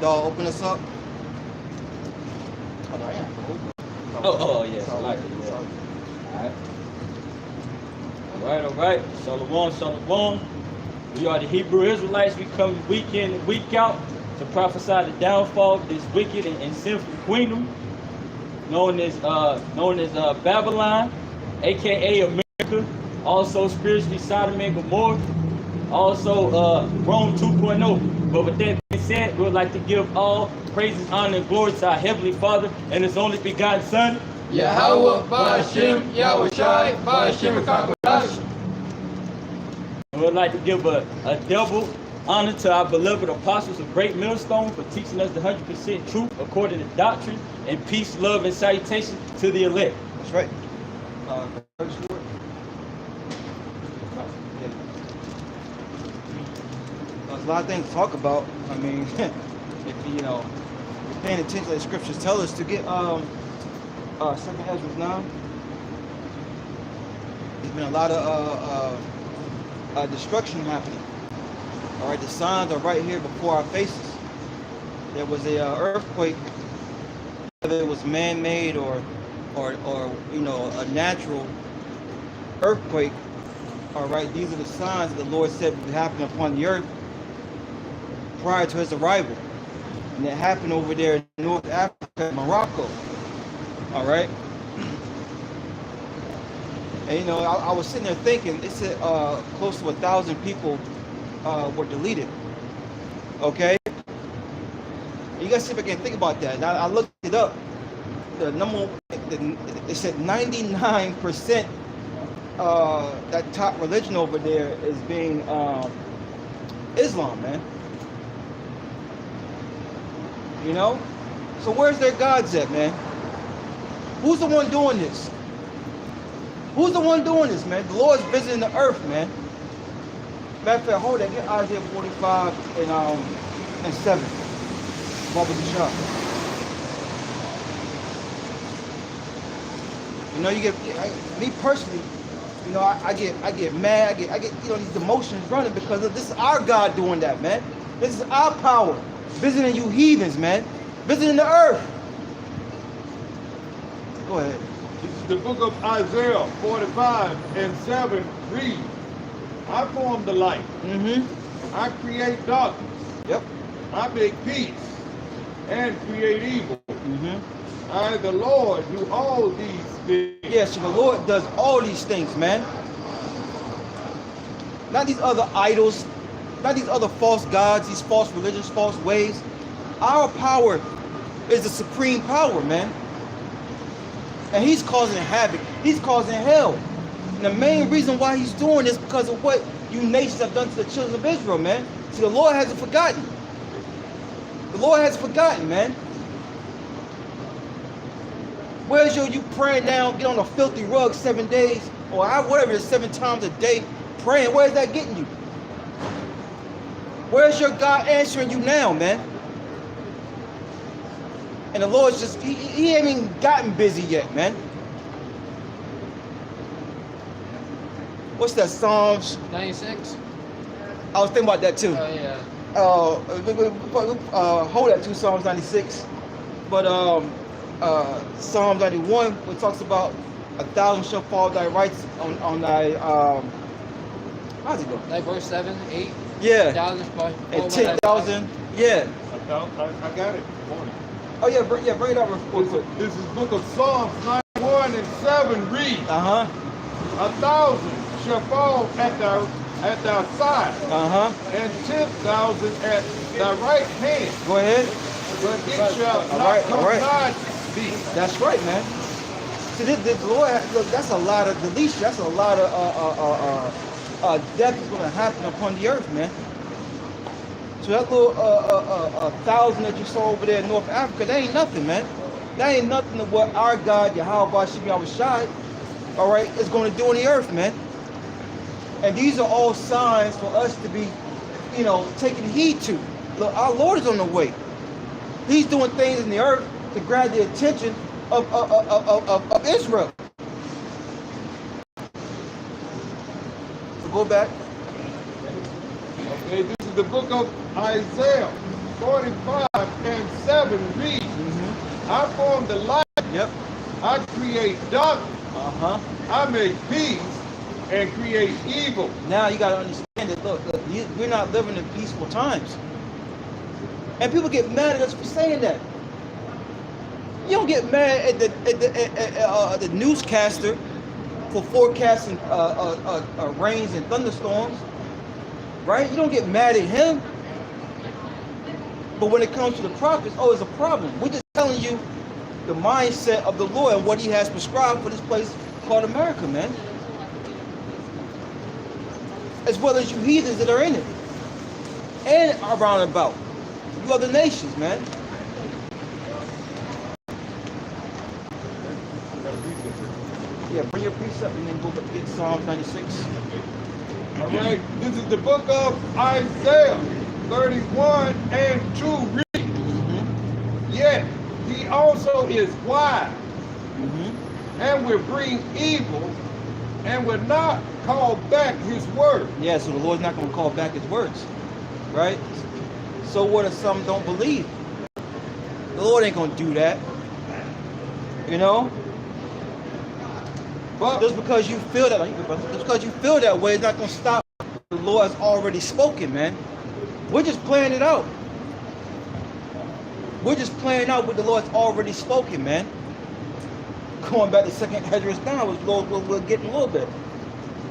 Dog, open us up. Oh, yes. I like it. Yeah. All right. Shalom. We are the Hebrew Israelites. We come week in and week out to prophesy the downfall of this wicked and sinful kingdom known as Babylon, aka America, also spiritually Sodom and Gomorrah, also Rome 2.0. But with that being said, we would like to give all praises, honor, and glory to our Heavenly Father and His only begotten Son, Yahweh Ba'ashem Yahushai Ba'ashem Kakodash. And we would like to give a double honor to our beloved apostles of Great Millstone for teaching us the 100% truth according to doctrine, and peace, love, and salutation to the elect. That's right. There's a lot of things to talk about. I mean, if you're paying attention to the scriptures tell us to get Second Ezra 9. There's been a lot of destruction happening. All right, the signs are right here before our faces. There was a earthquake, whether it was man-made or a natural earthquake. All right, these are the signs that the Lord said would happen upon the earth prior to His arrival, and it happened over there in North Africa, Morocco. All right, and I was sitting there thinking, it said close to 1,000 people were deleted. Okay, you guys see if I can think about that. Now I looked it up. The number, it said 99%. That top religion over there is being Islam, man. So where's their gods at, man? Who's the one doing this? Who's the one doing this, man? The Lord's visiting the earth, man. Matter of fact, hold that. Get Isaiah 45 and 7. Baba the shot. You get me personally. I get mad. I get these emotions running because this is our God doing that, man. This is our power visiting you heathens, man. Visiting the earth. Go ahead. This is the book of Isaiah 45 and 7 reads, I form the light. I create darkness. Yep. I make peace and create evil. I, the Lord, do all these things. Yes, the Lord does all these things, man. Not these other idols, not these other false gods, these false religions, false ways. Our power is the supreme power, man. And He's causing havoc. He's causing hell. And the main reason why He's doing this is because of what you nations have done to the children of Israel, man. See, the Lord hasn't forgotten. The Lord hasn't forgotten, man. Where's you praying down, get on a filthy rug 7 days, or whatever it is, 7 times a day, praying? Where's that getting you? Where's your God answering you now, man? And the Lord's just, he ain't even gotten busy yet, man. What's that, Psalms 96? I was thinking about that too. Oh, yeah. Hold that to Psalms 96. But Psalm 91, which talks about 1,000 shall fall thy rights on thy how's it go? Like verse 7, 8. Yeah. 1,000 And 10,000. Yeah. I got it. Oh yeah, bring it up real quick. This is book of Psalms 91 and 7 reads, 1,000 shall fall at thy side, and 10,000 at thy right hand. Go ahead. But it shall not come nigh thee. That's right, man. See, this Lord, look, that's a lot of deletion. That's a lot of death is going to happen upon the earth, man. So that little 1,000 that you saw over there in North Africa, that ain't nothing, man. That ain't nothing to what our God, Yahweh Ba'ashem Yahushai, all right, is going to do on the earth, man. And these are all signs for us to be, taking heed to. Look, our Lord is on the way. He's doing things in the earth to grab the attention of Israel. So go back. Okay, this is the book of Isaiah 45 and 7 reads, I form the light, Yep. I create darkness, Uh-huh. I make peace and create evil. Now you got to understand that, look, we're not living in peaceful times. And people get mad at us for saying that. You don't get mad at the newscaster for forecasting rains and thunderstorms, right? You don't get mad at him. But when it comes to the prophets, oh, it's a problem. We're just telling you the mindset of the Lord and what he has prescribed for this place called America, man. As well as you heathens that are in it. And around about. You other nations, man. Yeah, bring your precept and then go get Psalm 96. All right, this is the book of Isaiah 31 and 2 reads, Yet he also is wise and will bring evil and will not call back his word. Yeah, so the Lord's not going to call back his words, right? So what if some don't believe? The Lord ain't going to do that, you know? But Just because you feel that, just because you feel that way, it's not going to stop what the Lord has already spoken, man. We're just playing it out. We're just playing out what the Lord's already spoken, man. Going back to 2nd Esdras now, which we'll get in a little bit.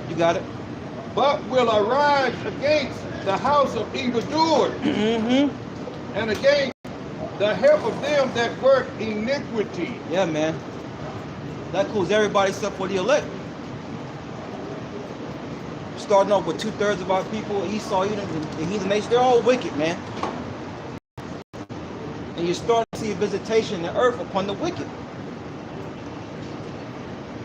You got it? but will arise against the house of evildoers and against the help of them that work iniquity. Yeah, man. That includes everybody except for the elect. Starting off with 2/3 of our people, Esau, Edom, and heathen nations, they're all wicked, man. And you're starting to see a visitation in the earth upon the wicked.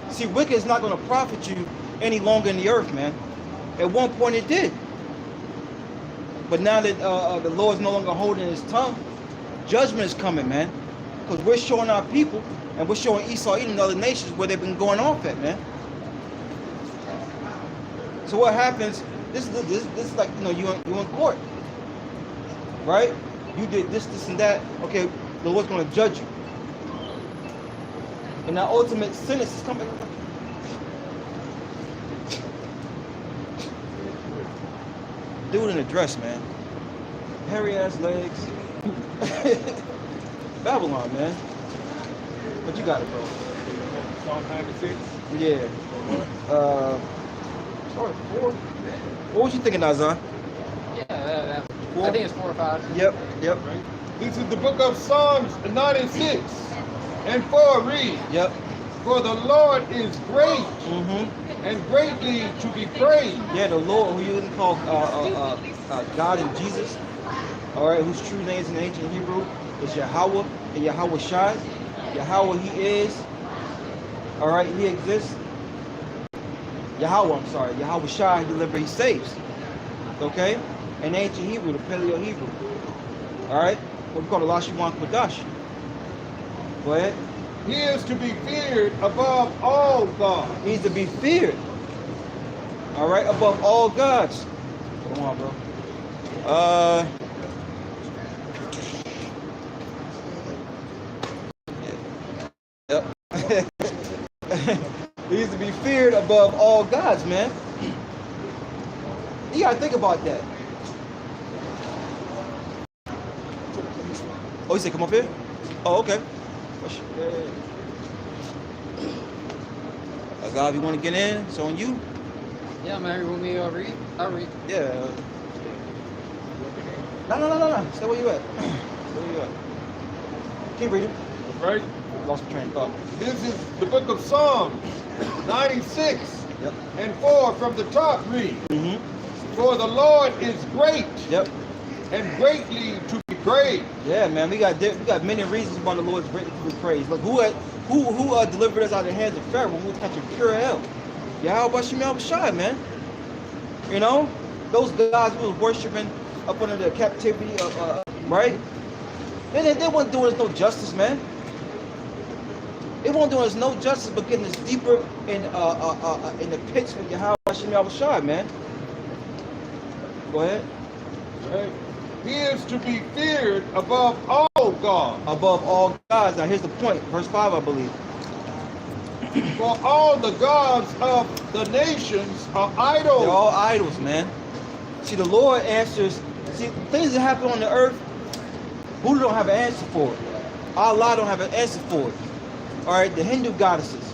See, wicked is not going to profit you any longer in the earth, man. At one point it did. But now that the Lord's no longer holding his tongue, judgment is coming, man. Because we're showing our people, and we're showing Esau, Edom, and other nations where they've been going off at, man. So what happens, this is like, you know, you in court, right? You did this, and that. Okay, the Lord's going to judge you. And that ultimate sentence is coming. Dude in a dress, man. Hairy ass legs. Babylon, man. But you got it, bro. Psalm 96. Yeah. Sorry, 4. What was you thinking, Nazan? Yeah, I think it's 4 or 5. Yep. This is the book of Psalms 96 and 4 reads, Yep. For the Lord is great and greatly to be praised. Yeah, the Lord, who you can call God and Jesus, all right, whose true names in ancient Hebrew is Yahweh and Yahweh Shai. Yahweh, he is, all right, he exists. Yahweh, I'm sorry, Yahweh Shai, he delivers, he saves. Okay? In ancient Hebrew, the Paleo Hebrew. All right? What we call the Lashiwan Kodash. Go ahead. He is to be feared above all gods. He's to be feared. All right, above all gods. Come on, bro. Yep. He's to be feared above all gods, man. You gotta think about that. Oh, you said come up here? Oh, okay. God, if you want to get in, it's on you. Yeah, man, you want me to read? I'll read. Yeah. No. Stay where you at. Stay where you at. Keep reading. Right? Lost my train of thought. This is the book of Psalms 96 Yep. and 4 from the top read. For the Lord is great Yep. and greatly to be praised. Yeah, man. We got many reasons why the Lord's greatly to be praised. Look, who delivered us out of the hands of Pharaoh when we were catching pure hell? Yahweh Shem Shai, man. You know, those gods we was worshiping up under the captivity of right? They weren't doing us no justice, man. They weren't doing us no justice, but getting us deeper in the pits with Yahweh Shem Shai, man. Go ahead. Right? he is to be feared above all gods. Above all gods. Now here's the point. Verse 5, I believe. For all the gods of the nations are idols. They're all idols, man. See, the Lord answers. See, things that happen on the earth, Buddha don't have an answer for it. Allah don't have an answer for it. All right, the Hindu goddesses.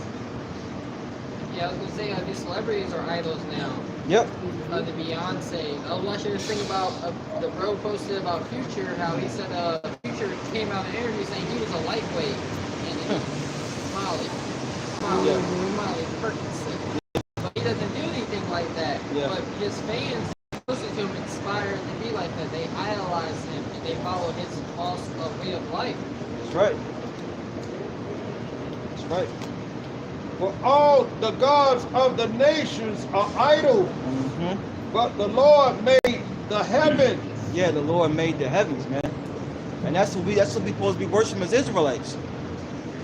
Yeah, I was gonna say these celebrities are idols now. Yep. The Beyonce. I was watching this thing about the bro posted about Future, how he said Future came out in an interview saying he was a lightweight and Molly Perkins. But he doesn't do anything like that. Yeah. But his fans listen to him inspired to be like that. They idolize him and they follow his false way of life. That's right. That's right. For all the gods of the nations are idols. But the Lord made the heavens. Yeah, the Lord made the heavens, man. And that's what we supposed to be worshiping as Israelites.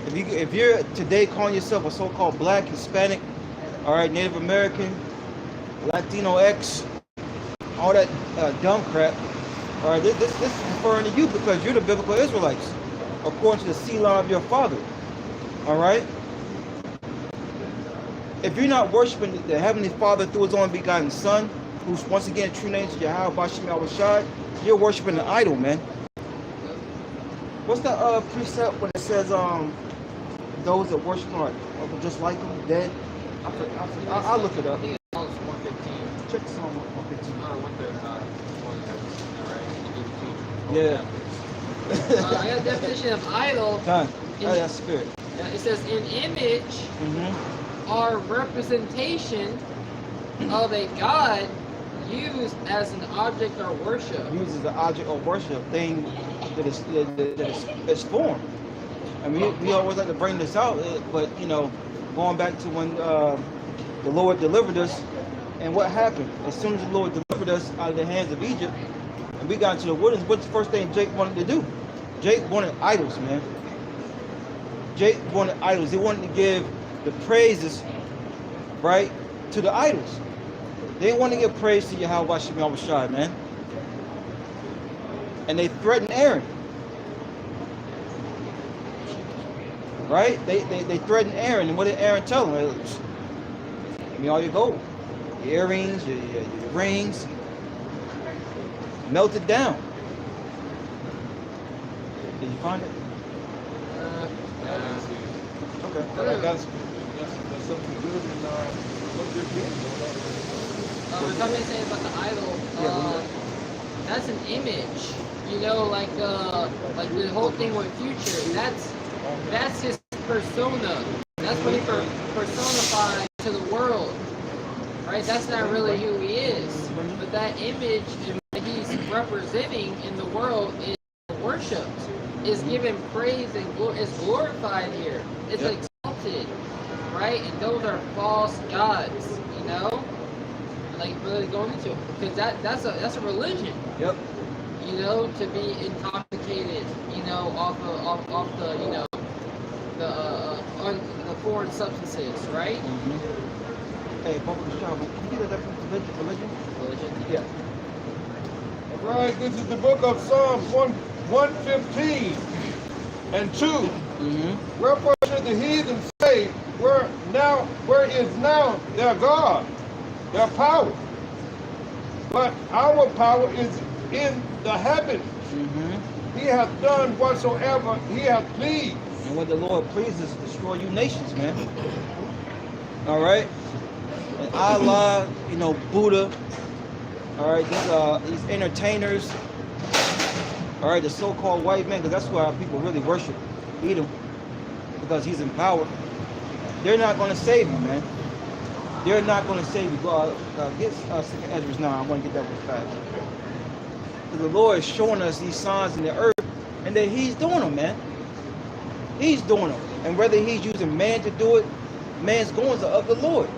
If you're today calling yourself a so-called black, Hispanic, all right, Native American, Latino X, all that dumb crap, all right, this is referring to you because you're the biblical Israelites, according to the selah of your father. All right? If you're not worshiping the Heavenly Father through His only begotten Son, who's once again true name is Yahweh Bashim Yahushai, you're worshiping an idol, man. What's that precept when it says those that worship are just like them, dead? I'll look it up. Psalms 115. Check Psalm 115. 139. Yeah. I got a definition of idol. Done. Oh, that's spirit. It says an image or representation of a god used as an object or worship. Used as an object or worship, thing that is formed. I mean, we always like to bring this out, but you know, going back to when the Lord delivered us, and what happened as soon as the Lord delivered us out of the hands of Egypt, and we got into the wilderness. What's the first thing Jake wanted to do? Jake wanted idols, man. Jake wanted idols. He wanted to give the praises, right, to the idols. They didn't want to give praise to Yahweh Shemel Bashar, man. And they threatened Aaron. Right? They threatened Aaron. And what did Aaron tell them? Give me all your gold. Your earrings, your rings. Melt it down. Did you find it? Okay. That's something good in what they're doing. We're talking about the idol. That's an image. You know, like the whole thing with Future. That's his persona. That's what he personifies to the world. Right? That's not really who he is. But that image that he's representing in the world is worshipped. Is given praise and is glorified here. It's exalted. Right? And those are false gods, you know? Like really going into it. Because that's a religion. Yep. You know, to be intoxicated, you know, off the you know the foreign substances, right? Hey, Bumper Shaw, can you get a different religion? Religion. Yeah. Right, this is the book of Psalms 115 and 2. Wherefore should the heathen say, where is now their God, their power? But our power is in the heavens. He hath done whatsoever he hath pleased. And what the Lord pleases is destroy you nations, man. All right? And Allah, you know, Buddha, all right, these entertainers, all right, the so-called white man, because that's why people really worship Edom, because he's in power. They're not going to save you, man. They're not going to save you. Get 2nd Ezra now. I want to get that one fast. Because the Lord is showing us these signs in the earth, and that He's doing them, man. He's doing them. And whether He's using man to do it, man's goings are of the Lord.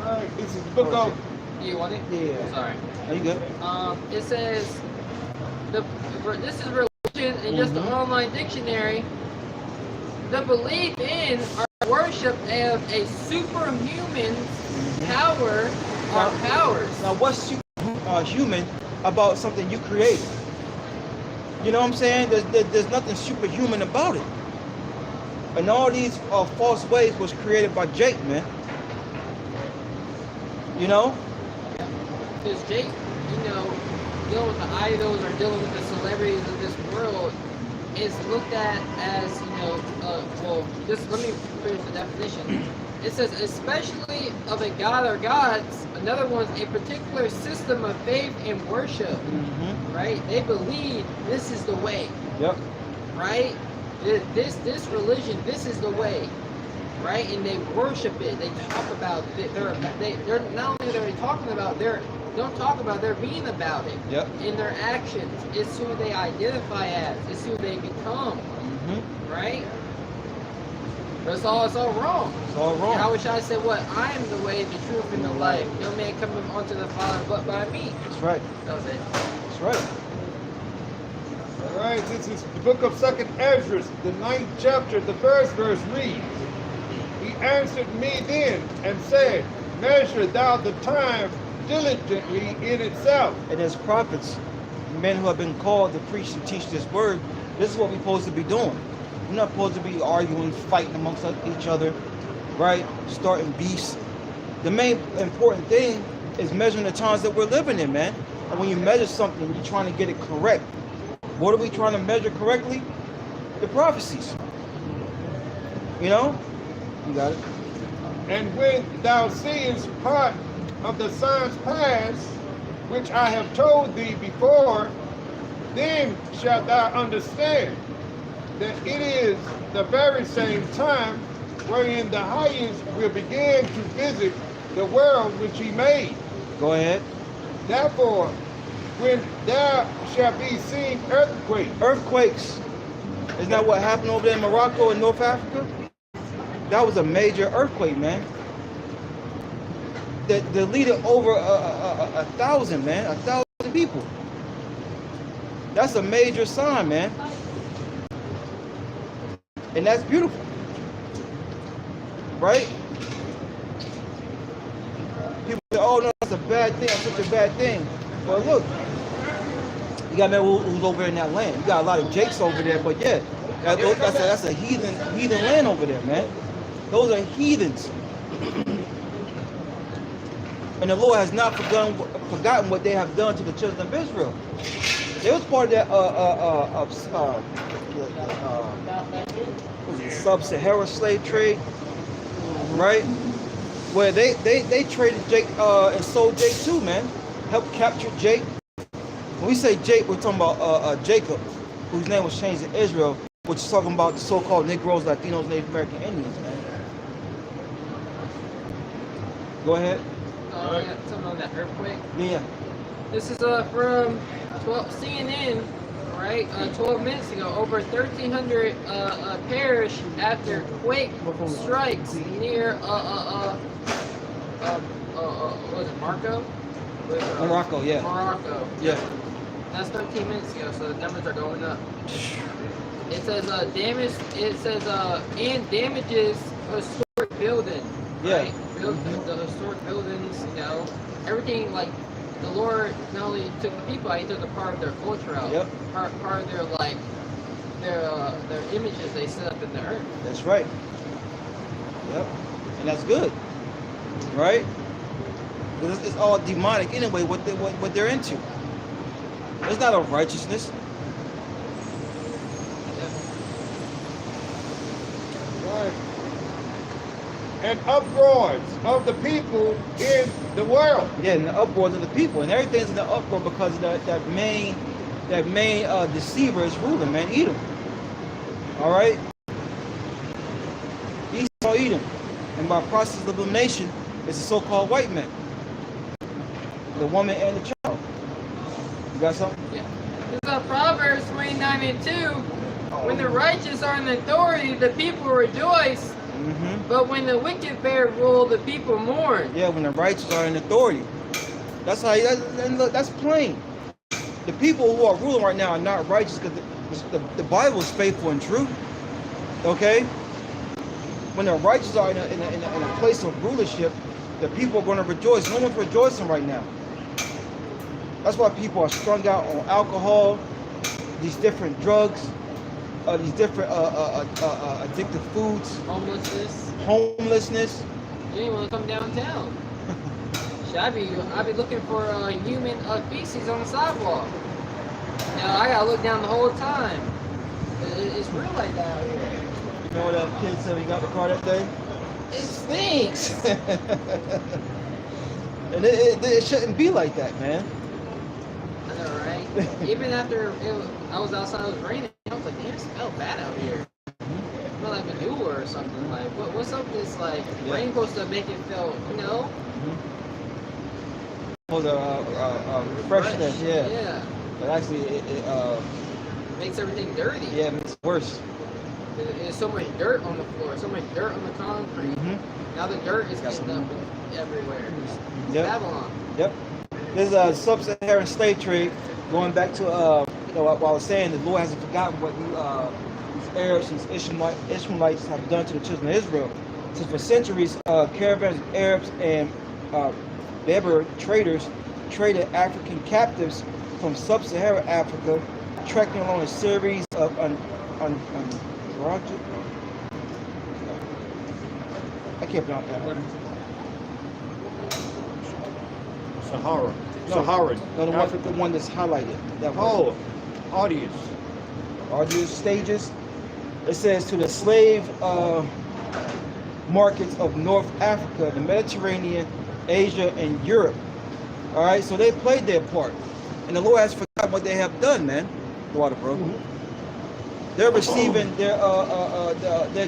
All right, this is the book of... You want it? Yeah. Sorry. Are you good? It says, this is religion in just the online dictionary. The belief in or worship of a superhuman power or powers. Now, what's human about something you created. You know what I'm saying? There's nothing superhuman about it. And all these false ways was created by Jake, man. You know? Because Jake, you know, dealing with the idols or dealing with the celebrities of this world is looked at as, you know, well, just let me finish the definition. It says, especially of a god or gods, another one's a particular system of faith and worship, right? They believe this is the way, right? This religion, this is the way, right? And they worship it. They talk about it. They're not only are they talking about, they're being about it. In their actions, it's who they identify as. It's who they become, right? But it's all wrong. It's all wrong. How wish I said, what? I am the way, the truth, and the life. No man coming unto the Father but by me. That's right. That was it. That's right. All right, this is the book of 2nd Ezra, the 9th chapter, the first verse reads, He answered me then and said, Measure thou the time diligently in itself. And as prophets, men who have been called to preach and teach this word, this is what we're supposed to be doing. We're not supposed to be arguing, fighting amongst each other, right? Starting beefs. The main important thing is measuring the times that we're living in, man. And when you measure something, you're trying to get it correct. What are we trying to measure correctly? The prophecies. You know? You got it. And when thou seest part of the signs past, which I have told thee before, then shalt thou understand that it is the very same time wherein the highest will begin to visit the world which he made. Go ahead. Therefore, when there shall be seen earthquakes. Earthquakes. Isn't that what happened over there in Morocco and North Africa? That was a major earthquake, man. That deleted over 1,000, man. 1,000 people. That's a major sign, man. And that's beautiful. Right? People say, oh no, that's a bad thing, that's such a bad thing. Well look, you got men who's over in that land. You got a lot of Jakes over there, but yeah, that's a heathen land over there, man. Those are heathens. And the Lord has not forgotten what they have done to the children of Israel. They was part of that sub-Saharan slave trade, right? Where they traded Jake and sold Jake too, man. Helped capture Jake. When we say Jake, we're talking about Jacob, whose name was changed to Israel, which is talking about the so-called Negroes, Latinos, Native American Indians, man. Go ahead. Yeah, something on that earthquake. Yeah. This is from CNN, right? 12 minutes ago, over 1,300 perished after quake strikes near what was it, Morocco? Morocco, yeah. Morocco. Yeah. That's 13 minutes ago, so the numbers are going up. It says damage. It says and damages historic building. Yeah. Right? The historic buildings, you know, everything. Like the Lord not only took the people out, He took a part of their culture out. Yep. Part of their like their images they set up in the earth. That's right. Yep. And that's good, right? It's all demonic anyway. What they're into. It's not of righteousness. Right. And uproars of the people in the world. Yeah, and the uproars of the people, and everything's in the uproar because of that main deceiver is ruling, man. Edom. All right. Esau, Edom, and by process of elimination, it's the so-called white men, the woman and the child. You got something? Yeah. This is Proverbs 29 and 2. When the righteous are in authority, the people rejoice. But when the wicked bear rule, the people mourn. Yeah, when the righteous are in authority. That's how. That's plain. The people who are ruling right now are not righteous because the Bible is faithful and true. Okay. When the righteous are in a place of rulership, the people are going to rejoice. No one's rejoicing right now. That's why people are strung out on alcohol, these different drugs, these different addictive foods, homelessness. You ain't want to come downtown. Shit, I be looking for human feces on the sidewalk. You know, I gotta look down the whole time. It's real like that out here. You know what that kid said when he got the car that day? It stinks. And it shouldn't be like that, man. I know, right? Even after I was outside, it was raining. I was like, damn, it smells bad out here. It smelled like manure or something. Like, what's up with this? Like, rain supposed to make it feel, you know? For the freshness, yeah. Yeah. But actually, it makes everything dirty. Yeah, it makes it worse. There's so much dirt on the floor, so much dirt on the concrete. Now the dirt is getting up everywhere. Yep. Babylon. Yep. There's a sub-Saharan slave trade going back to you know, what I was saying. The Lord hasn't forgotten what these Arabs, these Ishmaelites have done to the children of Israel. So for centuries, caravans of Arabs and Berber traders traded African captives from sub-Saharan Africa, trekking along a series of I can't pronounce that. Sahara. No, Saharan. No, the one that's highlighted. That audience. Audience stages. It says to the slave markets of North Africa, the Mediterranean, Asia, and Europe. All right, so they played their part, and the Lord has forgotten what they have done, man. Water, bro. They're receiving their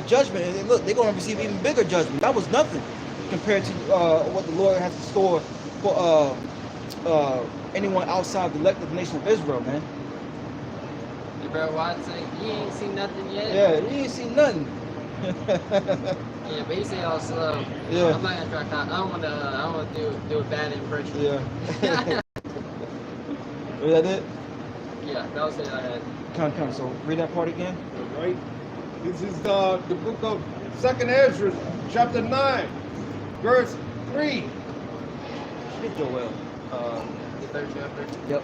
judgment, and look, they're going to receive even bigger judgment. That was nothing compared to what the Lord has in store for anyone outside the elected nation of Israel, man. Hey, bro, why say you ain't seen nothing yet? Yeah, you ain't seen nothing. Yeah, but he say all slow. Yeah. I'm not gonna try. I don't want to do a bad impression. Yeah. Was that it? Yeah, that was it. I had. Come. So read that part again. All right. This is the book of 2nd Ezra, chapter 9, verse 3. Hit Joel. The 3rd chapter. Yep.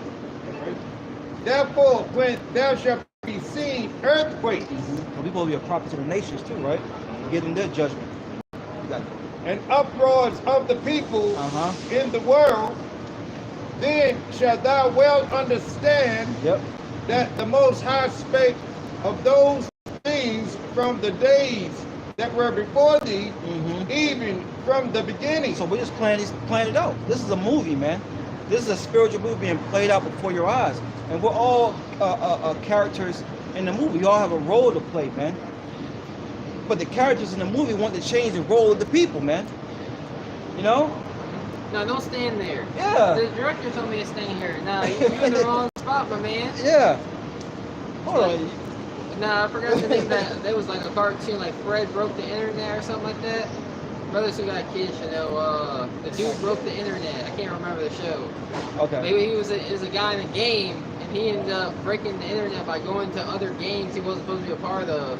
Therefore, when there shall be seen earthquakes, So we supposed to be a prophet to the nations too, right? Give them their judgment. and uproars of the people in the world, then shalt thou well understand that the Most High spake of those things from the days that were before thee, even from the beginning. So we're just playing it out. This is a movie, man. This is a spiritual movie being played out before your eyes. And we're all characters in the movie. We all have a role to play, man. But the characters in the movie want to change the role of the people, man. You know? No, don't stand there. Yeah. The director told me to stand here. No, you're in the wrong spot, my man. Yeah. Hold on. Nah, I forgot the name of that. There was like a cartoon, like Fred Broke the Internet or something like that. Brothers Who Got Kids, you know, the dude broke the internet. I can't remember the show. Okay. Maybe he was a guy in a game, and he ended up breaking the internet by going to other games he wasn't supposed to be a part of.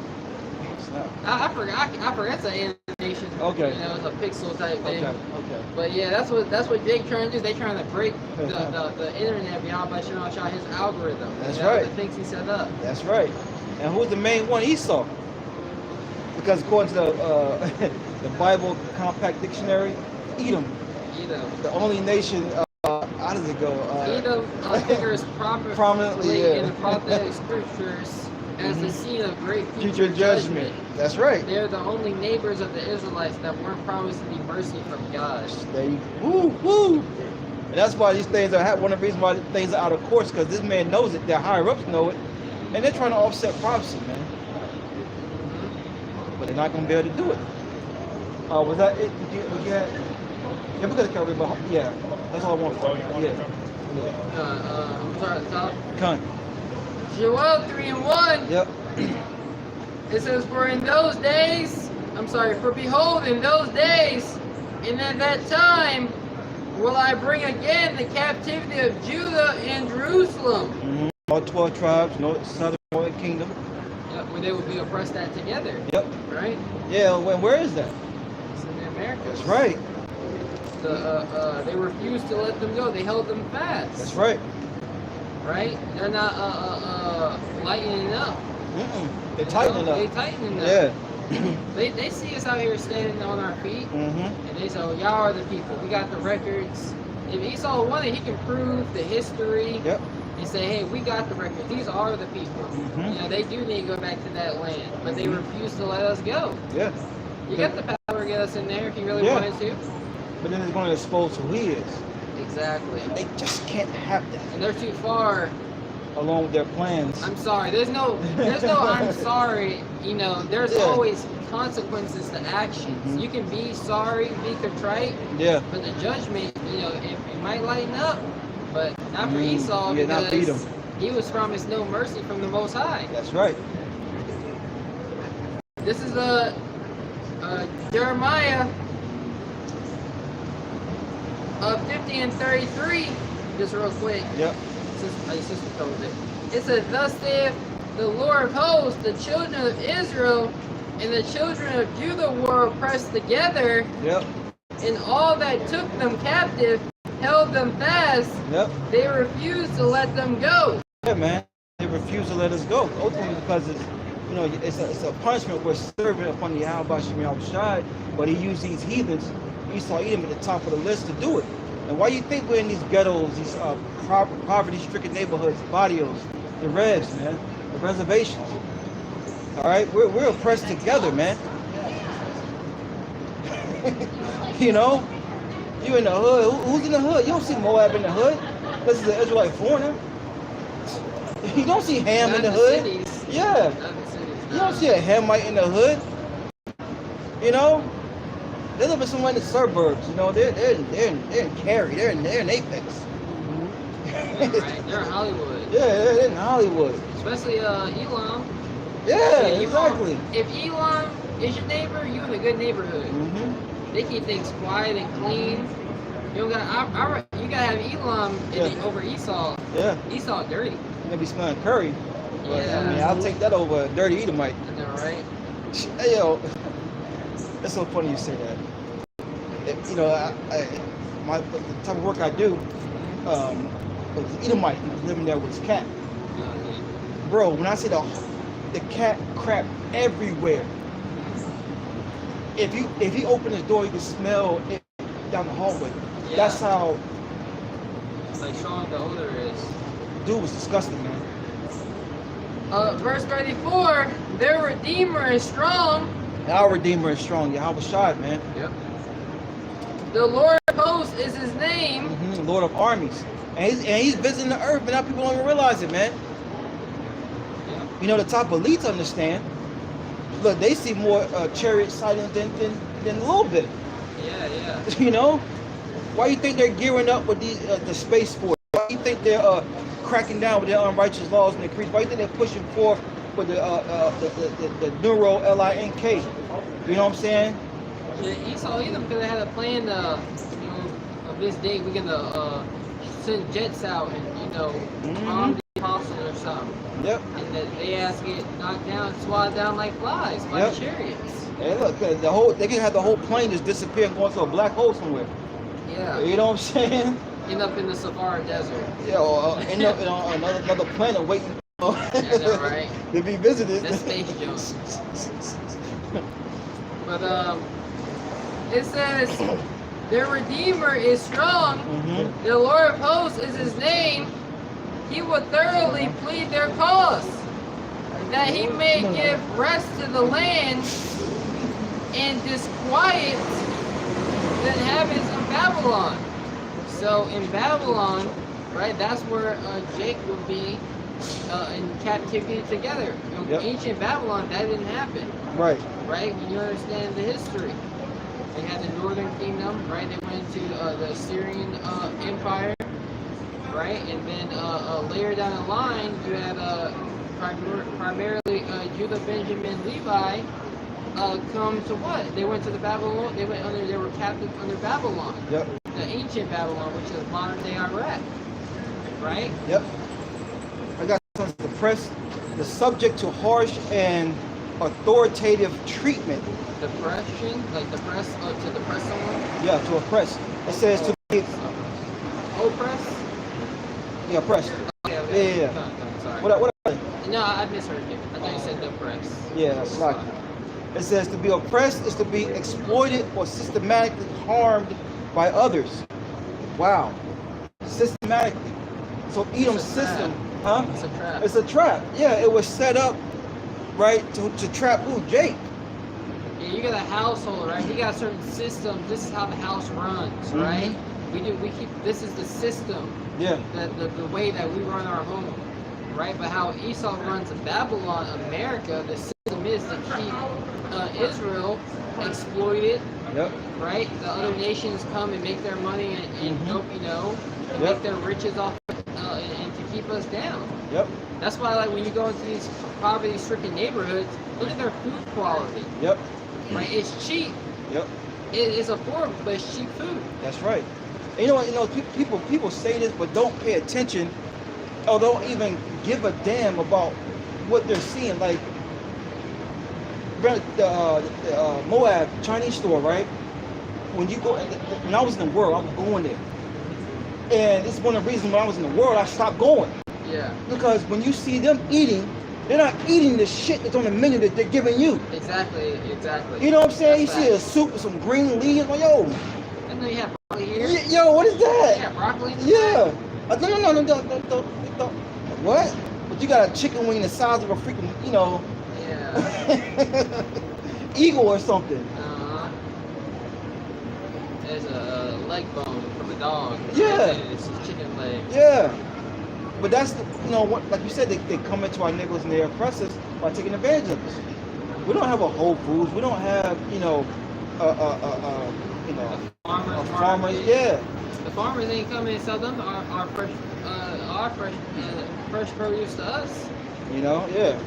I forgot the animation. Okay. You know, it's a pixel type thing. Okay. But yeah, that's what Jake trying to do. They trying to break the internet beyond by showing his algorithm. That's you know, right. The things he set up. That's right. And who's the main one? Esau. Because according to the Bible Compact Dictionary, Edom. The only nation. How does it go? Edom figures prominently in the prophetic scriptures as the scene of great future judgment. That's right. They're the only neighbors of the Israelites that weren't promised any mercy from God. Woo! And that's why these things are one of the reasons why things are out of course, because this man knows it, their higher ups know it, and they're trying to offset prophecy, man. But they're not going to be able to do it. Was that it? Yeah, we could have covered it, but yeah, that's all I want for you. Yeah. I'm sorry, at the top. Con. Joel 3:1. Yep. It says, for behold, in those days, and at that time, will I bring again the captivity of Judah and Jerusalem. All 12 tribes, southern northern kingdom. Yep, where they would be oppressed at together. Yep. Right? Yeah, where is that? It's in the Americas. That's right. They refused to let them go. They held them fast. That's right. Right? They're not lightening up. They're tightening up. They tightening up. Yeah. They see us out here standing on our feet, and they say, oh, y'all are the people. We got the records. If Esau wanted, he can prove the history. Yep. And say, hey, we got the records. These are the people. You know, they do need to go back to that land, but they refuse to let us go. Yeah. You got the power to get us in there if you really wanted to. But then it's going to expose who he is. Exactly. They just can't have that. And they're too far. Along with their plans. I'm sorry. There's no I'm sorry. You know, there's always consequences to actions. You can be sorry, be contrite. Yeah. But the judgment, you know, it might lighten up, but not for Esau not beat him. because he was promised no mercy from the Most High. That's right. This is Jeremiah 50 and 33, just real quick. Yep. My sister told it. It says, thus saith the Lord of hosts, the children of Israel and the children of Judah were oppressed together. Yep. And all that took them captive held them fast. Yep. They refused to let them go. Yeah, man. They refuse to let us go. Ultimately, because it's, you know, it's a punishment we're serving upon the Yahweh Shem Yahushai, but he used these heathens, Esau, Edom, at the top of the list to do it. And why you think we're in these ghettos, these poverty-stricken neighborhoods, barrios, the revs, man, the reservations? All right, we're oppressed together, man. You know, you in the hood. Who's in the hood? You don't see Moab in the hood. This is an Israelite foreigner. You don't see Ham in the hood. Cities. Yeah. You don't see a Hamite in the hood. You know, they live in somewhere in the suburbs. You know, they're in Cary. They're in Apex. Right. They're in Hollywood. Yeah, they're in Hollywood. Especially Elam. Yeah, exactly. If Elam is your neighbor, you in a good neighborhood. They keep things quiet and clean. You don't got. You gotta have Elam over Esau. Yeah. Esau dirty. You may be smelling curry, but Yeah. I mean, I'll take that over a dirty Edomite. I know, right? Hey, yo, it's so funny you say that. You know, the type of work I do, it was Edomite. He was living there with his cat. Bro, when I say the cat crap everywhere. If he opened his door, you can smell it down the hallway. Yeah. That's how. Like strong the odor is. Dude was disgusting, man. Verse 34, their Redeemer is strong. Our Redeemer is strong. Yahweh Shai, man. Yep. The Lord of hosts is his name. Lord of armies. And he's visiting the earth, but now people don't even realize it, man. Yeah. You know, the top elites understand. Look, they see more chariot sightings than a little bit. Yeah. You know? Why you think they're gearing up with the Space Force? Why you think they're cracking down with their unrighteous laws and decrees? Why you think they're pushing forth with the Neuro LINK? You know what I'm saying? Yeah, Esau Edom could have had a plan, you know, of this day we're gonna send jets out and, you know, harm the apostle or something. Yep. And that they ass get knocked down, swatted down like flies by the chariots. Hey, look, they can have the whole plane just disappear and go into a black hole somewhere. Yeah. You know what I'm saying? End up in the Sahara Desert. Yeah, or end up on another planet waiting I know, right? to be visited. That's space junk. But it says, their Redeemer is strong. The Lord of hosts is his name. He will thoroughly plead their cause, that he may give rest to the land and disquiet the inhabitants of Babylon. So in Babylon, right, that's where Jacob will be in captivity together. In ancient Babylon, that didn't happen. Right. Right? When you understand the history. They had the northern kingdom, right? They went to the Assyrian Empire, right? And then later down the line, you had primarily Judah, Benjamin, Levi come to what? They went to the Babylon. They were captive under Babylon. Yep. The ancient Babylon, which is modern day Iraq, right? Yep. I got something to press. The subject to harsh and authoritative treatment depression, like depress, to depress someone. Yeah, to oppress. It says to be. Oppress. Yeah, oppressed. Okay. Yeah. No, sorry. What? No, I misheard you. I thought you said depress. Yeah, that's like it says to be oppressed is to be exploited or systematically harmed by others. Wow. Systematically. So Edom's system, huh? It's a trap. It's a trap. Yeah, it was set up, right, to trap who? Jake. Yeah, you got a household, right? You got a certain system. This is how the house runs, Mhm. right? We keep. This is the system. Yeah. The way that we run our home, right? But how Esau runs in Babylon, America, the system is to keep Israel exploited, Yep. right? The other nations come and make their money and Mhm. and Yep. make their riches off and to keep us down. Yep. That's why, like, when you go into these poverty-stricken neighborhoods, look at their food quality, Yep. right? It's cheap. Yep. It's affordable, but it's cheap food. That's right. And you know, people say this, but don't pay attention, or don't even give a damn about what they're seeing. Like the Moab Chinese store, right? When you go, when I was in the world, I was going there, and it's one of the reasons when I was in the world, I stopped going. Yeah. Because when you see them eating, they're not eating the shit that's on the menu that they're giving you. Exactly. You know what I'm saying? That's You see a facts. soup with some green leaves, like, yo, I know you have broccoli here. yo, what is that? Yeah, broccoli. Yeah. No. What? But you got a chicken wing the size of a freaking, you know, Yeah. eagle or something. There's a leg bone from a dog. Yeah. It's a chicken leg. Yeah. But that's the, you know, what, like you said, they come into our neighborhoods and they oppress us by taking advantage of us. We don't have a Whole Foods. We don't have, you know, farmers. Yeah. The farmers ain't coming and sell them our fresh fresh produce to us. You know, yeah.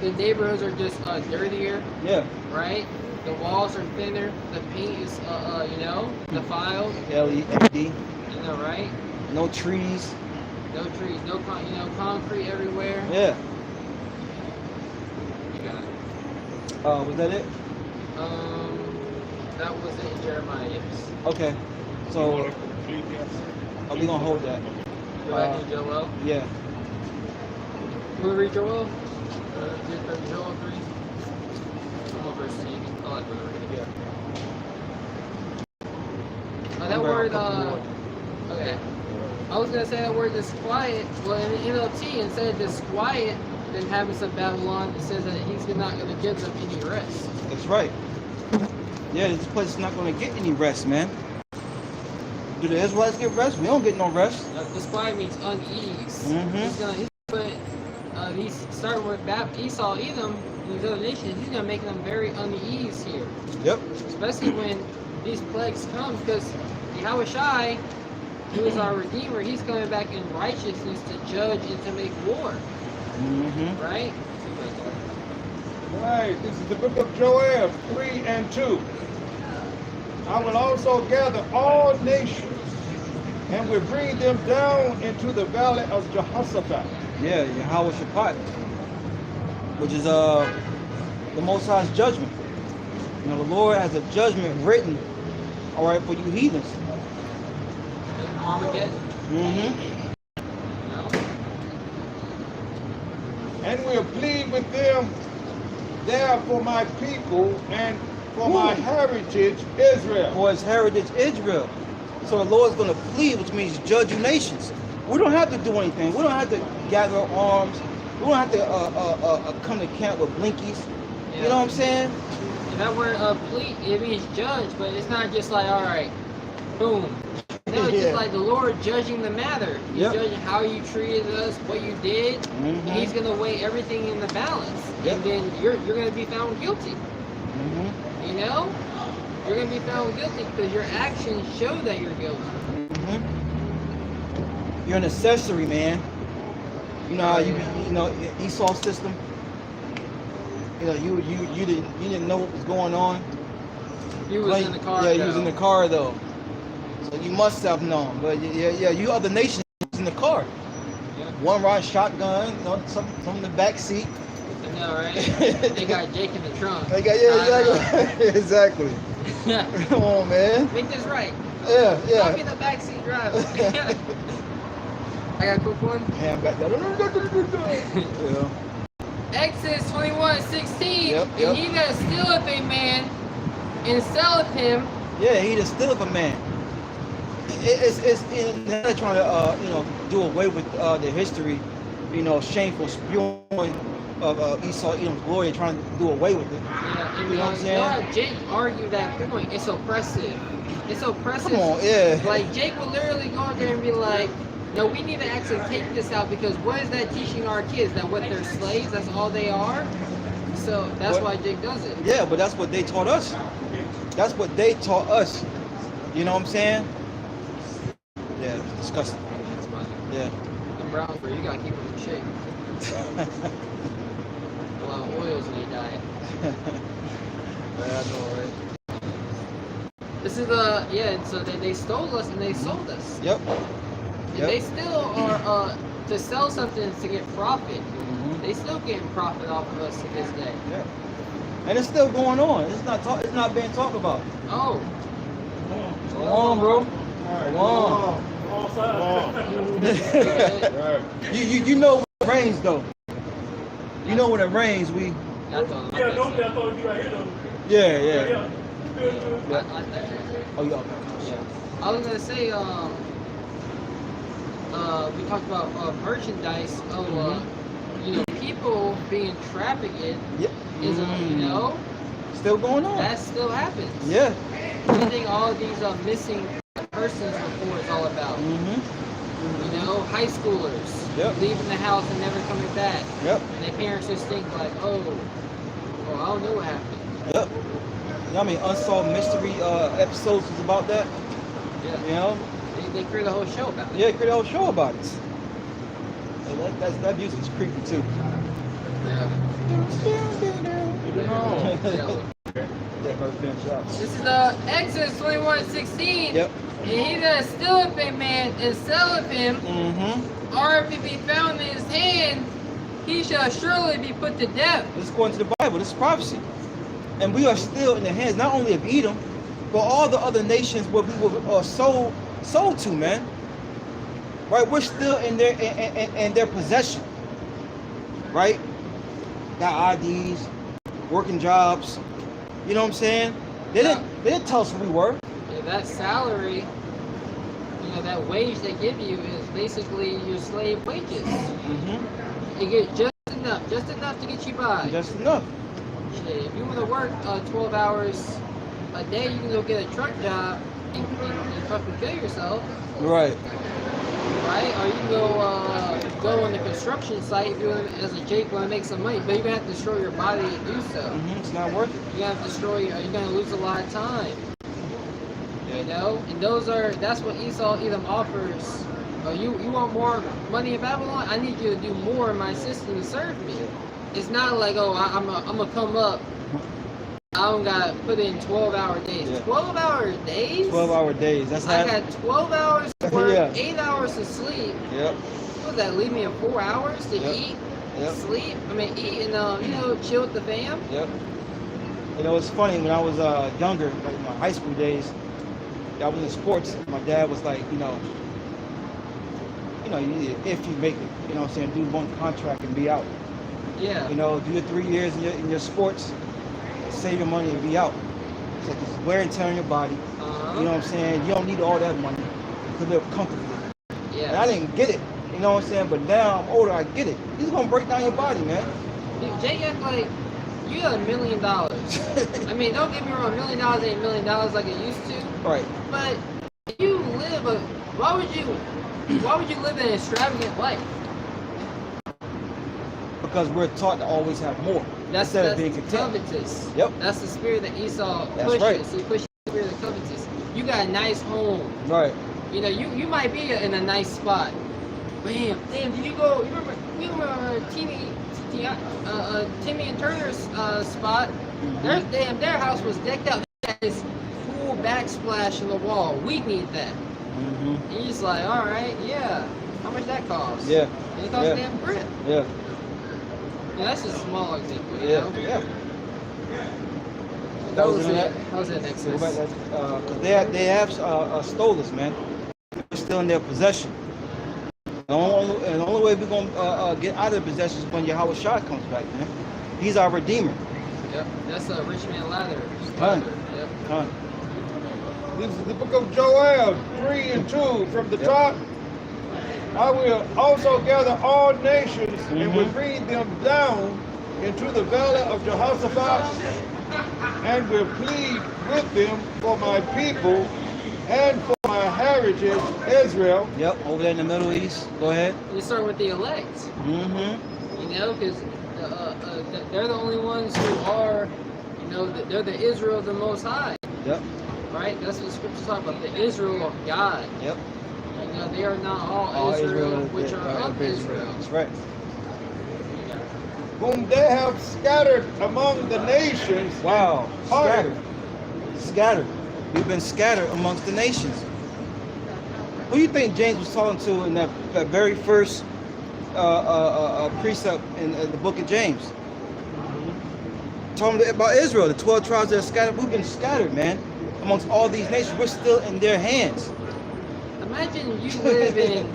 The neighborhoods are just dirtier, Yeah. right? The walls are thinner. The paint is defiled. LED. You know, right? No trees. No trees, no concrete everywhere. Yeah. You got it. Was that it? That was it in Jeremiah, yes. Okay. So, are we gonna hold that? Go back to Joel. Yeah. Who read Joel? Joel 3. I'm over seeing. I like to read it. Yeah. That word, okay. I was gonna say that word disquiet. Well, in the NLT, instead of disquiet, the inhabitants of Babylon, it says that he's not gonna give them any rest. That's right. Yeah, this place is not gonna get any rest, man. Do the Israelites get rest? We don't get no rest. Disquiet means unease. Mhm. He's starting with Esau, Edom, these other nations. He's gonna make them very unease here. Yep. Especially when these plagues come, because Yahweh Shai, who is our Redeemer, he's coming back in righteousness to judge and to make war. Mm-hmm. Right? Right, this is the book of Joel 3 and 2. I will also gather all nations and will bring them down into the valley of Jehoshaphat. Yeah, Yahweh Shabbat, which is the Most High's judgment. You know, the Lord has a judgment written, all right, for you heathens. Armageddon. Mm-hmm. No? And will plead with them there for my people and for my heritage Israel. For his heritage Israel. So the Lord's going to plead, which means judge you nations. We don't have to do anything. We don't have to gather our arms. We don't have to come to camp with blinkies. Yeah. You know what I'm saying? And that word plead, it means judge, but it's not just like, all right, boom. No, it's Yeah. just like the Lord judging the matter. He's Yep. judging how you treated us, what you did, Mhm. and he's going to weigh everything in the balance. Yep. And then you're going to be found guilty. Mm-hmm. You know? You're going to be found guilty because your actions show that you're guilty. Mm-hmm. You're an accessory, man. You know how you know Esau's system. You know you didn't know what was going on. You was in the car. Yeah, you was in the car though. So you must have known. But yeah, you other nations was in the car. Yeah. One riding shotgun, you know, some in the back seat. The know, right? They got Jake in the trunk. They got, yeah, exactly. Yeah. Come on, man. Make this right. Yeah, I'll be yeah. the backseat driver. I got a quick one. Hand back there. Yeah. Exodus 21:16. Yep, And yep. he that stealeth a man and selleth him. Yeah, he just still a man. It's they're trying to you know, do away with the history, you know, shameful spewing of Esau Edom's glory, and trying to do away with it. Yeah, and You know what I'm saying? Jake argued that point. It's oppressive. It's oppressive. Come on, yeah. Like Jake would literally go out there and be like, no, we need to actually take this out because what is that teaching our kids? That what they're slaves, that's all they are? So that's why Jake does it. Yeah, but that's what they taught us. That's what they taught us. You know what I'm saying? Yeah, it's disgusting. That's funny. Yeah. The brown for you gotta keep them in shape. A lot of oils in your diet. Yeah, I know, right? This is and so they stole us and they sold us. Yep. And they still are to sell something to get profit. Mhm. They still getting profit off of us to this day. Yeah. And it's still going on. It's not being talked about. Oh. Come on, bro. Come on. You know when it rains though. You know when it rains, we. Yeah. Oh, yeah. I was gonna say, we talked about merchandise of, you know, people being trafficked. Yeah. Is you know, Still going on. that still happens. Yeah. I think all these missing persons reports all about. Mm-hmm. You know, high schoolers Yep. leaving the house and never coming back. Yep. And their parents just think like, oh, well, I don't know what happened. Yep. You know how many unsolved mystery episodes was about that? Yeah. You know? They create a whole show about it. Yeah, create a whole show about it. And that music is creepy too. Yeah. Yeah, first bench out. This is the Exodus 21:16. Yep. And he that stealeth a man and selleth him, Mm-hmm. or if it be found in his hand, he shall surely be put to death. This is according to the Bible. This is prophecy. And we are still in the hands not only of Edom, but all the other nations where we were sold to, man. Right? We're still in their possession. Right? Got IDs, working jobs. You know what I'm saying? They didn't tell us who we were. Yeah, that salary, you know, that wage they give you is basically your slave wages. Mm-hmm. You get just enough to get you by. Just enough. Shit, if you want to work 12 hours a day, you can go get a truck job and fucking kill yourself. Right. Right? Or you can go on the construction site if you want, as a Jake, want to make some money, but you're gonna have to destroy your body to do so. Mm-hmm. It's not worth it. You're gonna have to destroy. You're gonna lose a lot of time. You know, and that's what Esau Edom offers. You want more money in Babylon? I need you to do more in my system to serve me. It's not like, oh, I'm gonna come up. I don't gotta put in 12-hour days. Yeah. 12-hour days? 12-hour days. That's I how. got 12 hours to work, Yeah. 8 hours to sleep. Yep. What does that leave me in 4 hours to Yep. eat, Yep. sleep? I mean, eat and you know, chill with the fam. Yep. You know, it's funny when I was younger, like my high school days. I was in sports. My dad was like, you know, if you make it, you know what I'm saying, do one contract and be out. Yeah. You know, do your 3 years in your sports, save your money and be out. It's like it's wear and tear on your body. Uh-huh. You know what I'm saying? You don't need all that money to live comfortably. Yeah. And I didn't get it. You know what I'm saying? But now I'm older, I get it. He's gonna break down your body, man. Dude, Jake act like you got $1 million. I mean, don't get me wrong, $1 million ain't $1 million like it used to. Right. But you live why would you live an extravagant life? Because we're taught to always have more. Instead of being content. covetous. Yep. That's the spirit that Esau That's pushes. right. He pushes the spirit of covetous. You got a nice home. Right. You know, you might be in a nice spot. Damn, did you remember Timmy and Turner's spot? Mm-hmm. Their house was decked out. They had this cool backsplash in the wall. We need that. Mm-hmm. And you're just like, all right, yeah. How much that cost? Yeah. And it costs Yeah. damn grip. Yeah. Yeah, that's just a small example. You Yeah, know? yeah. That was was it. in that. That was in Exodus. Because they have stole us, man. We're still in their possession. And the only way we're going to get out of the possession is when Yahweh Shah comes back, man. He's our Redeemer. Yep, that's a rich man ladder. Done. Yep. Done. This is the book of Joel 3 and 2 from the top. I will also gather all nations and will bring them down into the valley of Jehoshaphat and will plead with them for my people and for my heritage, Israel. Yep, over there in the Middle East. Go ahead. You start with the elect. Mm-hmm. You know, because they're the only ones who are, you know, they're the Israel of the Most High. Yep. Right? That's what the scriptures talk about, the Israel of God. Yep. You know, they are not all Israel, which are of Israel. That's right. Whom they have scattered among the nations. Wow. Scattered. Scattered. We've been scattered amongst the nations. Who do you think James was talking to in that very first precept in the book of James? Talking about Israel, the 12 tribes that are scattered. We've been scattered, man, amongst all these nations. We're still in their hands. Imagine you live in,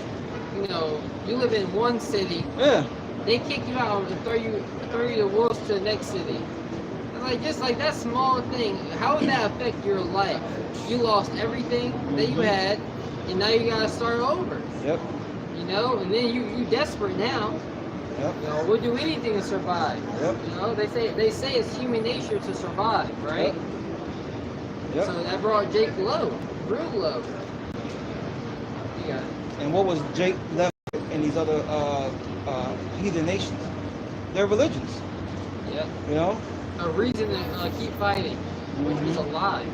you know, you live in one city. Yeah. They kick you out and throw you the wolves to the next city. And like just like that small thing, how would that affect your life? You lost everything that you had, and now you gotta start over. Yep. You know, and then you desperate now. Yep. You know, we'll do anything to survive. Yep. You know, they say it's human nature to survive, right? Yep. So that brought Jake low, real low. You got it. And what was Jake left in these other heathen nations? Their religions. Yep. You know? A reason to keep fighting, which was a lie.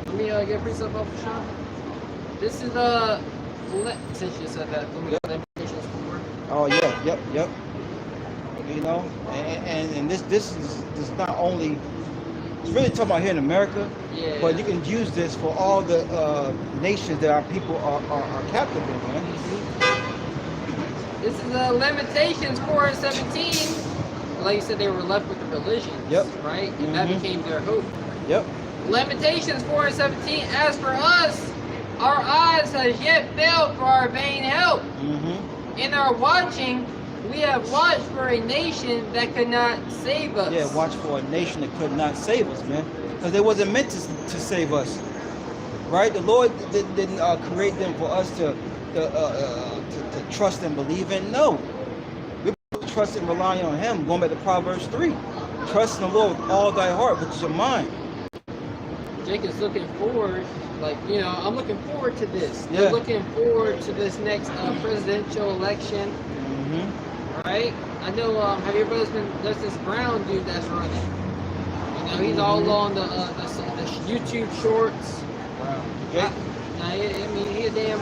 Let me get a precept off of Sean. This is since you said that, let me get Lamentations 4. Oh yeah, yep. You know, and this is not only, it's really talking about here in America, Yeah. but you can use this for all the nations that our people are captive in, man. This is Lamentations 4 and 17. Like you said, they were left with the religion. Yep. Right? And that became their hope. Yep. Lamentations 4 and 17. As for us, our eyes has yet failed for our vain help. In our watching, we have watched for a nation that could not save us. Yeah, watch for a nation that could not save us, man, because they wasn't meant to save us, right? The Lord didn't create them for us to trust and believe in. No, we trust and rely on Him. Going back to Proverbs 3, trust in the Lord with all thy heart, which is your mind. Jake is looking forward, like, you know, I'm looking forward to this. Yeah. They're looking forward to this next presidential election, right? I know, have you ever listened, there's this Brown dude that's running. You know, he's all on the YouTube shorts. Wow. Jake? I mean, he a damn,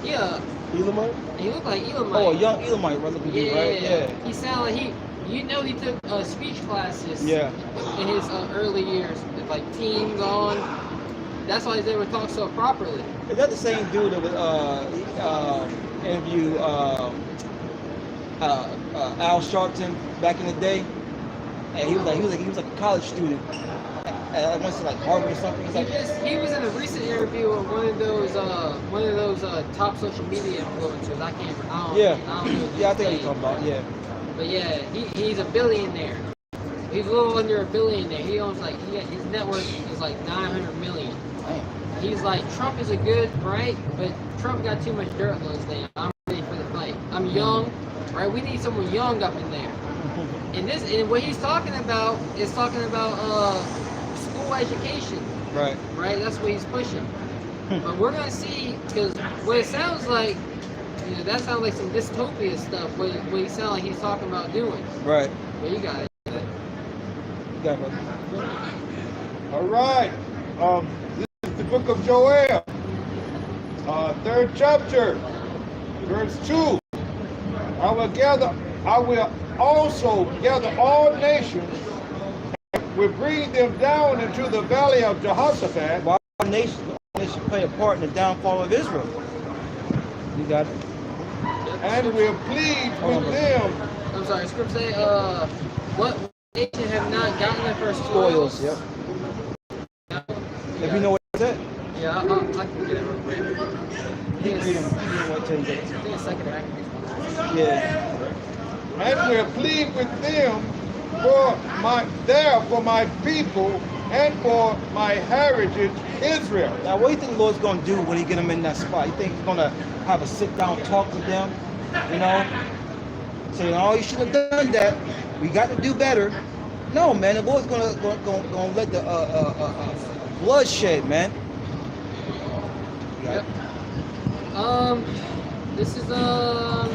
yeah. Elamite? He looked like Elamite. Oh, a young Elamite, right? Looking dude, right? Yeah. He sounded like he took speech classes. Yeah. In his early years, with like teens on. That's why he's able to talk so properly. Is that the same dude that would interview Al Sharpton back in the day? And he was like a college student. I went to like Harvard or something. He was in a recent interview with one of those top social media influencers. I don't know. Yeah, I think what you're talking about. Yeah. But yeah, he's a billionaire. He's a little under a billionaire. He owns his net worth is like 900 million. Damn. He's like, Trump is a good, right? But Trump got too much dirt on his name. I'm ready for the fight. I'm young, right? We need someone young up in there. And what he's talking about is school education. Right. Right? That's what he's pushing. But we're gonna see, because what it sounds like, you know, that sounds like some dystopia stuff. What he sounds like he's talking about doing. Right. But you got it. You got it, brother. All right. This is the book of Joel, 3rd chapter, verse 2. I will also gather all nations and will bring them down into the valley of Jehoshaphat. Why nation play a part in the downfall of Israel? You got it. and will plead with them. I'm sorry, script say, what nation have not gotten their first spoils? Yep. If you know what it said. Yeah, I can get it real quick. Keep reading. What till you get it. Give me a second, I can Yeah. And will plead with them for my people and for my heritage Israel. Now, what do you think the Lord's going to do when he get them in that spot? You think he's going to have a sit-down talk with them? You know? Saying, oh, you should have done that. We got to do better. No, man. The Lord's going to let the bloodshed, man. Yep. This is I'm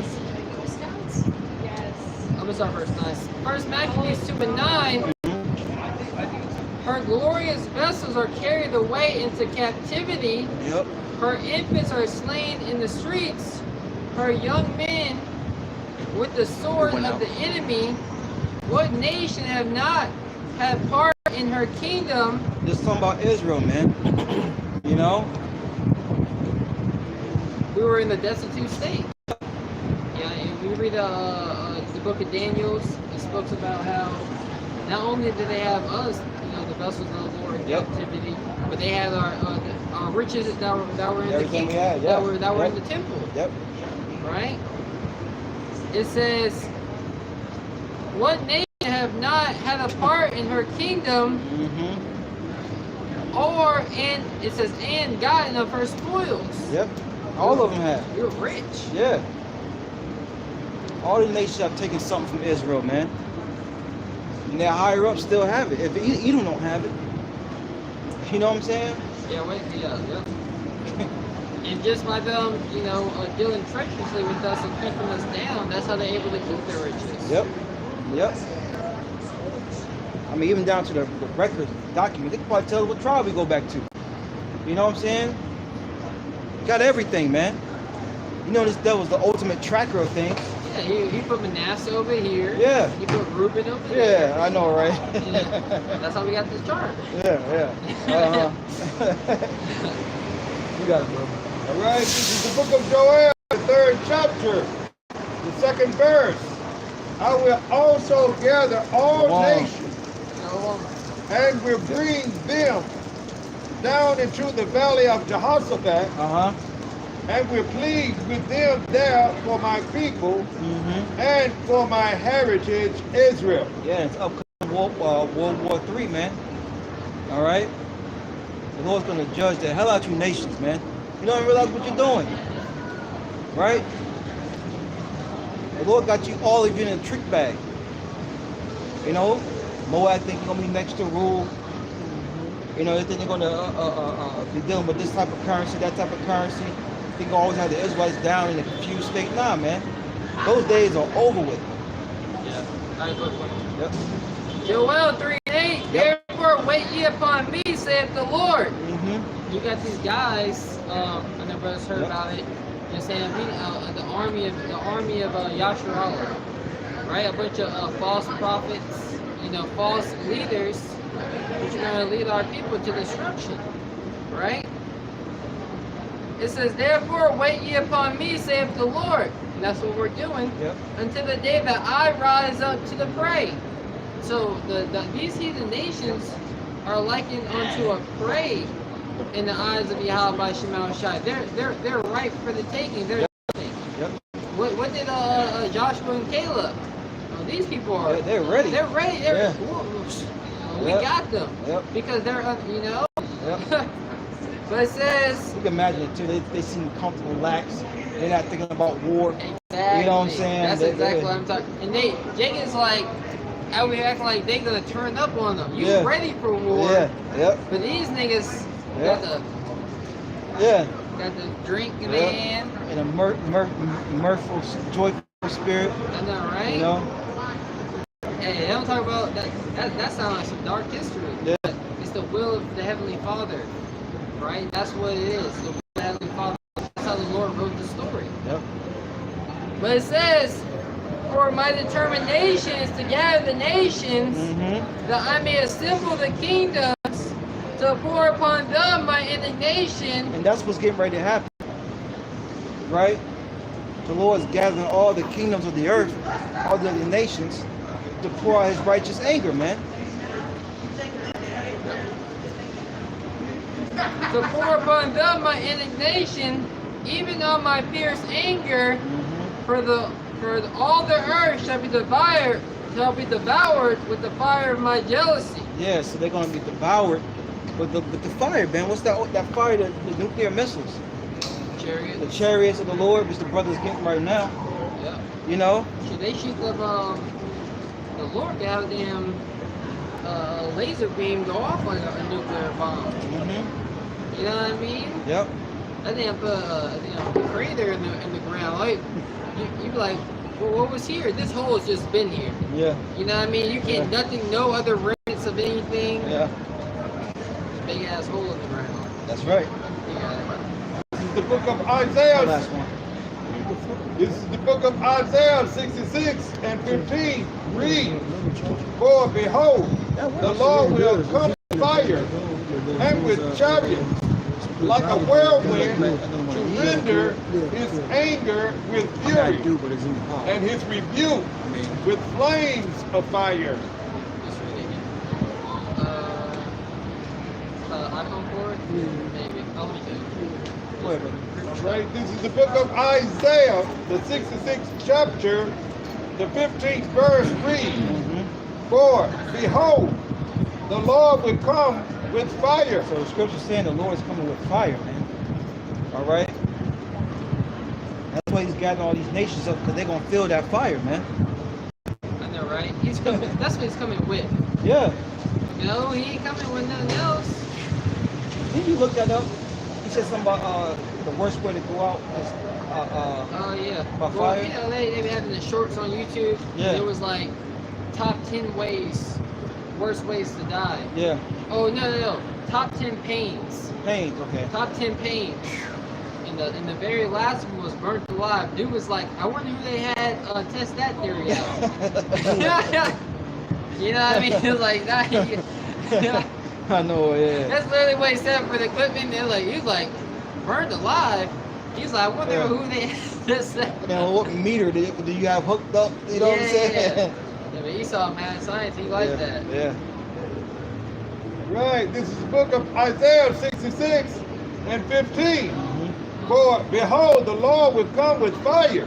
gonna start verse 9. First Maccabees 2:9. Her glorious vessels are carried away into captivity. Yep. Her infants are slain in the streets. Her young men with the sword of the enemy. What nation have not had part in her kingdom? Just talking about Israel, man. You know? We were in the destitute state. Yeah, and we read the book of Daniel. It spoke about how not only did they have us, the vessels of the Lord in captivity, but they had our riches that were in Everything the we had, that were in the temple. Yep. Right? It says, what nation have not had a part in her kingdom? Mm-hmm. It says, and gotten of her spoils. Yep. All of them have. You're rich. Yeah. All the nations have taken something from Israel, man. And their higher ups still have it. If Edom don't have it. You know what I'm saying? Yeah, and just by them, dealing treacherously with us and keeping us down, that's how they're able to keep their riches. Yep. I mean, even down to the record document, they can probably tell us what tribe we go back to. You know what I'm saying? Got everything, man. You know, this devil's the ultimate tracker of things. Yeah, he put Manasseh over here. Yeah. He put Reuben over there. Yeah, I know, right? That's how we got this chart. Yeah. You got it, bro. All right, this is the book of Joel, the 3rd chapter, the 2nd verse. I will also gather all nations and will bring them down into the valley of Jehoshaphat, and will plead with them there for my people and for my heritage Israel. Yeah, it's upcoming World War III, man. All right? The Lord's going to judge the hell out of you nations, man. You don't even realize what you're doing. Right? The Lord got you all of you in a trick bag. You know? Moab think you're going to be next to rule. You know, they think they're going to be dealing with this type of currency, that type of currency. They can always have the Israelites down in a confused state. Nah, man. Those days are over with. Yeah. All right, look. Yep. Joel 3:8. Therefore wait ye upon me, saith the Lord. You got these guys, I know brothers heard about it. They're saying the army of Yasharallah, right? A bunch of false prophets, false leaders, which are going to lead our people to destruction, right? It says, therefore wait ye upon me, saith the Lord. And that's what we're doing until the day that I rise up to the prey. So these heathen nations are likened unto a prey in the eyes of Yahweh by Shemal Shai. They're ripe for the taking. They're nothing. What did Joshua and Caleb? These people are. They're ready. They're ready. We got them because they're But it says. You can imagine it too. They seem comfortable, relaxed. They're not thinking about war. Exactly. You know what I'm saying? That's exactly what I'm talking. And Jacob's like, I would act like they gonna turn up on them. You ready for war? But these niggas got the drink in their hand. In a mirthful, joyful spirit. I know, right? You know. Hey, they don't talk about that. That sounds like some dark history. But it's the will of the Heavenly Father, right? That's what it is. The will of the Heavenly Father. That's how the Lord wrote the story. But it says, for my determination is to gather the nations, that I may assemble the kingdoms, to pour upon them my indignation. And that's what's getting ready to happen. Right? The Lord is gathering all the kingdoms of the earth, all the other nations, to pour out his righteous anger, man. To pour upon them my indignation, even on my fierce anger, all the earth shall be devoured with the fire of my jealousy. Yeah, so they're gonna be devoured with the fire, man. What's that fire? The nuclear missiles. Chariots. The chariots of the Lord, which the brothers getting right now. Yeah. You know? Should they shoot the Lord goddamn laser beam go off like a nuclear bomb? Mm-hmm. You know what I mean? Yep. I think I put a crater in the ground. Like you be like, well, what was here? This hole has just been here. Yeah. You know what I mean? You can't nothing, no other remnants of anything. Yeah. Big ass hole in the ground. That's right. Yeah. This is the book of Isaiah. Last one. This is the book of Isaiah 66 and 15. Read. For behold, the Lord will come with fire and with chariots, like a whirlwind, to render his anger with fury and his rebuke with flames of fire. iPhone 4? Maybe. Oh, let me tell you. Right? This is the book of Isaiah, the 66th chapter, the 15th verse. Read. For behold, the Lord will come with fire. So the scripture's saying the Lord's coming with fire, man. All right? That's why he's gathering all these nations up, because they're going to feel that fire, man. I know, right? He's coming. That's what he's coming with. Yeah. You know, he ain't coming with nothing else. Didn't you look that up? He said something about the worst way to go out is Oh yeah. by Well, fire. you know, they be having the shorts on YouTube. Yeah. It was like top 10 worst ways to die. Yeah. Oh no. Top 10 pains. Pains, okay. Top 10 pains. And the very last one was burnt alive. Dude was like, I wonder who they had test that theory out. You know what I mean? It was like that. I know, yeah. That's literally what he said for the equipment. They're like, he was like, burned alive. He's like, I wonder who they had test that. Now, what meter do you have hooked up? You know what I'm saying? Yeah, but he saw Mad Science. He liked that. Yeah. Right. This is the book of Isaiah 66 and 15. For behold, the Lord will come with fire,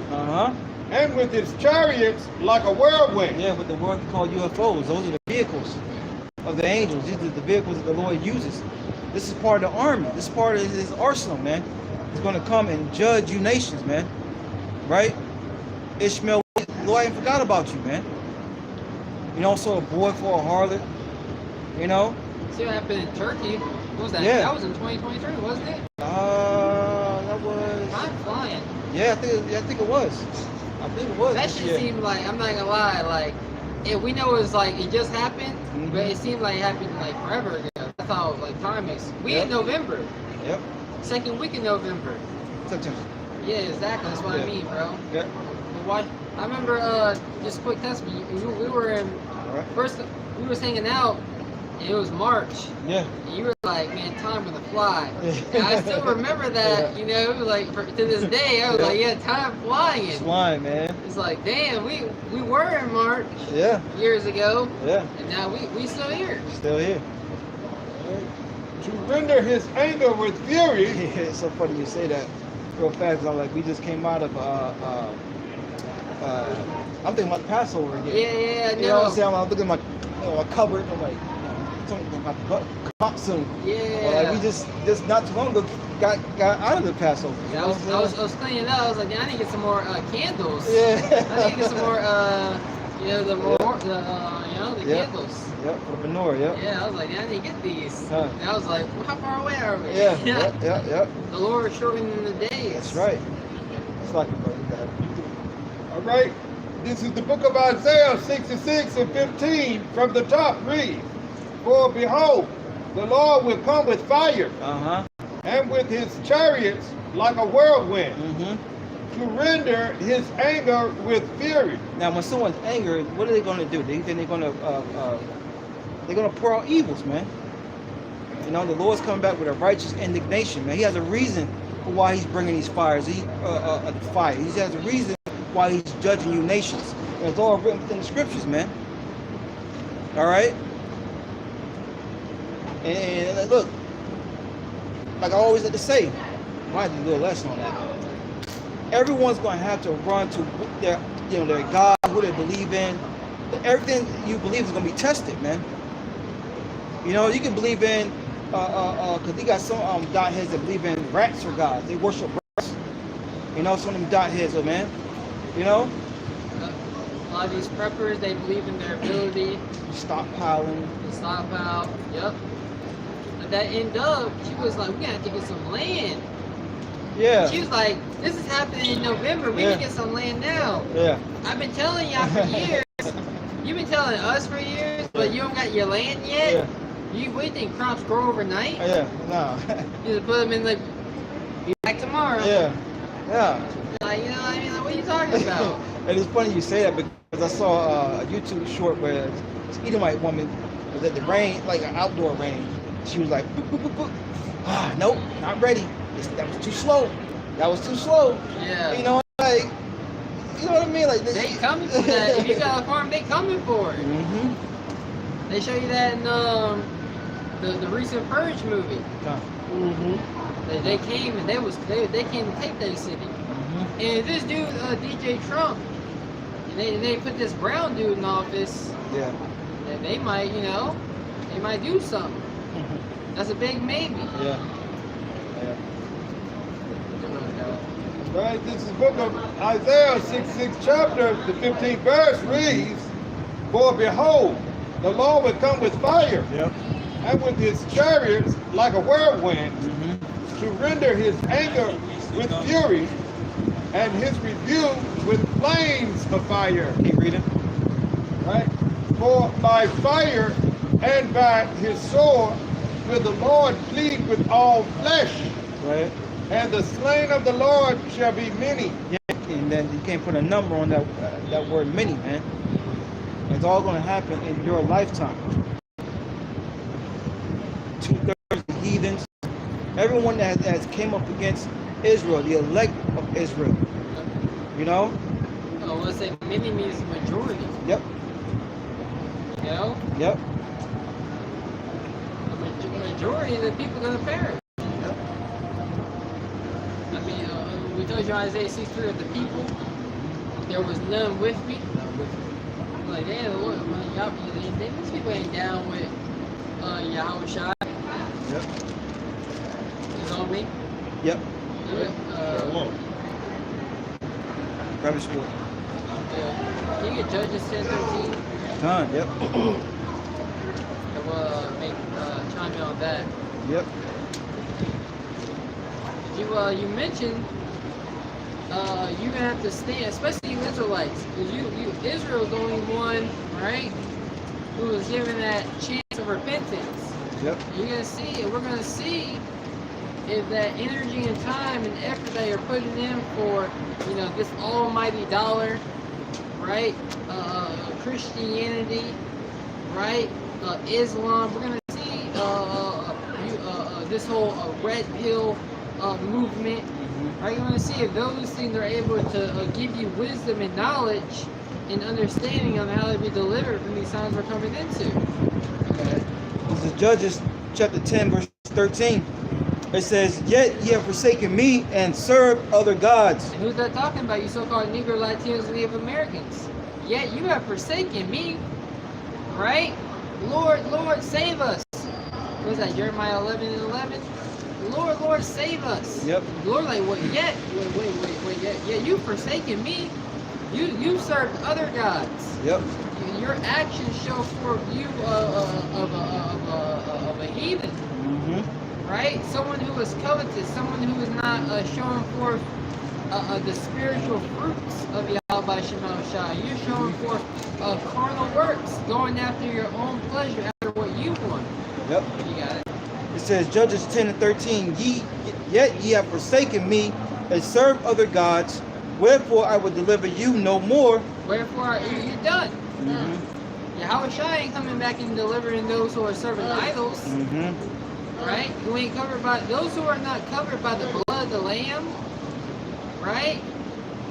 and with his chariots like a whirlwind. Yeah, but the word called UFOs, those are the vehicles of the angels. These are the vehicles that the Lord uses. This is part of the army. This is part of his arsenal, man. He's going to come and judge you nations, man. Right? Ishmael, the Lord ain't forgot about you, man. You know, so a boy for a harlot, you know? See what happened in Turkey? What was that? Yeah. That was in 2023, wasn't it? That was... Time flying. Yeah, I think it was. I think it was That this shit year. seemed like, I'm not gonna lie, like, we know it was like, it just happened, but it seemed like it happened like forever ago. I thought, like, time is, we in November. Yep. Second week in November. September. Yeah, exactly. That's what I mean, bro. Yep. But why? I remember, just quick test me. We were in, first, we was hanging out, and it was March. Yeah. And you were like, man, time gonna fly. And I still remember that, you know, like, to this day, I was like, yeah, time flying. It's flying, man. It's like, damn, we were in March years ago. Yeah. And now we still here. Still here. To render his anger with fury. It's so funny you say that real fast, 'cause I'm like, we just came out of I'm thinking about Passover again. Yeah, You know what I'm saying? I'm looking at my cupboard. I'm like, something about to come out soon. Yeah. Like we just not too long ago got out of the Passover. You Yeah, know I what I'm was saying? cleaning up. I was like, man, I need to get some more candles. Yeah. I need to get some more, you know, the candles. Yep, for the menorah, yep. Yeah, I was like, yeah, I need to get these. Huh. And I was like, well, how far away are we? Yeah, yep. The Lord is shortening the days. That's right. It's like it, bro. You got it. All right. This is the book of Isaiah 66 and 15 from the top. Read. For behold, the Lord will come with fire, and with his chariots like a whirlwind, to render his anger with fury. Now, when someone's angry, what are they going to do? They're going to pour out evils, man. You know, the Lord's coming back with a righteous indignation, man. He has a reason for why he's bringing these fires. Fire. He has a reason why he's judging you nations. And it's all written within the scriptures, man. All right. And look, like I always like to say, might do a little lesson on that. Everyone's going to have to run to their God, who they believe in. Everything you believe is going to be tested, man. You know, you can believe in, because you got some dot heads that believe in rats or gods. They worship rats. You know, some of them dot heads, man. You know? A lot of these preppers, they believe in their ability. Stockpiling. Stockpile, yep. But that N-Dub, she was like, we got to get some land. Yeah. She was like, this is happening in November. We need to get some land now. Yeah. I've been telling y'all for years. You've been telling us for years, but you don't got your land yet. Yeah. What do you think crops grow overnight? Yeah. No. You just put them in, like, be back tomorrow. Yeah. Yeah. Like, you know what I mean? Like, what are you talking about? And it's funny you say that because I saw a YouTube short where this Edomite woman was at the range, like an outdoor range. She was like, boop, boop, boop, boop. Ah, nope, not ready. That was too slow. That was too slow. Yeah. You know, like, you know what I mean? Like they coming for that. If you got a farm, they coming for it. Mm-hmm. They show you that in the recent Purge movie. Mm-hmm. They came and they came to take that city. Mm-hmm. And this dude, DJ Trump, and they put this brown dude in office. Yeah. And they might, you know, they might do something. That's a big maybe. Yeah. Yeah. Right, this is the book of Isaiah, 66th chapter, the 15th verse reads, for behold, the Lord will come with fire, Yep. and with his chariots like a whirlwind, Mm-hmm. to render his anger with fury, and his rebuke with flames of fire. Keep reading. Right? For by fire and by his sword will the Lord plead with all flesh, Right. and the slain of the Lord shall be many. Yeah. And then you can't put a number on that word many, man. It's all going to happen in your lifetime. 2/3 of the heathens, everyone that has came up against Israel, the elect of Israel. You know? I want to say many means majority. Yep. You know? Yep. The majority of the people are going to perish. Yep. I mean, we told you Isaiah 63 of the people, there was none with me. I'm like, damn, Lord, y'all, these people ain't down with Yahweh Shai. Yep. He's on me. Yep. Private school. Can you get Judges 10:13? Done. Yep. And we'll chime in on that. Yep. You mentioned you're gonna have to stand, especially you Israelites, because Israel's the only one, right, who was given that chance of repentance. Yep. You're gonna see, we're gonna see if that energy and time and effort that you're putting in for, you know, this almighty dollar, right? Christianity, right? Islam. We're gonna see this whole red pill movement. Are you going to see if those things are able to give you wisdom and knowledge and understanding on how to be delivered from these times we're coming into? Okay. This is Judges chapter 10, verse 13. It says, yet ye have forsaken me and served other gods. And who's that talking about? You so-called Negro, Latinos, and Native Americans. Yet you have forsaken me, right? Lord, Lord, save us. What is that, Jeremiah 11:11? Lord, Lord, save us. Yep. Lord, like, what? Yet, wait, yet you forsaken me. You served other gods. Yep. Your actions show forth you of a heathen, right? Someone who is covetous, someone who is not showing forth the spiritual fruits of Yahweh Shema Shai. You're showing forth carnal works, going after your own pleasure, after what you want. Yep. You got it. It says, Judges 10 and 13, yet ye have forsaken me and served other gods, wherefore I will deliver you no more. Wherefore you're done. Yahweh Shai ain't coming back and delivering those who are serving idols. right? Who ain't covered by those who are not covered by the blood of the Lamb, right?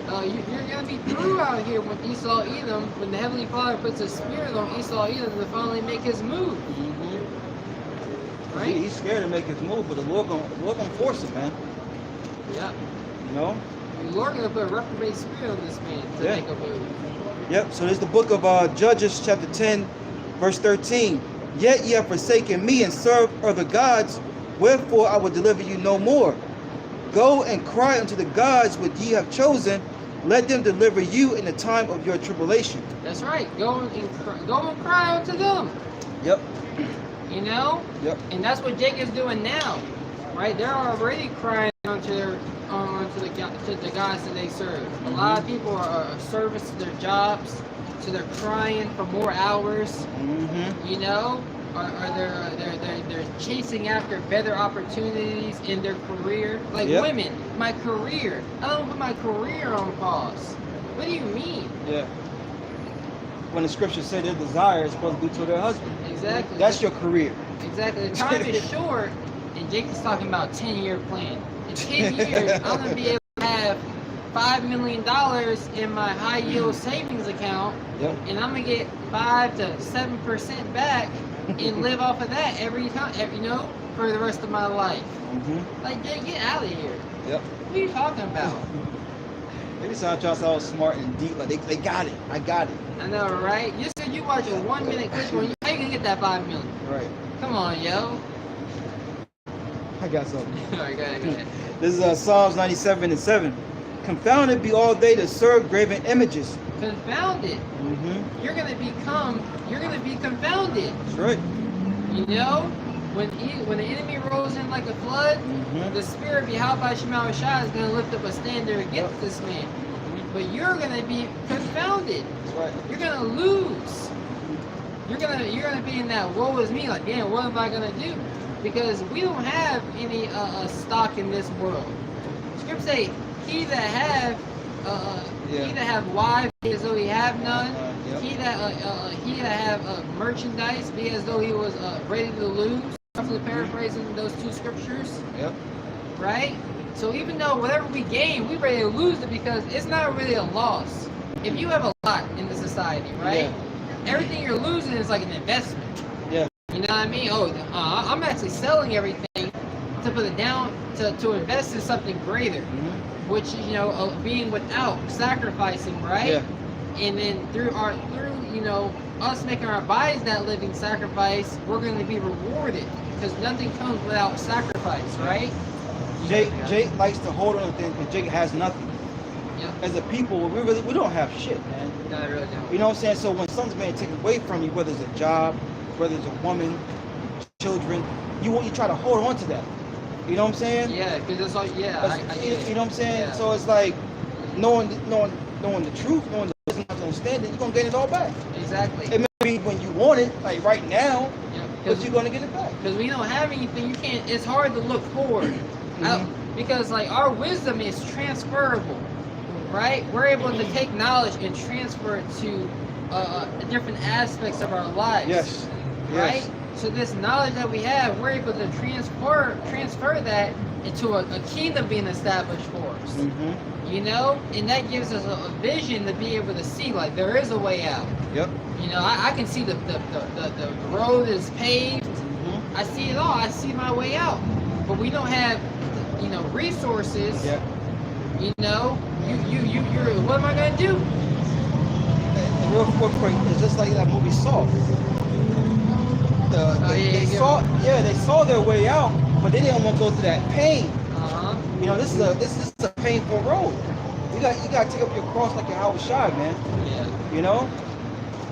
You're gonna be through out here when Esau Edom, when the Heavenly Father puts a spirit on Esau Edom to finally make his move. Right? He's scared to make his move, but the Lord gonna force him, man. Yeah. You know? The Lord gonna put a reprobate spirit on this man to make a move. Yep. So there's the book of Judges, chapter 10, verse 13. Yet ye have forsaken me and served other gods, wherefore I will deliver you no more. Go and cry unto the gods which ye have chosen. Let them deliver you in the time of your tribulation. That's right. Go and cry unto them. Yep. You know? Yep. And that's what Jacob's doing now, right? They're already crying onto the gods that they serve. A lot of people are service to their jobs, so they're crying for more hours. You know, or they're chasing after better opportunities in their career. Like women, my career. I don't put my career on pause. What do you mean? Yeah. When the scriptures say their desire is supposed to be to their husband. Exactly. That's your career. Exactly. The time is short, and Jacob's talking about 10-year plan. In 10 years, I'm gonna be able to have $5 million in my high yield savings account, and I'm gonna get 5 to 7% back, and live off of that every time, you know, for the rest of my life. Like, get out of here. Yep. What are you talking about? Maybe sound trying to sound smart and deep, like they got it. I got it. I know, right? You said you watch a 1-minute clip on you. How you gonna get that 5 million? Right. Come on, yo. I got something. Alright, go ahead. This is Psalms 97:7. Confounded be all they that serve graven images. Confounded. You're gonna be confounded. That's right. You know, when the enemy rolls in like a flood, the spirit behind by Shema Shah is gonna lift up a standard against this man. But you're gonna be confounded. That's right. You're gonna lose. You're gonna be in that woe is me, like, damn, what am I gonna do? Because we don't have any stock in this world. Scripture say, he that have wives be as though he have none. He that have merchandise be as though he was ready to lose. Roughly paraphrasing those two scriptures. Yep. Right? So even though whatever we gain, we ready to lose it because it's not really a loss. If you have a lot in the society, right? Everything you're losing is like an investment. Yeah. You know what I mean? Oh, I'm actually selling everything to put it down to invest in something greater, which, you know, being without, sacrificing, right? Yeah. And then through you know, us making our bodies that living sacrifice, we're going to be rewarded because nothing comes without sacrifice, right? Jake likes to hold on to things, but Jake has nothing. Yep. As a people, we don't have shit, man. No, I really don't. You know what I'm saying? So when something's being taken away from you, whether it's a job, whether it's a woman, children, you try to hold on to that. You know what I'm saying? Yeah, because it's all, I get it. You know what I'm saying? Yeah. So it's like knowing the truth, knowing the wisdom, understanding, you're gonna get it all back. Exactly. It may be when you want it, like right now, but you're gonna get it back. Because we don't have anything, you can't. It's hard to look forward, because like our wisdom is transferable, right? We're able to take knowledge and transfer it to different aspects of our lives. Yes. Right. Yes. So this knowledge that we have, we're able to transfer that into a kingdom being established for us. You know, and that gives us a vision to be able to see, like, there is a way out. Yep. You know, I can see the road is paved. I see it all. I see my way out. But we don't have, you know, resources. Yeah. You know, you're what am I gonna do? And real quick, it's just like that movie Saw. They saw their way out, but they didn't want to go through that pain. You know, this is a painful road. You got to take up your cross like your Howard Shai, man. Yeah. You know,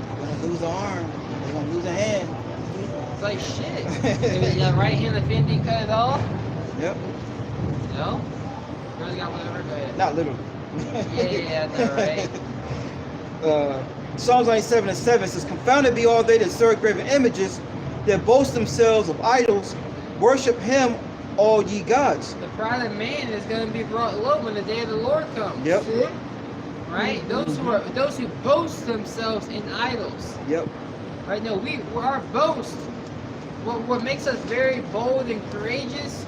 you're gonna lose an arm, you're gonna lose a hand. It's like shit. That right hand offending cut it off. Yep. No. Really got whatever. Go ahead. Not literally. Yeah, that's right. Psalms 97:7 says, "Confounded be all they that serve graven images, that boast themselves of idols, worship him, all ye gods." The pride of man is going to be brought low when the day of the Lord comes. Yep. Right? Those who boast themselves in idols. Yep. Right? No, our boast what makes us very bold and courageous.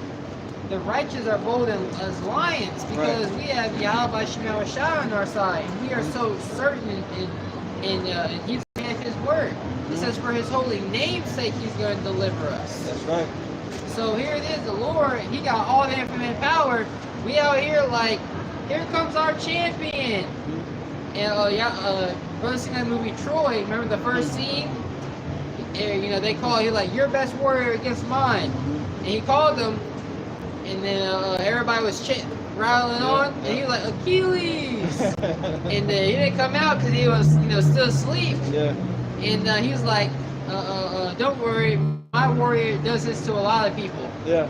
The righteous are bold as lions because we have Yahweh Shema Shai on our side. And we are so certain in He's His word. It says for His holy name's sake He's going to deliver us. That's right. So here it is, the Lord, He got all the infinite power. We out here like, here comes our champion. And brother seen that movie Troy. Remember the first scene? And, you know, they call you like your best warrior against mine. And he called them, and then everybody was rattling on, and he was like Achilles. And then he didn't come out because he was, you know, still asleep. Yeah. And he was like, don't worry, my warrior does this to a lot of people. Yeah.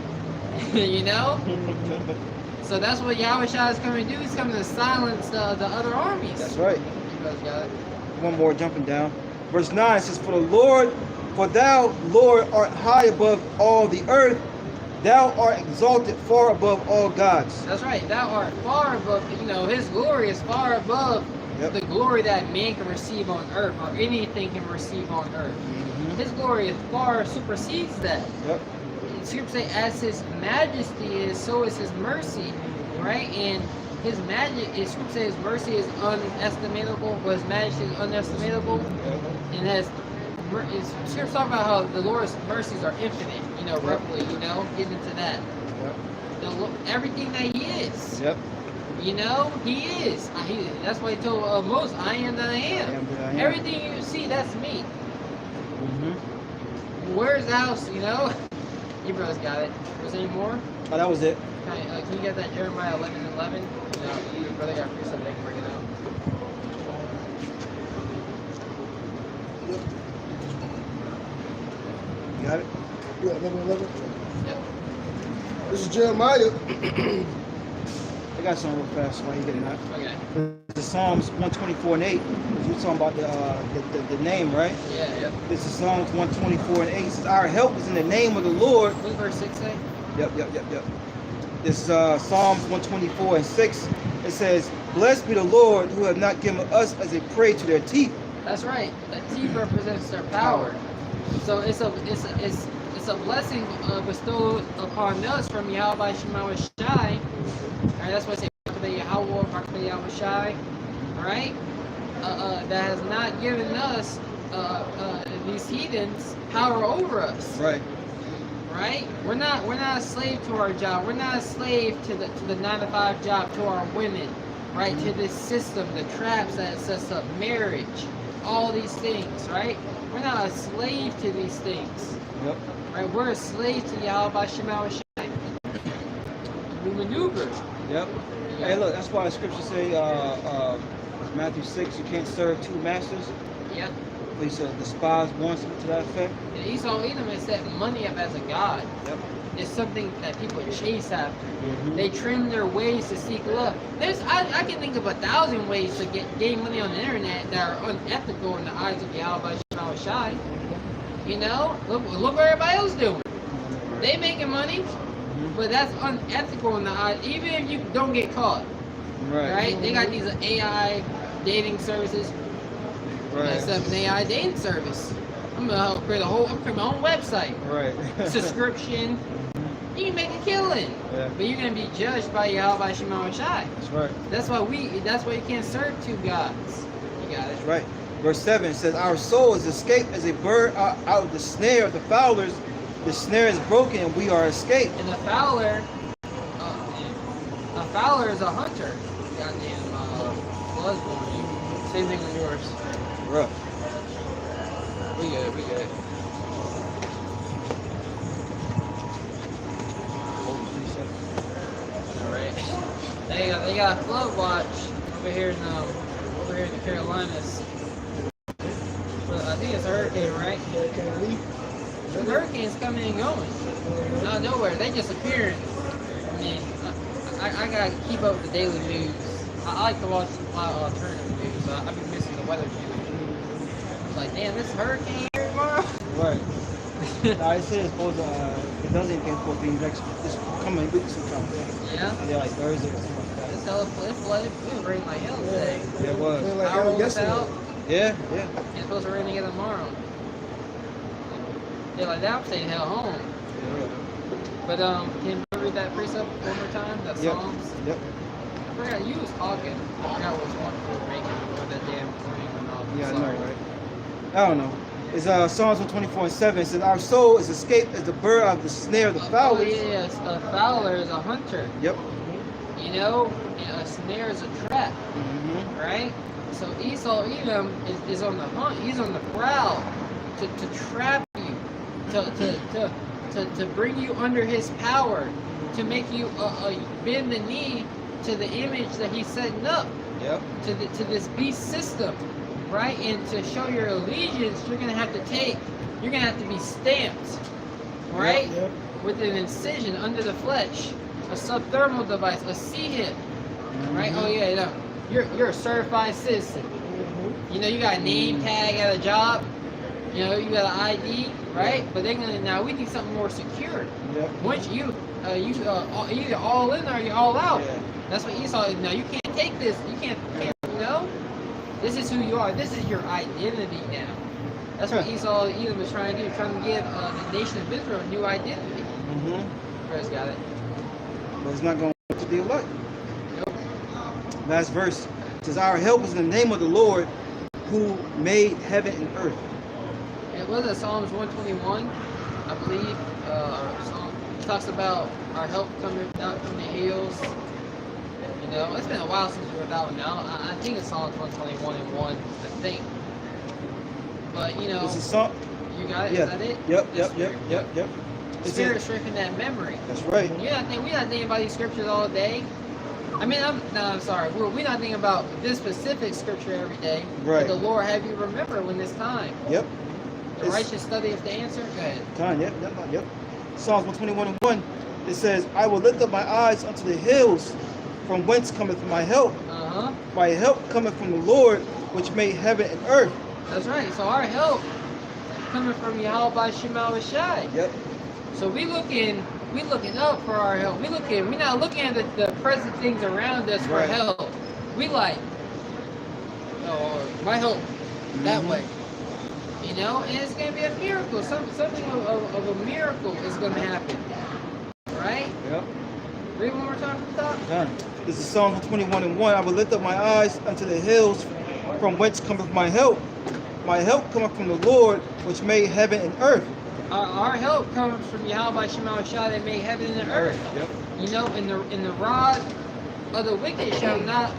You know? So that's what Yahweh Shai is coming to do. He's coming to silence the other armies. That's right. You guys got it. One more jumping down. Verse 9 says, For thou, Lord, art high above all the earth. Thou art exalted far above all gods. That's right. Thou art far above, you know, His glory is far above the glory that man can receive on earth or anything can receive on earth. His glory is far supersedes that. Yep. Scripture say, as His majesty is, so is His mercy, right? And His majesty, Scripture says His mercy is unestimable, but His majesty is unestimable. And as Scripture talk about how the Lord's mercies are infinite, you know, roughly, you know, get into that. Everything that He is. Yep. You know, He is. That's why He told Moses, I am that I am. Everything you see, that's me. Where's the house, you know? You brothers got it. Was there any more? Oh, that was it. Can you get that Jeremiah 11:11? No, your brother got free something, they can bring it out. You got it? Yeah, 11:11. Yep. This is Jeremiah. I got something real fast while you get it out. Okay. The Psalms 124:8. You're talking about the name, right? Yeah, yep. This is Psalms 124:8. It says, our help is in the name of the Lord. What does verse 6 say? Yep. This is Psalms 124:6. It says, blessed be the Lord who have not given us as a prey to their teeth. That's right. The teeth represents their power. So it's a blessing bestowed upon us from Yahweh Shema Shai. Alright, that's why I say Yahweh Shai. Alright? That has not given us these heathens power over us. Right. Right? We're not a slave to our job. We're not a slave to the 9-to-5 job, to our women, right? To this system, the traps that sets up marriage, all these things, right? We're not a slave to these things. Yep. Right? We're a slave to Yahweh Shema Shai. We maneuver. Yep. Hey, look, that's why the scriptures say, Matthew 6, you can't serve two masters. Yep. He said, despise one, something to that effect. And Esau Edom has set money up as a god. Yep. It's something that people chase after. They trim their ways to seek love. I can think of 1,000 ways to gain money on the internet that are unethical in the eyes of Yahweh Shema Shai. You know, look what everybody else doing. They making money, but that's unethical in the eyes, even if you don't get caught. Right? They got these AI dating services. Right. Set up an AI dating service. I'm gonna create my own website. Right. Subscription. You can make a killing. Yeah. But you're gonna be judged by Yahweh Shema Shai. That's right. That's why you can't serve two gods. You got it. That's right. Verse 7 says, our soul is escaped as a bird out of the snare of the fowlers. The snare is broken and we are escaped. And a fowler is a hunter. Goddamn Bloodborne. Same thing with yours. Rough. We good. Alright. They got a flood watch over here in the Carolinas. But I think it's a hurricane, right? The hurricane's coming and going. Out of nowhere. They just appearing. I mean, I gotta keep up with the daily news. I like to watch a lot of alternative news. I've been missing the weather news. Like, damn, this hurricane here tomorrow? Right. I said it's supposed to, it doesn't get supposed to be next, this coming week sometime. Yeah? Yeah, like Thursday or something like that. It's hella flooded. It was raining like hell today. Yeah, it was. Like Power was yesterday. out. Yeah. It's supposed to rain again tomorrow. They're like, I'm staying hell home. But can you read that precept one more time? That Yep. Psalms. Yep. I forgot you was talking. I forgot what one you were making before that damn thing went off. Yeah, I Sorry. know, right? I don't know. It's Psalms 124:7. It says, "Our soul is escaped as the bird out of the snare of the Oh fowler." yeah, a fowler is a hunter. Yep. You know, and a snare is a trap, Mm-hmm. right? So Esau Edom is on the hunt. He's on the prowl to trap you, to bring you under his power, to make you bend the knee to the image that he's setting up, Yep. to this beast system, right? And to show your allegiance, you're gonna have to be stamped, right? Yep. With an incision under the flesh, a subthermal device, a C-hip, right? Oh yeah, no. You're a certified citizen. You know, you got a name tag at a job. You know, you got an ID, right? But they're gonna now. We need something more secure. Yep. Once you either all in or you're all out. Yeah. That's what Esau is. Now you can't take this. You can't. You know, this is who you are. This is your identity now. That's what Esau Edom is trying to do. Trying to give the nation of Israel a new identity. Mm-hmm. Praise got it. But it's not going to be elect. Nope. Last verse says, "Our help is in the name of the Lord, who made heaven and earth." It was Psalms 121, I believe. It talks about our help coming out from the hills. You know, it's been a while since we read that one now. I think it's Psalms 121 and 1, I think. But, you know, This is Psalm. you got it? Yeah. Is that it? Yep. The Yep. Yep. Spirit. Yep. Yep. The It's Spirit it. strengthened that memory. That's right. We're not thinking about these scriptures all day. I mean, I'm sorry. We're not thinking about this specific scripture every day. Right. But the Lord have you remember when it's time. Yep. The righteous study of the answer. Go ahead. Time. Yep. Yep. Yep. Psalms 121 and 1. It says, "I will lift up my eyes unto the hills, from whence cometh my help. Uh-huh. My help cometh from the Lord, which made heaven and earth." That's right. So our help coming from Yahweh by Shemal Shai. Yep. So we looking up for our help. We're not looking at the present things around us for Right. help. We like, oh, my help that Mhm. way. You know, and it's gonna be a miracle. Something of a miracle is gonna happen. Right? Yep. Read one more time from the top. Done. This is Psalm 121 and 1. "I will lift up my eyes unto the hills, from whence cometh my help. My help cometh from the Lord, which made heaven and earth." Our help comes from Yahweh by Shemal Shai that made heaven and earth. Yep. You know, in the rod of the wicked shall not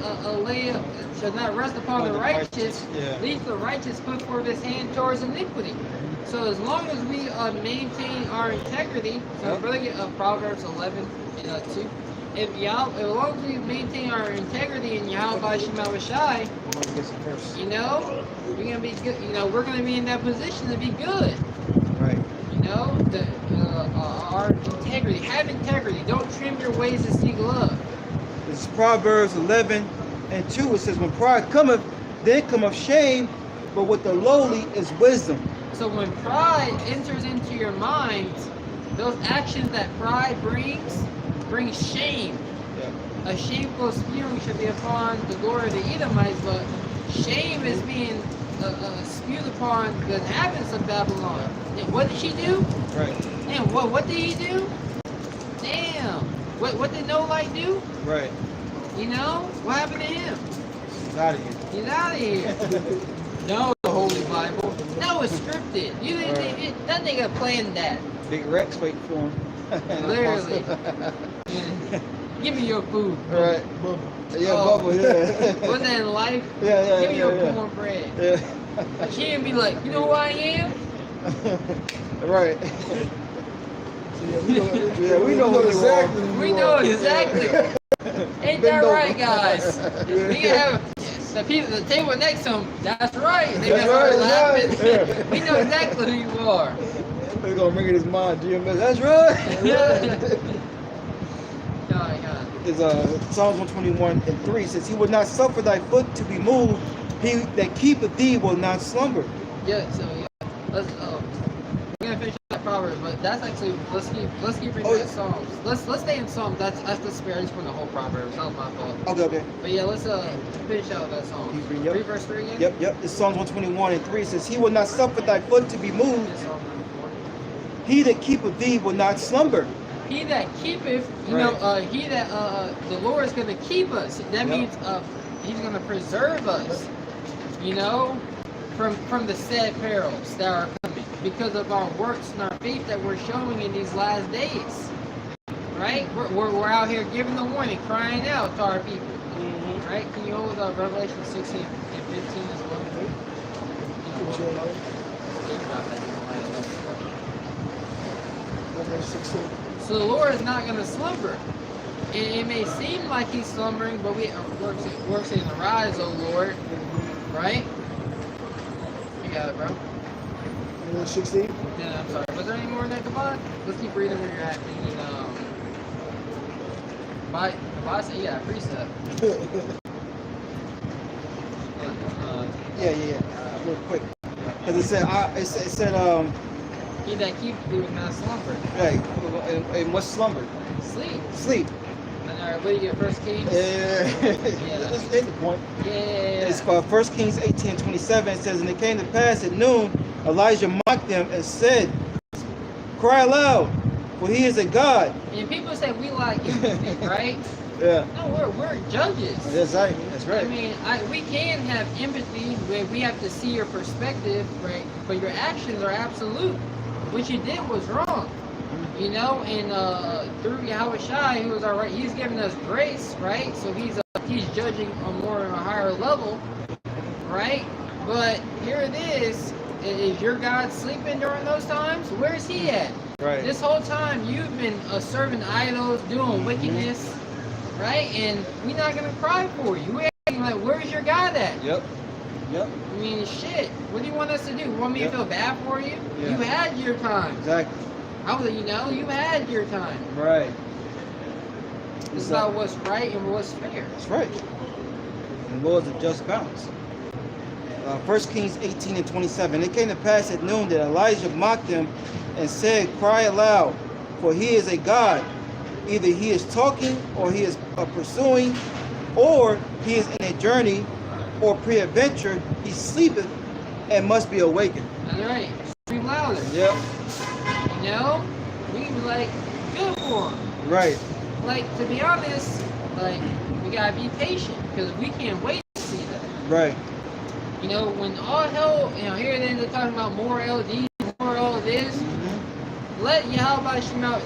rest upon the righteous, Yeah. lest the righteous put forth his hand towards iniquity. So as long as we maintain our integrity, so Yep. brother, Proverbs 11 and 2. As long as we maintain our integrity in Yahweh by Shemal Shai, you know, we're gonna be good. You know, we're gonna be in that position to be good. Right. You know, our integrity. Have integrity. Don't trim your ways to see love. This is Proverbs 11 and 2. It says, "When pride cometh, then cometh shame, but with the lowly is wisdom." So when pride enters into your mind, those actions that pride bring shame. Yeah. A shameful spewing should be upon the glory of the Edomites, but shame is being spewed upon the inhabitants of Babylon. And what did she do? Right. And what did he do? Damn. What did No Light do? Right. You know? What happened to him? He's out of here. He's out of here. No, the Holy Bible. No, it's scripted. You didn't. Right. That nigga planned that. Big Rex waiting for him. Literally. Give me your food. Right. Yeah, Oh. Bubble, yeah. Wasn't that in life? Yeah. Give me your cornbread. Yeah. She didn't be like, you know who I am? Right. Yeah, we know what you exactly. are. who We you know are. exactly. Ain't that Bend over. right, guys? We can have the people, the table next to them. That's right. They That's just start right, laughing. yeah. We know exactly who you are. They're gonna bring in his mind, GMS. That's right. God. Is Psalms 121 and 3 says, "He will not suffer thy foot to be moved. He that keepeth thee will not slumber." Yeah. So yeah. Let's. We're gonna finish that Proverbs, but that's actually let's keep reading that Psalms. Let's stay in Psalms. That's the spirit. I just want the whole Proverbs. That was my fault. Okay. But yeah, let's finish out that Psalms. Keep reading, yep. Read verse 3 again. Yep. It's Psalms 121 and 3 says, "He will not suffer thy foot to be moved." It's Psalm 140. He that keepeth thee will not slumber. He that keepeth, Right. he that the Lord is going to keep us. That Yep. means he's going to preserve us, from the sad perils that are coming because of our works and our faith that we're showing in these last days. Right? We're out here giving the warning, crying out to our people. Mm-hmm. Right? Can you hold Revelation 16 and 15 as well? So the Lord is not going to slumber. It may seem like he's slumbering, but we works in the rise, O Lord. Right? You got it, bro. 16. Yeah, I'm sorry. Was there any more in there, Kabad? Let's keep reading where you're at. Kabad said, yeah, precept. Yeah. Real quick. Because it said, He that keeps doing not slumber. right, and what's slumber? Sleep. Sleep. And what do you get, 1 Kings? Yeah. Let's hit the point. Yeah. It's called 1 Kings 18:27. It says, and it came to pass at noon, Elijah mocked them and said, cry aloud, for he is a God. And people say we like empathy, right? Yeah. No, we're judges. That's right. That's right. I mean, we can have empathy where we have to see your perspective, right? But your actions are absolute. What you did was wrong, and through Yahweh Shai, who is our right, he's giving us grace, right? So he's judging on more of a higher level, right? But here it is your God sleeping during those times? Where's he at? Right. This whole time you've been serving idols, doing wickedness, right? And we're not gonna cry for you. We're acting like, where's your God at? Yep. I mean, shit. What do you want us to do? You want me to feel bad for you? Yeah. You had your time. Exactly. You had your time. Right. It's about what's right and what's fair. That's right. And Lord's a just balance. 1 Kings 18:27. It came to pass at noon that Elijah mocked them and said, cry aloud, for he is a God. Either he is talking, or he is pursuing, or he is in a journey, or peradventure he sleepeth and must be awakened. That's right. Scream louder. Yep. We can be like, good for him. Right. Like, to be honest, like, we gotta be patient because we can't wait to see that. Right. When all hell, here then they're talking about more LD, more all this. Let Yahweh Shema,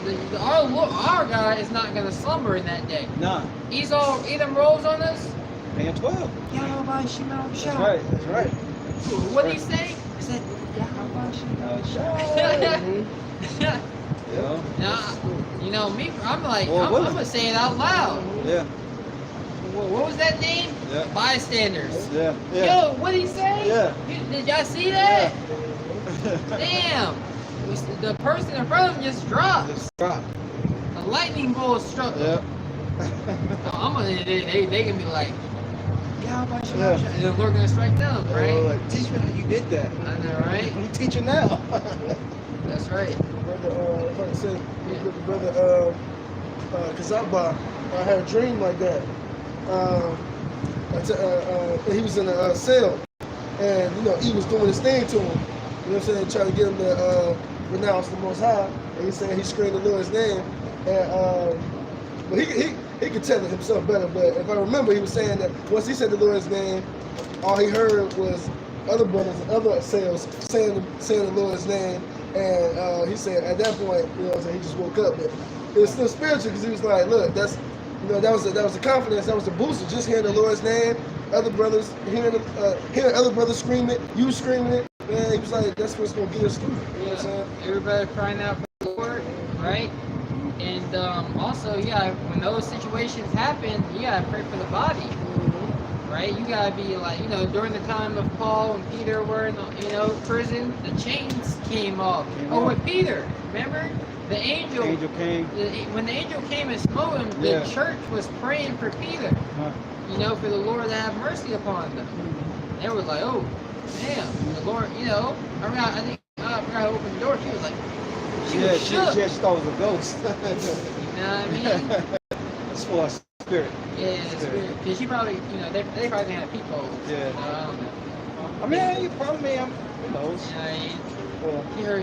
our God is not gonna slumber in that day. Nah. Edom rolls on us. Man 12. Yahweh Shema. That's right. That's right. What did he say? He said, Yahweh Shema. Yeah. Me, I'm like, Well, I'm gonna say it out loud. Yeah. What was that name? Yeah. Bystanders. Yeah. Yo, what did he say? Yeah. Did y'all see that? Damn. The person in front of him just dropped. Just drop. A lightning bolt struck him. Yeah. They can be like, Yeah. and the Lord gonna strike them, right? Like, teach me how you did that. I know, right? You teaching now. That's right. Brother, if I can say, brother Kazaba, I had a dream like that. He was in a cell, and he was doing his thing to him. You know what I'm saying? Trying to get him to renounce the Most High. And he's saying he screamed the Lord's name, and but he could tell it himself better. But if I remember, he was saying that once he said the Lord's name, all he heard was other brothers and other cells saying the Lord's name, and he said at that point, he just woke up. But it was still spiritual because he was like, look, that was the confidence, that was the booster. Just hearing the Lord's name, other brothers hearing other brothers screaming it, you screaming it. Man, he was like, that's what's gonna get us through. You know what I'm saying? Everybody crying out for the Lord, right? And also, when those situations happen, you gotta pray for the body, right? You gotta be like, during the time of Paul and Peter were in, prison, the chains came off. With Peter, remember? The angel came. When the angel came and smote him, the church was praying for Peter, for the Lord to have mercy upon them. They were like, oh, damn, the Lord, I think I forgot to open the door. She was like, she was shook. She thought it was a ghost. You know what I mean? It's for a spirit. Yeah, the spirit. Because she probably, they probably had peepholes. Yeah. I don't know. I mean, you probably, who knows?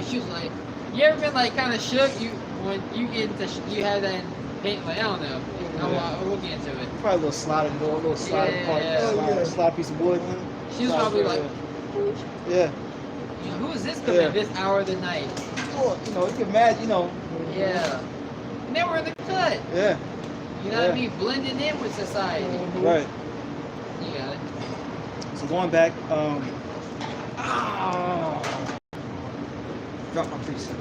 She was like, You ever been like kind of shook? You when you get into you have that paint like I don't know. We'll get into it. Probably a little sliding door, a little sliding part, Yeah. slide piece of wood. She was probably like, yeah. you know, who is this coming this hour of the night? Well, you know, you can imagine, you know. Yeah. And then we're in the cut. Yeah. You know what I mean? Blending in with society. Right. You got it. So going back, drop my precept.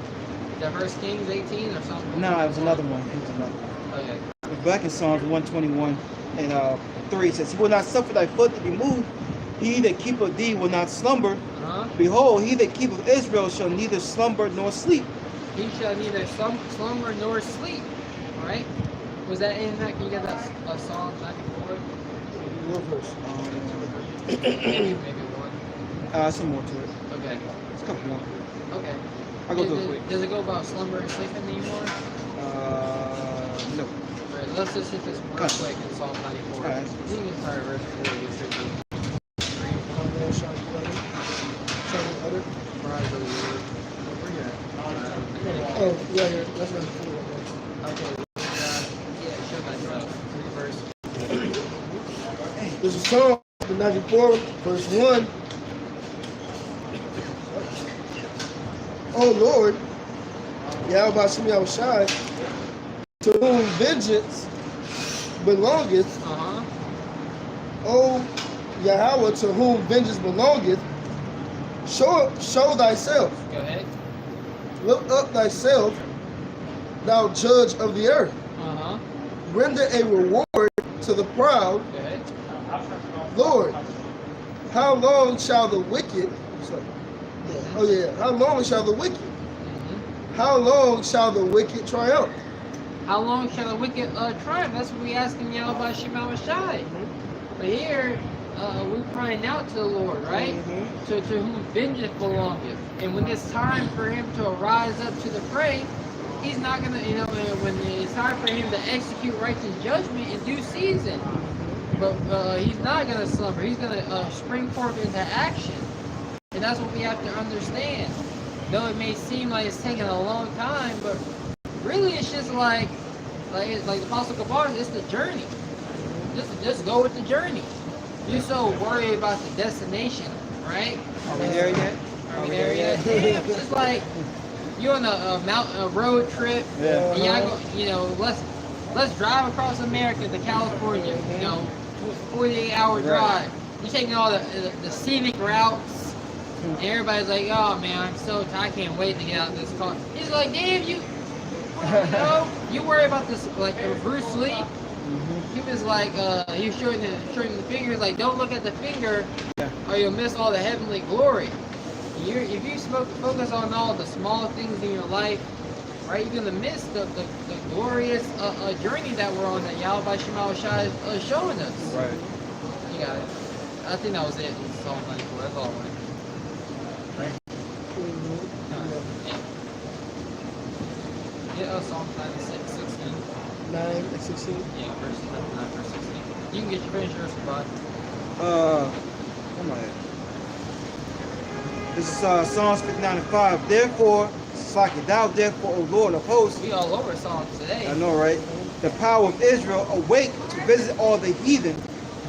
The First Kings 18 or something? No, it was another one. It was another one. Okay. Back in Psalms 121 and 3 it says, He will not suffer thy foot to be moved. He that keepeth thee will not slumber. Uh-huh. Behold, he that keepeth Israel shall neither slumber nor sleep. He shall neither slumber nor sleep. Right? Was that in that? Can you get that Psalms 94? One verse. Maybe one. Some more to it. Okay. It's a couple more. Okay. I'll go through it quick. Does it go about slumber and sleeping anymore? No. Right, let's just hit this real quick in Psalm 94. Alright. You can start verse 4. You should be. Rise, O Lord. Where you at? Oh, yeah, here. That's not cool. Okay. Yeah, show myself. Read verse. This is Psalm 94, verse 1. Oh Lord, Yahweh Shem Yahushai, to whom vengeance belongeth. O Yahweh, to whom vengeance belongeth, show thyself. Go ahead. Look up thyself, thou judge of the earth. Render a reward to the proud. Go ahead. Lord, how long shall the wicked? Oh yeah, how long shall the wicked? How long shall the wicked triumph? How long shall the wicked triumph? That's what we asking Yahweh Shema Shai. But here, we're crying out to the Lord, right? To whom vengeance belongeth. And when it's time for him to rise up to the fray, he's not gonna, you know, when it's time for him to execute righteous judgment in due season. But he's not gonna slumber. He's gonna spring forth into action. And that's what we have to understand. Though it may seem like it's taking a long time, but really it's just like the Apostle Kabar, it's the journey. Just go with the journey. You're so worried about the destination, right? Are we there yet? Are we there yet? Yeah, it's just like you're on a road trip, and y'all go, you know, let's drive across America to California, you know, 48-hour drive. You're taking all the scenic routes. And everybody's like, oh man, I'm so tired, I can't wait to get out of this car. He's like, damn, you know, you worry about this, like Bruce Lee. He was like, he was showing the finger. He's like, don't look at the finger, or you'll miss all the heavenly glory. If you focus on all the small things in your life, right, you're gonna miss the glorious journey that we're on that Yahweh Shema Shai is showing us. Right. You got it. I think that was it. Psalm 94. That's all I wanted. Yeah, Psalm 96, 16. 9 and 16. Yeah, verse 9, verse 16. You can get your finish yours, bud. Where am I at? This is Psalms 59 and 5. Therefore, it's like thou therefore, O Lord of hosts. We all over Psalms today. I know, right? The power of Israel, awake to visit all the heathen.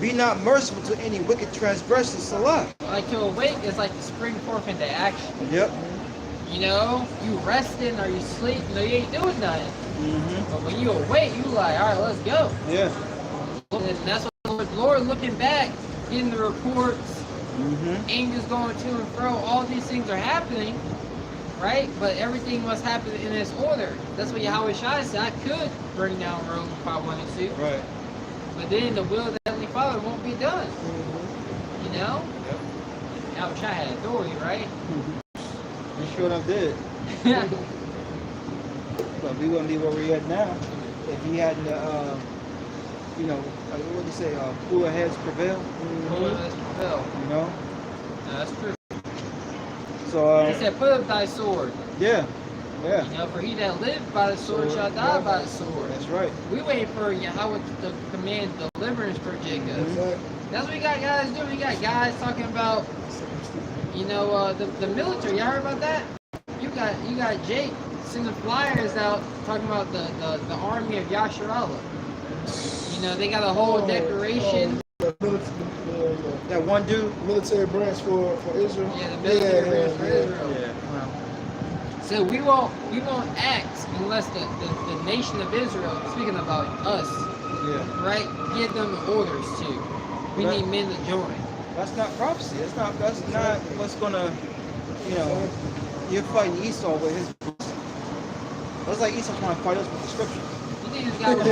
Be not merciful to any wicked transgressors. Salah. Like to awake is like to spring forth into action. Yep. You know, you resting or you sleep, you know, you ain't doing nothing. But when you awake, you like, all right, let's go. Yeah. And that's what the Lord looking back, getting the reports, angels going to and fro, all these things are happening, right? But everything must happen in its order. That's what Yahweh Shai said. I could bring down Rome if I wanted to. Right. But then the will of the Heavenly Father won't be done. You know? Yep. Yahweh Shai had authority, right? You sure enough did. But we wouldn't be where we're at now if he hadn't, you know, what do you say, cooler heads prevail. Cooler heads prevail. You know? No, that's true. So, he said, put up thy sword. Yeah. Yeah. You know, for he that lived by the sword shall die by the sword. That's right. We wait for Yahweh to command deliverance for Jacob. That's what we got guys doing. We got guys talking about, you know, the military. Y'all heard about that? You you got Jake sending flyers out talking about the army of Yasharallah. You know, they got a whole decoration. That one dude. Military branch for Israel. Yeah, the military branch for Israel. Yeah. So we won't act unless the nation of Israel, speaking about us, Yeah. right, give them the orders to. We Right. need men to join. That's not prophecy. That's not what's gonna, you're fighting Esau with his books. That's like Esau trying to fight us with the scriptures. You think this guy was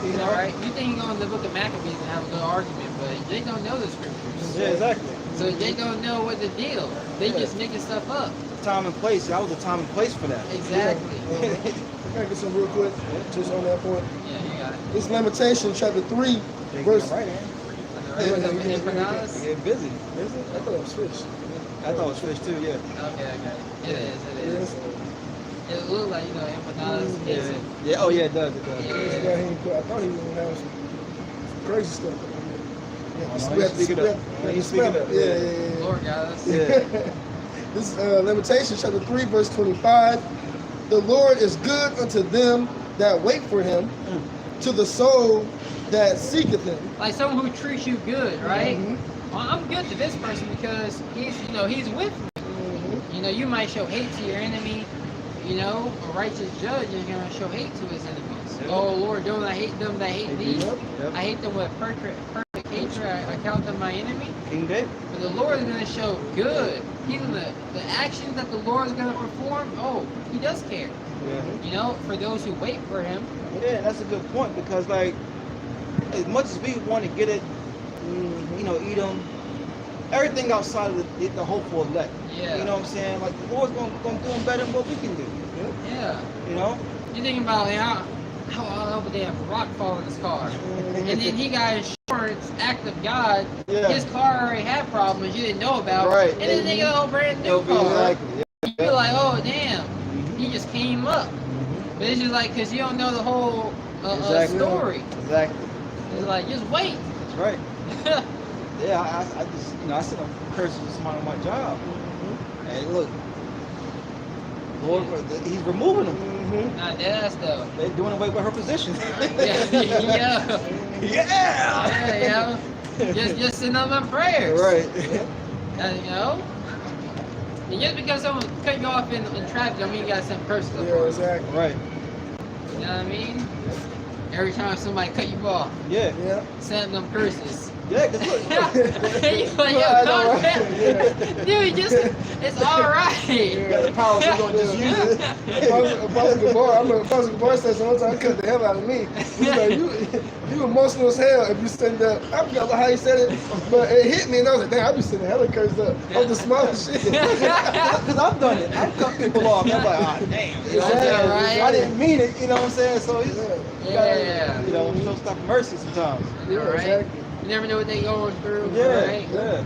you know, right? You think he's going to the book of Maccabees and have a good argument, but they don't know the scriptures. Yeah, exactly. So they don't know what the deal. They just making stuff up. Time and place. That was the time and place for that. Exactly. Can I get some real quick, just on that point? Yeah, you got it. This Lamentation chapter 3, They verse. get right in. In Empanadas? Get busy. Is it? I thought it was fish. I thought it was fish too. Yeah. Okay. It is. It looked like, empanadas. Yeah. Yeah. Oh yeah, it does. It does. Yeah. This guy, I thought he was gonna have some crazy stuff. He's speaking of Yeah. Lord got us. Yeah. This is Lamentation chapter 3, verse 25. The Lord is good unto them that wait for him, to the soul that seeketh him. Like someone who treats you good, right? Mhm. Well, I'm good to this person because he's with me. Mhm. You might show hate to your enemy. A righteous judge is going to show hate to his enemies. Yep. Oh, Lord, don't I hate them that hate thee? Yep. I hate them with perfect hatred. I count them my enemy. King David. But the Lord is going to show good. Even the actions that the Lord is going to perform, he does care. Yeah. For those who wait for him. Yeah, that's a good point because like, as much as we want to get it, Edom, everything outside of the hopeful elect. Yeah. You know what I'm saying? Like the Lord's gonna do better than what we can do. Yeah. You know? You think about how they have a rock fall in his car. And then he got insurance, act of God. Yeah. His car already had problems you didn't know about. Right. And then they got a whole brand new car. Exactly. You feel like, oh, damn. He just came up. But it's just like, because you don't know the whole Exactly. story. Exactly. It's like, just wait. That's right. Yeah, I just, I sent a curse to somebody on my job. And look, Lord, he's removing them. Not dead though. They're doing away with her position. Yeah. Just send them my prayers. Right. And just because someone cut you off in traffic don't mean you gotta send curses up. Yeah, exactly. Right. You know what I mean? Every time somebody cut you off, Yeah. Yeah. send them curses. Yeah, because look. You're like, yo, I know, calm down. right? Dude, it's alright. You got the power, so you're going to just use it. Apostle Gabar, I remember Apostle Gabar said sometimes cut the hell out of me. He's like, you emotional as hell if you stand up. I forgot how he said it, but it hit me and I was like, damn, I be sitting hella cursed up on the smallest shit. Because I've done it. I've cut people off. I'm like, damn. Right. I didn't mean it, you know what I'm saying? So you Yeah. gotta, show stuff mercy sometimes. Right? Exactly. You never know what they going through, right? Yeah.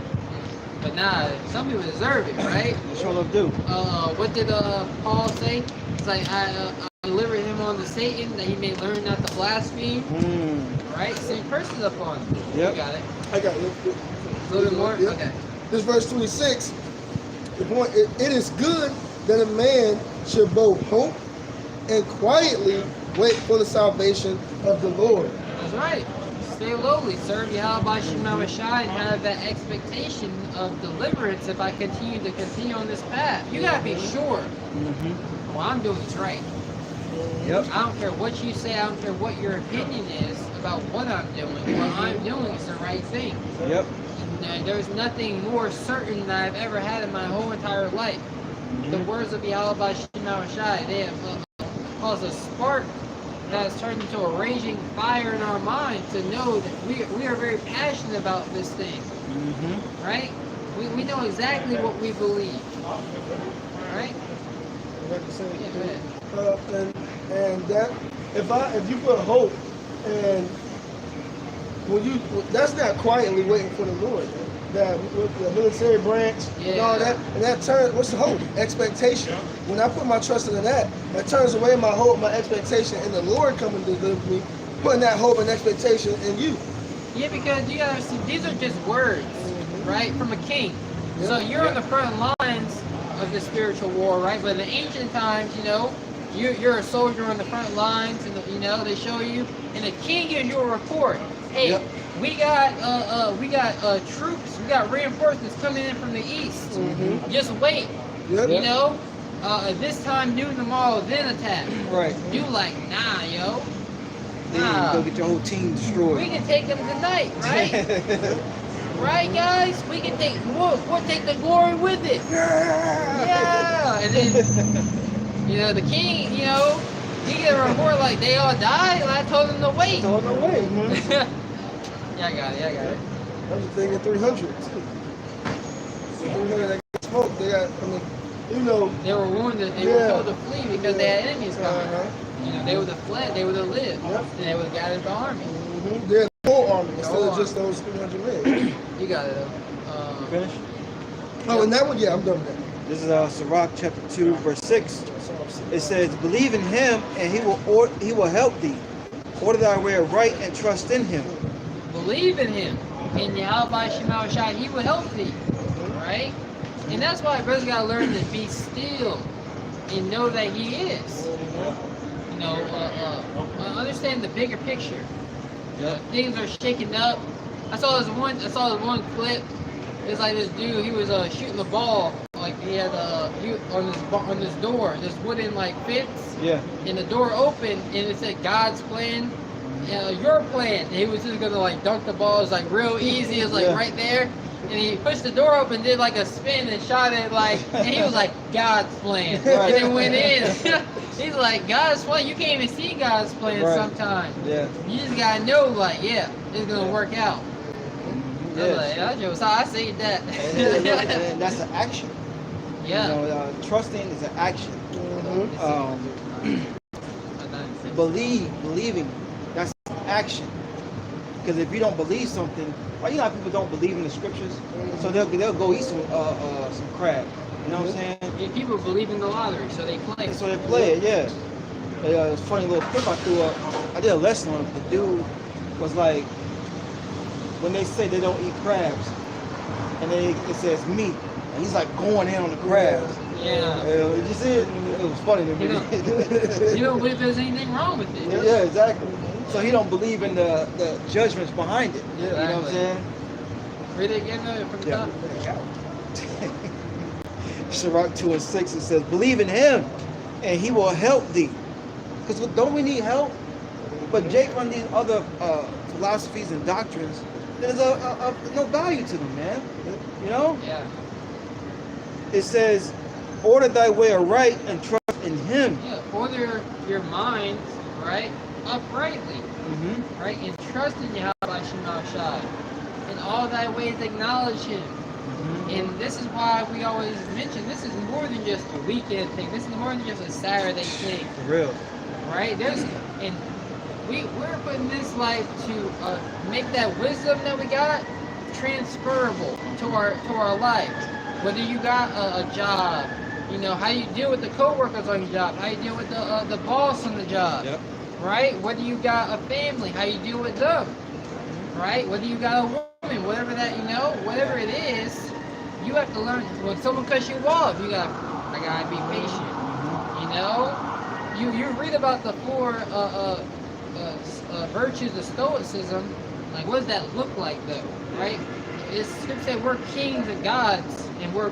But nah, some people deserve it, right? You sure enough do. What did Paul say? It's like, I delivered him unto Satan that he may learn not to blaspheme. Right? Send curses upon him. Yep. You got it. I got it. A little bit more? Yep. Okay. This verse 26, the point, it is good that a man should both hope and quietly wait for the salvation of the Lord. That's right. Stay lowly, serve Yahweh Shema Shai, and have that expectation of deliverance if I continue on this path. You gotta be sure what I'm doing is right. Yep. I don't care what you say, I don't care what your opinion is about what I'm doing. What I'm doing is the right thing. Yep. And there's nothing more certain that I've ever had in my whole entire life. The words of Yahweh Shema Shai, they have caused a spark that has turned into a raging fire in our mind to know that we are very passionate about this thing, right? We know exactly what we believe, right? Like to say, Yeah, go ahead. and that if you put hope and that's not quietly waiting for the Lord. That with the military branch and all that, and that turns, what's the hope? Expectation. When I put my trust into that turns away my hope, my expectation in the Lord coming to deliver me, putting that hope and expectation in you. Yeah, because you gotta see, these are just words, right, from a king. So you're on the front lines of the spiritual war, right? But in the ancient times, you know, you're a soldier on the front lines, and you know they show you, and the king gives you a report. Hey, Yep. we got troops, we got reinforcements coming in from the east. Mhm. Just wait, Yep. you know. This time, noon tomorrow, then attack. Right. You like, nah, yo. Then Nah. you go get your whole team destroyed. We can take them tonight, right? Right, guys? We'll take the glory with it. Yeah. And then, you know, the king, you know, he get a report like they all died, and I told him to wait. So no way. Yeah, I got it. I was thinking 300 too. The 300 that got smoked, they got, I mean, you know. They were wounded. They were told to flee because they had enemies coming. Uh-huh. You know, they would have fled. They would have lived. Yep. And they would have gathered the army. Mm-hmm. They're the whole army instead whole of just those 300 men. You got it. Finish. Oh, and that one, yeah, I'm done with that. This is Sirach chapter 2, verse 6. It says, "Believe in him, and he will help thee. Order thy way right, and trust in him." Believe in him. In Yahweh Shema Shai, he will help thee. Right? And that's why brothers gotta learn to be still and know that he is. You know, understand the bigger picture. Yep. Things are shaking up. I saw this one clip. It's like this dude. He was shooting the ball. Like he had on this door, this wooden like fence. Yeah. And the door opened, and it said God's plan, your plan. And he was just gonna like dunk the ball. It was like real easy. It was like right there. And he pushed the door open, did like a spin and shot it like, and he was like, God's plan. And then went in. He's like, God's plan. You can't even see God's plan sometimes. Yeah. You just gotta know, like, yeah, it's gonna work out. Yes. So I say that. And that's an action. Yeah. You know, trusting is an action. Mm-hmm. Believing, that's action. Because if you don't believe something, well, you know how people don't believe in the scriptures, so they'll go eat some crab. You know what I'm saying? Yeah, people believe in the lottery, so they play. So they play it, yeah. It's a funny little clip I threw up. I did a lesson on it. The dude was like, when they say they don't eat crabs, and then it says meat, and he's like going in on the crabs. Yeah. You see it? It was funny to me. You don't believe there's anything wrong with it. Yeah, exactly. So he don't believe in the judgments behind it. Yeah, You know what I'm saying? Read it again from the top. Sirach 2 and 6, it says, "Believe in him, and he will help thee." Because don't we need help? But Jake run these other philosophies and doctrines. There's no value to them, man. You know? Yeah. It says, "Order thy way aright, and trust in him." Yeah. Order your mind, right, uprightly, Mm-hmm. right, and trust in Yahweh Shema Shai. In all thy ways acknowledge him. And this is why we always mention this is more than just a weekend thing. This is more than just a Saturday thing. For real. Right? We're putting this life to make that wisdom that we got transferable to our life. Whether you got a job, you know, how you deal with the coworkers on your job, how you deal with the boss on the job. Yep. Right? Whether you got a family, how you deal with them. Right? Whether you got a woman, whatever that, you know, whatever it is, you have to learn. When someone cuts you off, I gotta be patient. You know, you read about the four virtues of Stoicism. Like, what does that look like, though? Right? It's scripture said we're kings and gods, and we're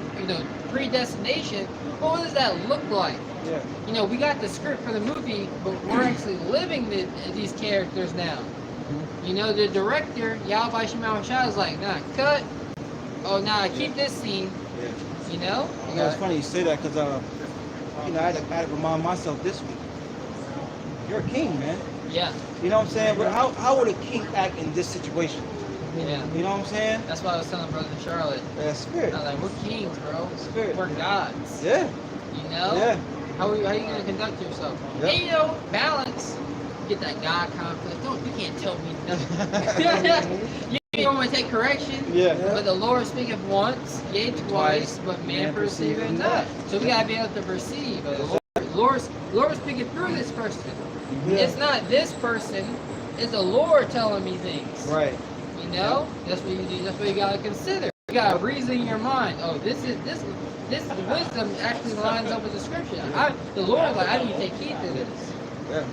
predestination. But what does that look like? Yeah. You know, we got the script for the movie, but we're actually living these characters now. You know, the director, Yahweh Shema Shai, is like, nah, cut. Oh, nah, keep this scene. Yeah. You know? You know, it's funny you say that because, you know, I had to remind myself this week. You're a king, man. Yeah. You know what I'm saying? But how would a king act in this situation? Yeah. You know what I'm saying? That's why I was telling Brother Charlotte. Yeah, spirit. I was like, we're kings, bro. Spirit. We're gods. Yeah. You know? Yeah. How are you going to conduct yourself? Yep. And, you know, balance. Get that God conflict. You can't tell me nothing. You don't want to take correction. Yeah. But the Lord speaketh once, yea, twice, but man perceiveth not. So we got to be able to perceive. The Lord speaking through this person. Yeah. It's not this person. It's the Lord telling me things. Right. You know? That's what you do. That's what you got to consider. You got to reason in your mind. Oh, this this wisdom actually lines up with the scripture. The Lord, like, I need to take heed to this. Yeah.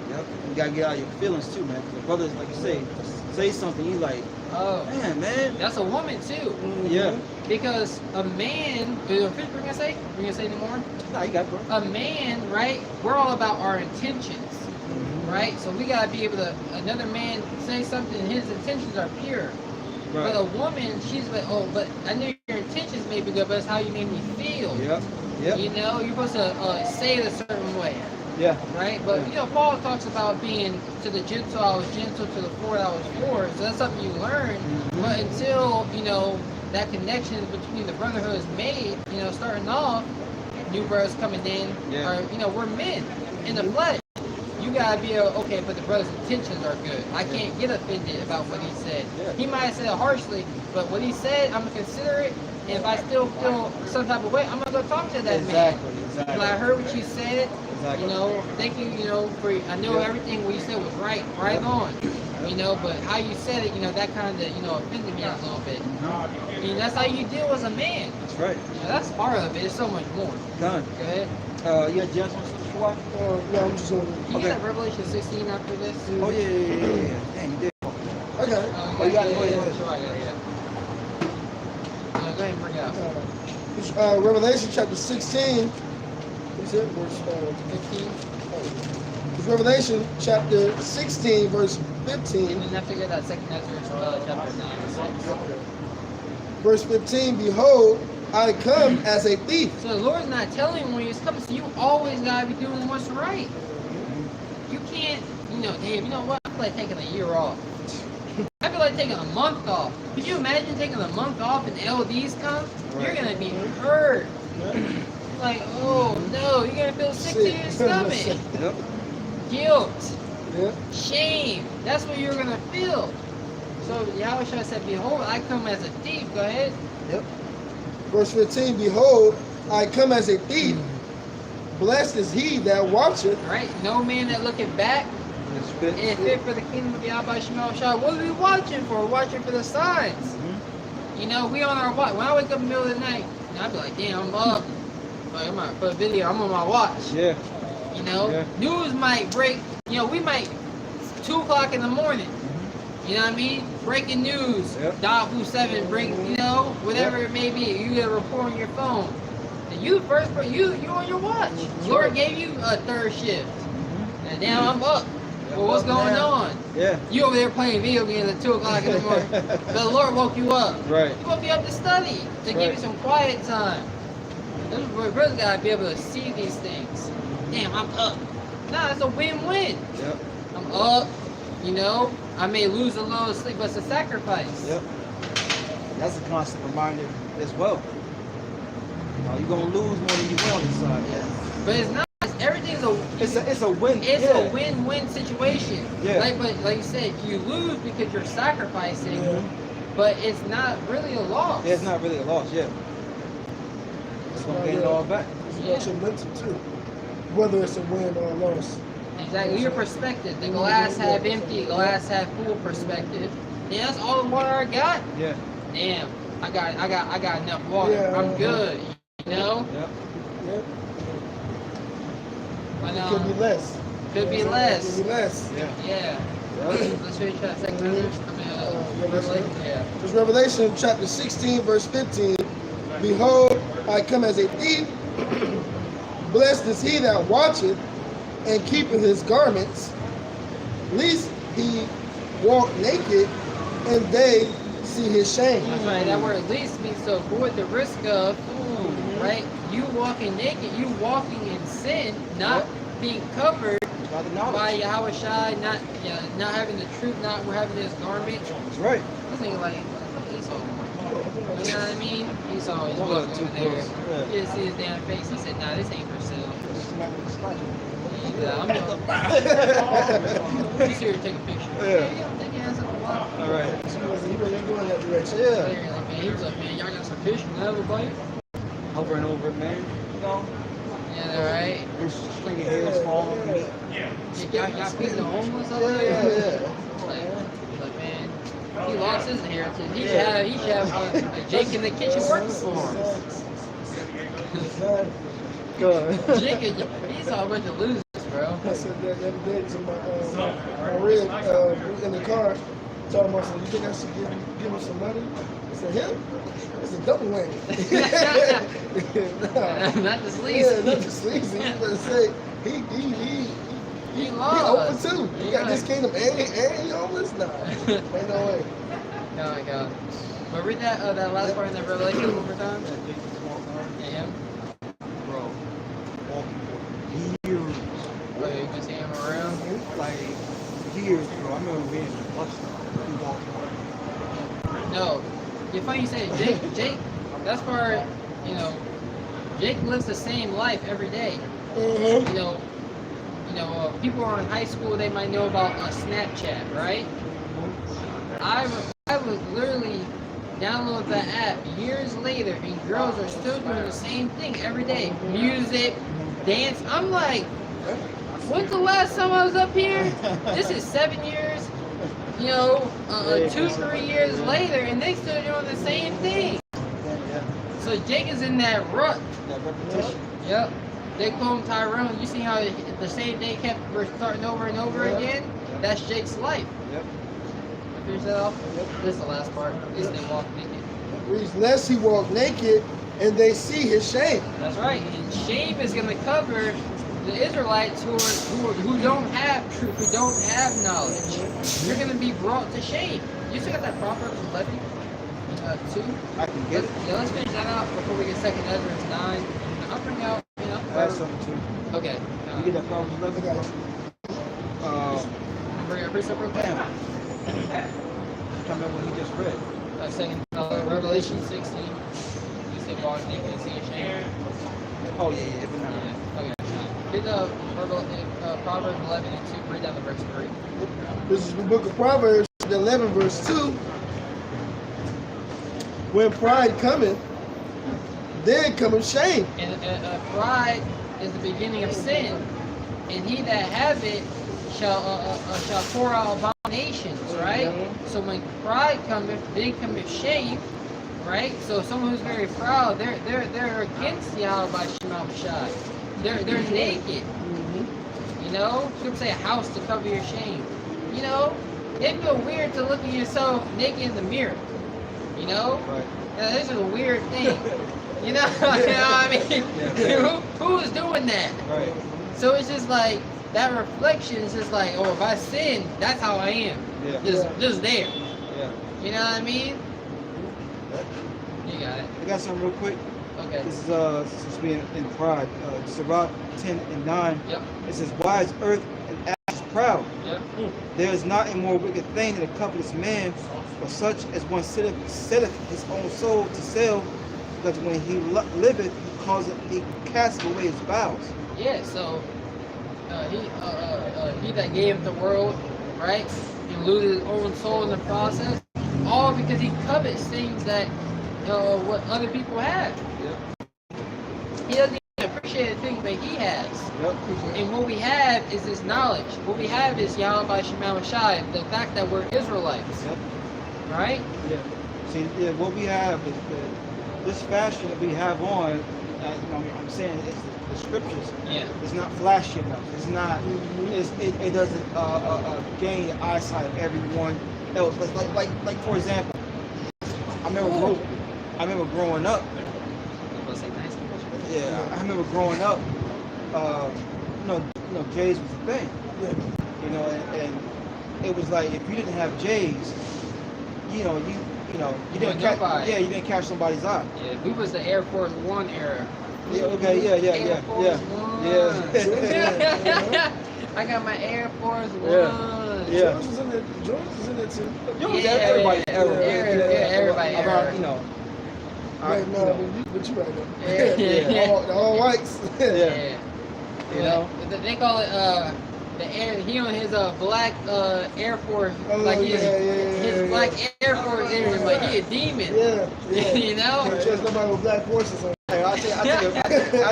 Yep. You gotta get out of your feelings too, man. The brothers, like you say something, you like, Oh, man. that's a woman too. Yeah. Because a man, we're gonna say any more? Nah, you got it, bro. A man, right? We're all about our intentions, right? So we gotta be able to. Another man say something, and his intentions are pure. Right. But a woman, she's like, oh, but I know your intentions may be good, but it's how you made me feel. Yep. Yep. You know, you're supposed to say it a certain way, Yeah. right? But you know, Paul talks about being to the gentle, I was gentle, to the forward, I was forward. So that's something you learn. But until you know that connection between the brotherhood is made, you know, starting off, new brothers coming in, or you know, we're men in the flesh. You gotta be okay, but the brother's intentions are good. I can't get offended about what he said. Yeah. He might have said it harshly, but what he said, I'm gonna consider it. And if I still feel some type of way, I'm gonna go talk to that man. Exactly. Like, I heard what you said. Exactly. You know, thank you. You know, for I know everything what you said was right on. You know, but how you said it, you know, that kind of offended me a little bit. I mean, that's how you deal as a man. That's right. You know, that's part of it. There's so much more. Done. Go ahead. Yeah, Jensen, what? Yeah, I'm just on. Can you get Revelation 16 after this? Oh yeah. Dang, you did. Okay. Oh, you got it. Go ahead. Sure, I got it. Go ahead and bring it out. Revelation chapter 16. What's it? Verse 15. It's Revelation chapter 16, verse 15. And then after get that second Ezra chapter 9. Verse 15, behold, I come as a thief. So the Lord's not telling you when he's coming, so you always gotta be doing what's right. You can't, damn, you know what? I feel like taking a year off. I feel like taking a month off. Could you imagine taking a month off and LDs come? You're gonna be hurt. Like, oh no, you're gonna feel sick to your stomach. Yep. Guilt. Yeah. Shame. That's what you're gonna feel. So Yahweh said, behold, I come as a thief. Go ahead. Yep. Verse 15, behold, I come as a thief. Blessed is he that watcheth. Right? No man that looketh back and fit for the kingdom of Yahweh Shemel Shai. What are we watching for? We're watching for the signs. You know, we on our watch. When I wake up in the middle of the night, I'll be like, damn, I'm up. Like, I'm gonna put a video, I'm on my watch. Yeah. You know? Yeah. News might break, we might 2 o'clock in the morning. You know what I mean? Breaking news. Yep. Yahoo 7 break, whatever it may be. You get a report on your phone. And you first, you on your watch. Lord gave you a third shift. And now I'm up. Well, what's going on? Yeah. You over there playing video games at 2 o'clock in the morning. But the Lord woke you up. Right. He woke you up to study, to give you some quiet time. Those brothers gotta be able to see these things. Damn, I'm up. Nah, it's a win-win. Yep. I'm up, I may lose a little sleep, but it's a sacrifice. Yep. That's a constant reminder as well. You're gonna lose more than you win on this side. Yeah. But it's not. Everything's It's a win. It's a win-win situation. Yeah. But like you said, you lose because you're sacrificing, but it's not really a loss. Yeah, it's not really a loss. Yeah. It's gonna gain it all back. It's your mental too. Whether it's a win or a loss. Exactly. Your perspective. The glass half empty, glass half full perspective. Yeah, that's all the water I got. Yeah. Damn, I got enough water. Yeah, I'm good. Yep. Yep. But, It could be less. Could be less. Could be less. Yeah. Yeah. Yep. Let's finish that second verse. Revelation. Yeah. It's Revelation chapter 16, verse 15. Behold, I come as a thief. Blessed is he that watcheth and keepeth his garments, lest he walk naked and they see his shame. That's right. That word least means to avoid the risk of, right? You walking naked, you walking in sin, not being covered by Yahweh Shai, not having the truth, not having this garment. That's right. I was thinking like Esau. You know what I mean? Esau is walking over there. You just see his damn face. He said, "Nah, this ain't for sale." Yeah, I'm gonna. He's here to take a picture. Yeah. Take your hands up a lot. All right. He really going that direction. Yeah. Man, he was like, man, y'all got some fish from everybody? Over and over, man. Yeah, they're right. Stringy hairs falling from me. Y'all feeding the homeless over Yeah, there? yeah. Like, man, he lost his inheritance. He should have Jake in the kitchen working for him. Exactly. Good. Jake, he's all a bunch of losers, bro. I said that the other day to my red in the car. Told him, I said, you think I should give him some money? I said, him? It's a double whammy. Nah. Not the sleazy. Yeah, not the sleazy. You better say he lost. open too. He got this kingdom and he homeless? Nah. Ain't no way. Oh my god. But read that last part in that Revelation one more time. Yeah, him. Bro, walking for years. Oh, you can see him around. Like years, bro. I remember being in the bus stop. We walking. No. It's funny you say it. Jake, that's where, Jake lives the same life every day. Mm-hmm. People who are in high school, they might know about Snapchat, right? I would literally download the app years later, and girls are still doing the same thing every day. Music, dance. I'm like, when's the last time I was up here? This is 7 years, 2-3 years later, and they still doing the same thing. So Jake is in that rut. That repetition. Yep. They call him Tyrone. You see how the same day kept starting over and over again? That's Jake's life. Yep. Finish that off? Yep. This is the last part. Is they walk naked. Reads, lest he walk naked and they see his shame. That's right. And shame is going to cover the Israelites who don't have truth, who don't have knowledge. You're going to be brought to shame. You still got that Proverbs 11, 2? I can get it. Yeah, let's finish that out before we get 2nd Ezra 9. I'll bring out, I have something too. Okay. You get that Proverbs 11? Bring our precept real quick. Damn. I can't remember what he just read. Second, Revelation 16. You said walk naked and see a shame. Oh yeah, but no. Okay. Read the Proverbs 11 and 2. Read down to verse 3. This is the book of Proverbs, 11 verse 2. When pride cometh, then cometh shame. And pride is the beginning of sin, and he that have it shall pour out abominations, right? So when pride cometh, then cometh shame, right? So someone who's very proud, they're against Yahweh Shema Shai. They're naked. People say a house to cover your shame. It feel weird to look at yourself naked in the mirror. Right. This is a weird thing. You know what I mean? Who is doing that? Right. So it's just like that reflection is just like, oh, if I sin, that's how I am. Yeah. Just there. Yeah. You know what I mean? You got it. I got something real quick. Okay. This is since being in pride. Sirach 10 and 9. Yep. It says, "Why is earth and ash proud? Yep. There is not a more wicked thing than a covetous man, but such as one setteth his own soul to sell, because when he liveth, he casteth away his bowels." Yeah. So he that gave the world, right, and lose his own soul in the process, all because he covets things that what other people have. Yep. He doesn't even appreciate the things that he has. Yep. And what we have is this knowledge. What we have is Yahweh Shema Shai, the fact that we're Israelites. Yep. Right? Yeah. See, what we have is this fashion that we have on. I'm saying it's the scriptures. Yeah. It's not flashy enough. It's not. It doesn't gain the eyesight of everyone else. Like for example, I remember growing up. Yeah, I remember growing up. J's was a thing. Yeah. And it was like if you didn't have J's, you didn't catch. Yeah, you didn't catch somebody's eye. Yeah, we was the Air Force One era. Yeah. Okay. Yeah. Air Force One. Yeah. I got my Air Force One. Yeah. George was in there. George was in there too. Everybody. Everybody. Right now, but you right Yeah. there. All whites. Yeah. You They call it the air. He on his black Air Force, his black Air Force area, but he a demon. Yeah. You know. Can't trust nobody with black forces on. I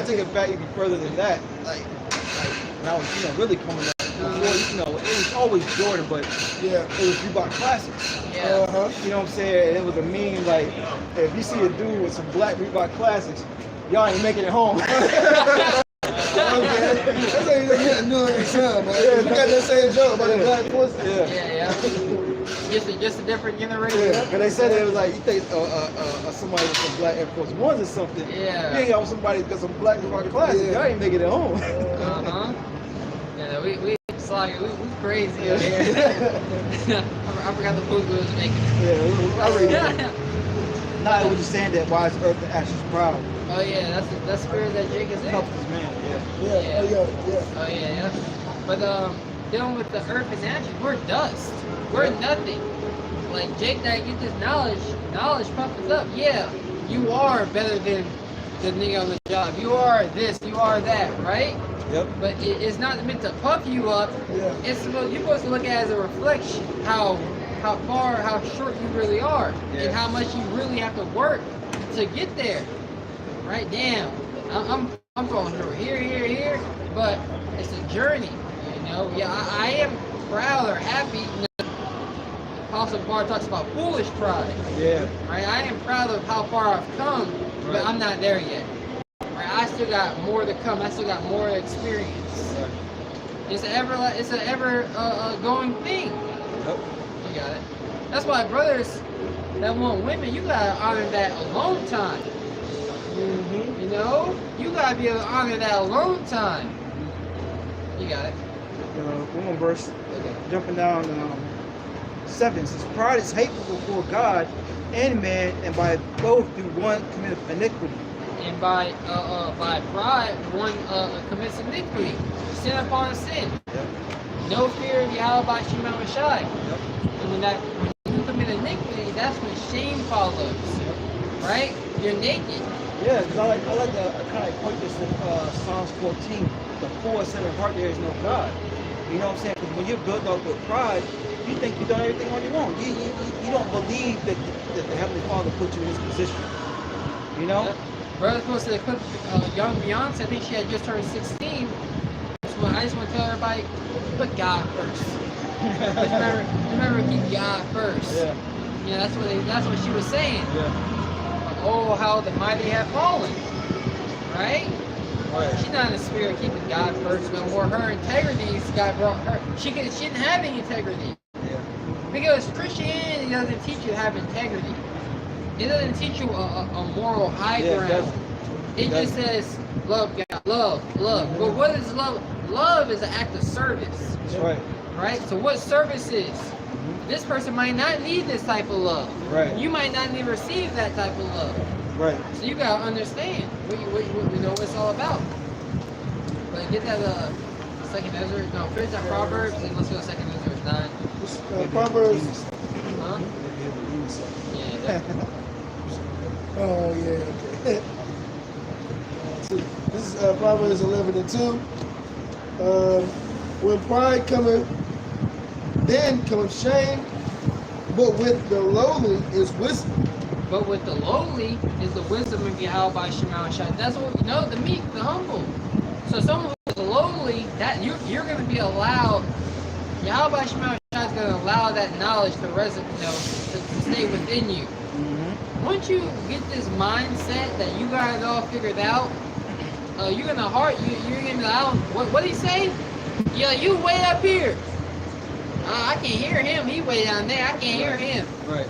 take it back even further than that. Like when I was really coming up. Before, it was always Jordan, but yeah, it was Reebok Classics. Yeah. You know what I'm saying? And it was a meme like if you see a dude with some black Reebok Classics, y'all ain't making it home. Okay. That's how you get new every time, man. We got that same joke about the black pussy. Yeah. Just a different generation. Yeah, because they said it was like, you think somebody with some black Air Force Ones or something. Yeah. You ain't got somebody got some black fucking classes. Yeah. Y'all ain't making it home. Uh-huh. Yeah, we crazy out here. I forgot the food we was making. Yeah, I read Now it was just saying that why is Earth and Ashes proud? Oh yeah, that's the spirit that Jake is in. Helps this man, Oh yeah. But dealing with the earth and ashes, we're dust. We're nothing. Like Jake, that get this knowledge puffs us up. Yeah, you are better than the nigga on the job. You are this. You are that. Right? Yep. But it's not meant to puff you up. Yeah. You're supposed to look at it as a reflection. How short you really are, and how much you really have to work to get there. Right? Damn. I'm going through here, but it's a journey. You know. Yeah, I am proud or happy. You know, Apostle Paul talks about foolish pride. Yeah. Right? I am proud of how far I've come, but I'm not there yet. Right? I still got more to come. I still got more experience. Right. It's an ever going thing. Yep. You got it. That's why brothers that want women, you gotta honor that alone time. Mm-hmm. You know, you gotta be able to honor that alone time. You got it. One more verse. Okay. Jumping down 7 says, pride is hateful before God and man, and by both do one commit iniquity. And by pride, one commits iniquity, sin upon sin. Yep. No fear of Yahweh Shema Mashai. Yep. And when you commit iniquity, that's when shame follows. Right? You're naked. Yeah, because I like to kind of point this in Psalms 14. The poor and sinner heart, there is no God. You know what I'm saying? Because when you're built up with pride, you think you've done everything on your own. You don't believe that the Heavenly Father put you in this position. You know? Yep. Brother's supposed to clip young Beyonce. I think she had just turned 16. So I just want to tell everybody, put God first. remember, keep God first. Yeah. Yeah, that's what she was saying. Yeah. Oh, how the mighty have fallen. Right? Right. She's not in the spirit of keeping God first, but more her integrity God brought her. She didn't have any integrity. Yeah. Because Christianity doesn't teach you to have integrity. It doesn't teach you a moral high ground. It just says love God, love. But what is love? Love is an act of service. That's right. Right? So what service is? This person might not need this type of love. Right. You might not need to receive that type of love. Right. So you gotta understand what you know what it's all about. But get that Second Ezra. No, finish that Proverbs and let's go to Second Ezra 9. Proverbs. Huh? Yeah. Oh yeah. Okay. So, this is Proverbs 11:2. When pride cometh, then cometh shame, but with the lowly is wisdom. But with the lowly is the wisdom of Yahweh Shema Shai. That's what you know, the meek, the humble. So someone who's lowly, that you're gonna be allowed, Yahweh Shema Shai is gonna allow that knowledge to resonate, to stay within you. Mm-hmm. Once you get this mindset that you got it all figured out, you're gonna you're gonna be like, what did he say? Yeah, you way up here. I can hear him. He way down there. I can't hear him. Right.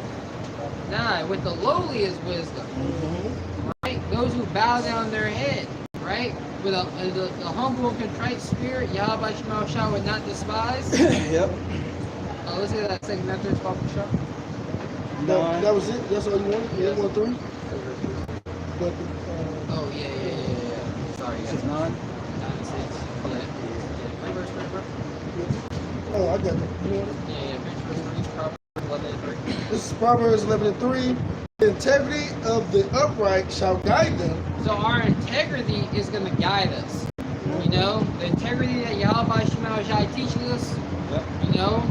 Nah, with the lowly is wisdom. Mm-hmm. Right? Those who bow down their head. Right? With a humble and contrite spirit, Yahweh Shema Shah would not despise. Yep. Let's get that second method, Papa Shah. That was it? That's all you wanted? You didn't want 3? But, Oh, yeah. Sorry, This guys. is 9. 9 and 6. Yeah. What verse, bro? oh, I got it. You want it? Yeah. Verse 3, Proverbs 11 and 3. This is Proverbs 11:3. The integrity of the upright shall guide them. So our integrity is going to guide us. You know, the integrity that Yahweh Shema Shai teaches us. Yep. You know,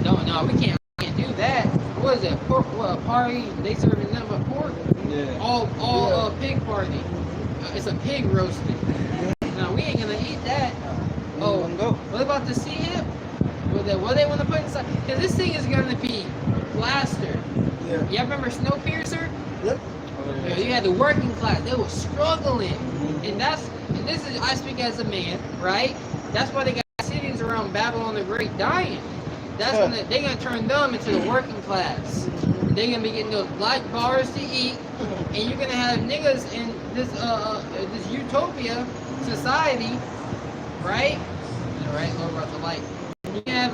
no, we can't do that. What is it? Pork? What, a party? They serving nothing but pork? Yeah. All pig party. It's a pig roasting. No, we ain't gonna eat that. Oh, Go. what about the sea hip? What they want to put inside? Because this thing is gonna be plastered. Yeah. You remember Snowpiercer? Yep. You know, you had the working class; they were struggling, and this is I speak as a man, right? That's why they got cities around Babylon the Great dying. That's when they're gonna turn them into the working class. They're gonna be getting those black bars to eat, and you're gonna have niggas in this this utopia society, right? All right, lower about the light. You have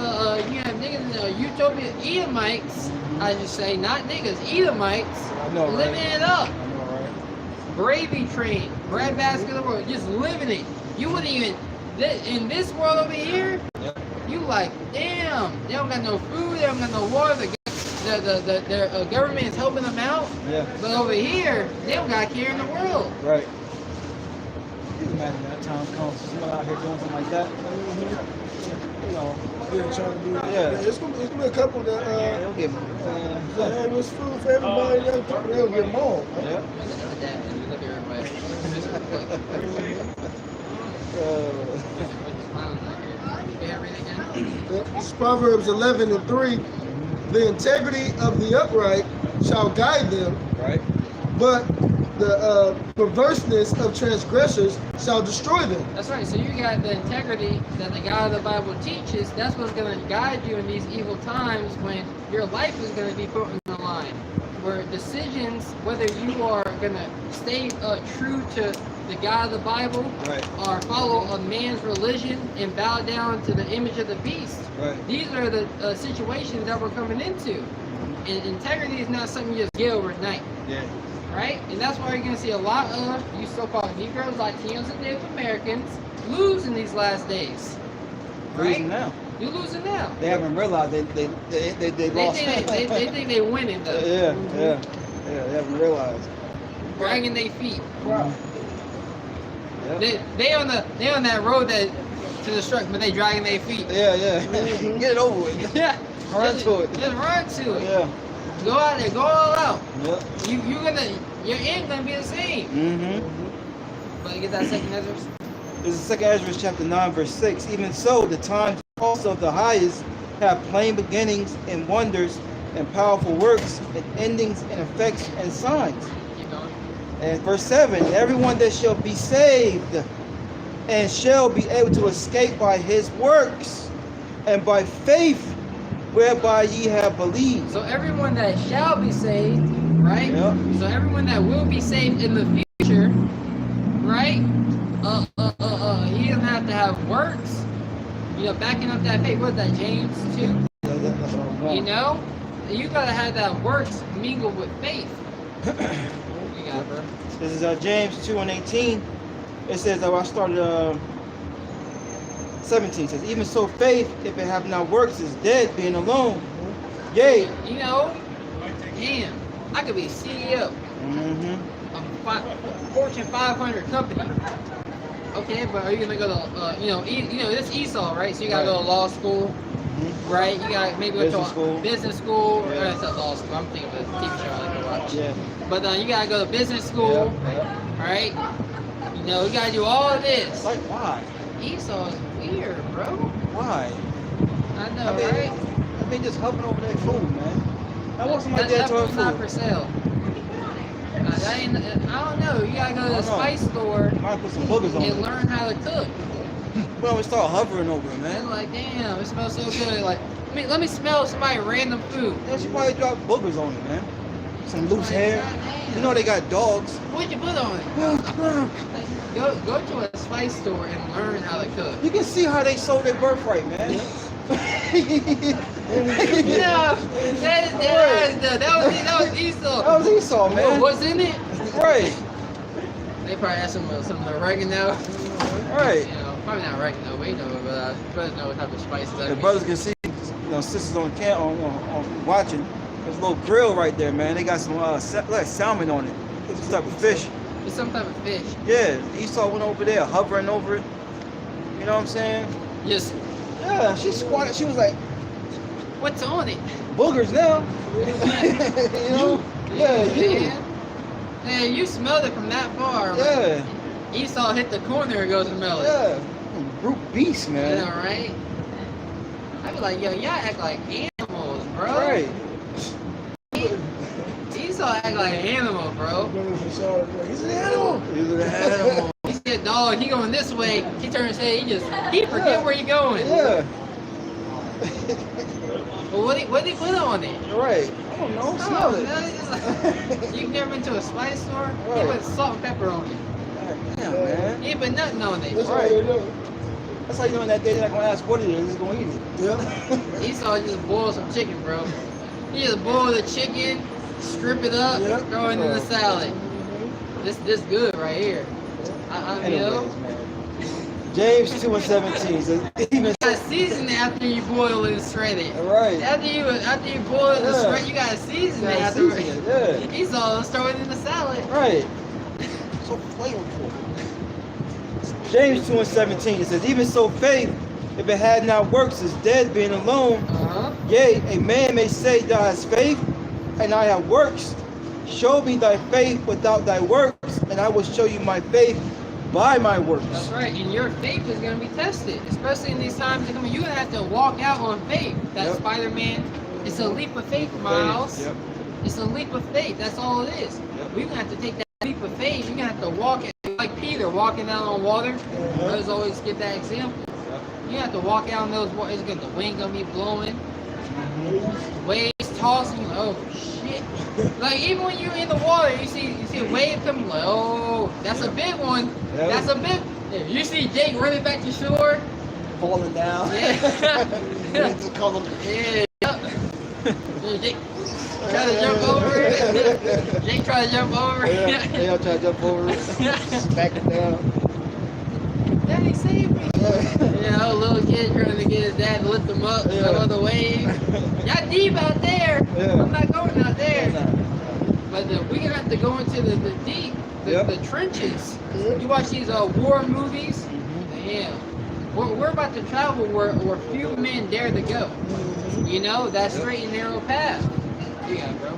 niggas in the utopia Edomites. I just say not niggas, Edomites, living it up. Gravy train, breadbasket of the world, just living it. You wouldn't even in this world over here. You like, damn, they don't got no food, they don't got no water. The government is helping them out. Yeah. But over here, they don't got care in the world. Right. You can imagine that time comes, somebody out here doing something like that. You know. Yeah, trying to do it. Yeah. It's gonna be a couple that They'll give them. yeah, it was food for everybody. Young people, they'll get them all. Yeah. Look at that. Look at everybody. It's Proverbs 11:3. The integrity of the upright shall guide them, Right. but the perverseness of transgressors shall destroy them. That's right. So you got the integrity that the God of the Bible teaches. That's what's going to guide you in these evil times when your life is going to be put on the line. Where decisions, whether you are going to stay true to the God of the Bible, Right. or follow a man's religion and bow down to the image of the beast. Right. These are the situations that we're coming into. And integrity is not something you just get overnight. Yeah. Right? And that's why you're going to see a lot of you so-called Negroes, Latinos, and Native Americans lose in these last days. Right? Losing now. You're losing now. They haven't realized they lost. They think they winning though. Yeah. They haven't realized. Dragging their feet. Yeah. They on that road that to destruction, but they dragging their feet. Yeah. Get it over with. Yeah. Run Just- to it. Just run to it. Yeah. Go out there, go all out. Yep. Your end gonna be the same. Mm-hmm. But you get that second Ezra. This is 2 Ezra chapter 9, verse 6. Even so, the times also of the highest have plain beginnings and wonders and powerful works and endings and effects and signs. Keep going. And verse 7, everyone that shall be saved and shall be able to escape by his works and by faith whereby ye have believed. So everyone that shall be saved, right? Yep. So everyone that will be saved in the future, right? He doesn't have to have works. You know, backing up that faith. What's that, James 2? That's what I'm You going. know? You gotta have that works mingled with faith. You got it, bro. This is James 2:18. It says, I started 17. It says, even so faith, if it have not works, is dead, being alone. Yea. You know? Damn. I could be CEO Mm-hmm. of a Fortune 500 company. Okay, but are you gonna go to, this Esau, right? So you gotta go to law school, right? You gotta maybe go to business school. Yeah. Or that's not law school. I'm thinking of a TV show I like to watch. Yeah. But you gotta go to business school, right? You know, you gotta do all of this. It's like, why? Esau is weird, bro. Why? I know, I mean, right? They just huffing over their food, man. I want somebody there That to food's not for food. sale. That ain't, I don't know. You gotta go to the I don't know. spice store Might put some boogers on and it. learn how to cook. We always start hovering over it, And man. like, damn, it smells so good. Like, let me smell somebody random food. Yeah, she probably dropped boogers on it, man. Some loose Like, hair. goddamn. You know they got dogs. What'd you put on it? Like, go to a spice store and learn how to cook. You can see how they sold their birthright, man. Yeah, that was Esau. That was Esau, man. What's in it? Right, They probably had some oregano. right. You know, probably not oregano, but you know, brothers know what type of spices that The is. brothers can see, sisters on watching. There's a little grill right there, man. They got some like salmon on it. Some type of fish. It's some type of fish. Yeah, Esau went over there, hovering over it. You know what I'm saying? Just, Yeah, she squatted. She was like, what's on it? boogers now. You know? Yeah, you. Man, you smelled it from that far. Like, Yeah, Esau hit the corner and goes to smell it. yeah. Brute beast, You man. know, right? I be like, yo, y'all act like animals, bro. Right. Esau Act like an animal, bro. He's an animal. He's an animal. He said, dog, he going this way. He turned his head, he forget where he going. Yeah. But what he put on it? Right. I don't know. Smell it. You've never been to a spice store? Right. He put salt and pepper on it. Damn, man. He put nothing on it. That's Right. all you know. That's how you know that day they're not gonna ask what it is. He's gonna eat it. Yeah. Esau just boiled some chicken, bro. He just boiled the chicken, strip it up, Yep. throw it in the salad. This good right here. You know, Anyways, man. James 2:17 says even you gotta season it after you boil it and shred it. right. After you boil it and Yeah. shred, you gotta season it Gotta afterwards. season it, yeah. Esau, let's throw it in the salad. Right. So flavorful. James 2:17 it says even so faith, if it had not works, is dead, being alone. Uh-huh. Yea, a man may say thou hast faith, and I have works. Show me thy faith without thy works, and I will show you my faith by my works. That's right, and your faith is going to be tested, especially in these times that come. You're going to have to walk out on faith. That Yep. Spider-Man, it's a leap of faith, Miles. Yep. It's a leap of faith. That's all it is. Yep. We're going to have to take that leap of faith. You're going to have to walk it like Peter walking out on water. Brothers always give that example. You have to walk out on those waters. The wind going to be blowing. Waves tossing. Oh, shit. Like, even when you're in the water, you see a wave coming. Like, oh, that's a big one. Yep. That's a big. If you see Jake running back to shore, Falling down. yeah. Just call them. Yeah. Jake try to jump over it. Jake try to jump over it. Yeah, they all try to jump over it. Smack it down. Daddy, save me. You know, little kid trying to get his dad to lift him up, Yeah. go on the wave. Y'all deep out there. Yeah. I'm not going out there. Nah. But we're gonna have to go into the deep, Yep. the trenches. Yeah. You watch these war movies? Damn. We're about to travel where few men dare to go. You know, that straight and narrow path. Yeah, bro.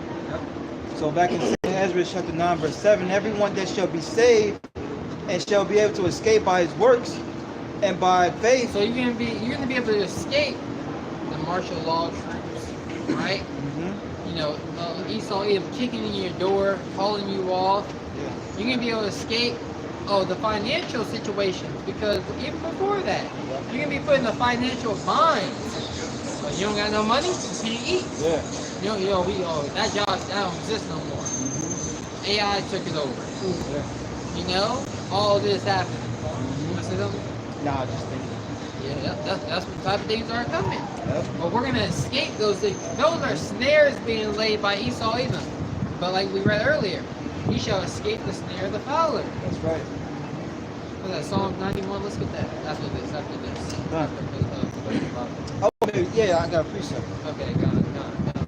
So back in Ezra chapter 9 verse 7, everyone that shall be saved and shall be able to escape by his works and by faith. So you're gonna be able to escape the martial law troops, right? You know, Esau either kicking in your door, calling you off. Yeah. You're gonna be able to escape the financial situations, because even before that, you're gonna be put in a financial bind. But you don't got no money, you can't eat. Yeah. That job that don't exist no more. AI took it over. Yeah. You know, all this happened. I said, Nah, just thinking. yeah, that's what type of things are coming. Yep. But we're gonna escape those things. Those are snares being laid by Esau even. But like we read earlier, he shall escape the snare of the fowler. That's right. What's that, Psalm 91? Let's get that after this. Done. Oh, maybe, yeah, I got a precept. Okay, got it.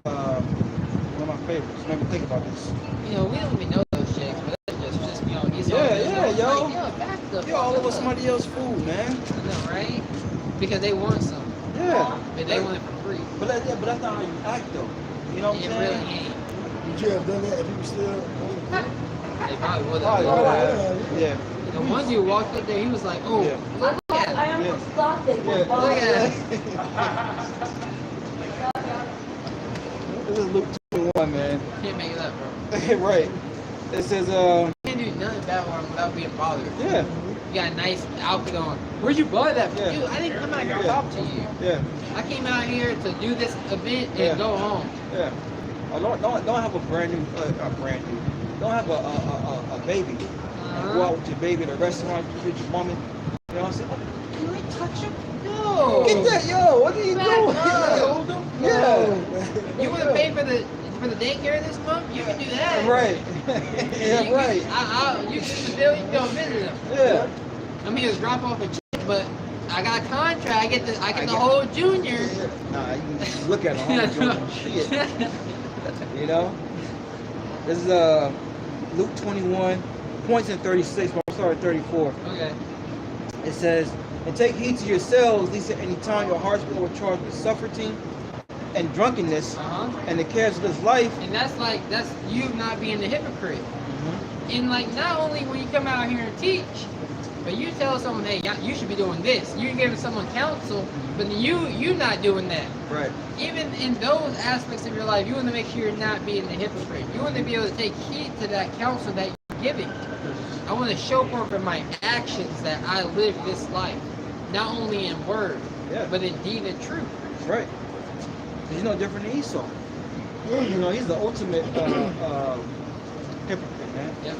One of my favorites. Let me think about this. You know, we don't even know those chicks, but that's just me on Esau. Yeah, yo. Like, yo, back the You're all fuck over up. somebody else's food, man. I know, right? Because they want some. Yeah. But they want it for free. But that's not how you act, though. You know what I'm It saying? really ain't. Would you have done that if you were still? They probably would Oh, have. yeah. Yeah. The ones who walked up there, he was like, oh, Yeah. look at I it. almost thought they were Yeah. Look at it. This is Luke 21, man. Can't make it up, bro. Right. It says, You can't do nothing bad for him without being bothered. yeah, You got a nice outfit on. Where'd you buy that from? Yeah. Dude, I didn't come out here to Yeah. talk to you. yeah, I came out here to do this event and Yeah. go home. yeah. Don't have a brand new, don't have a baby. And go out with your baby at a restaurant with your mommy. You know what I'm saying? Oh, can I touch him? No. Get that, yo! What are you Back doing? up. Yeah. You want to pay for the daycare this month? You can do that. Right. Yeah, right. You get the bill, you can go visit him. Yeah. I mean, it's drop off a check, but I got a contract. I get the whole junior. Nah, you look at him. Shit. You know? This is Luke 21, points in 36, but I'm sorry, 34. Okay. It says, and take heed to yourselves, lest at any time your hearts be overcharged with suffering and drunkenness and the cares of this life. And that's you not being a hypocrite. And like, not only when you come out here and teach, But you tell someone, hey, you should be doing this. You're giving someone counsel, but you're not doing that. Right. Even in those aspects of your life, you want to make sure you're not being a hypocrite. You want to be able to take heed to that counsel that you're giving. I want to show forth in my actions that I live this life, not only in word, but in deed and truth. That's right. He's no different than Esau. You know, he's the ultimate hypocrite, man. Yep.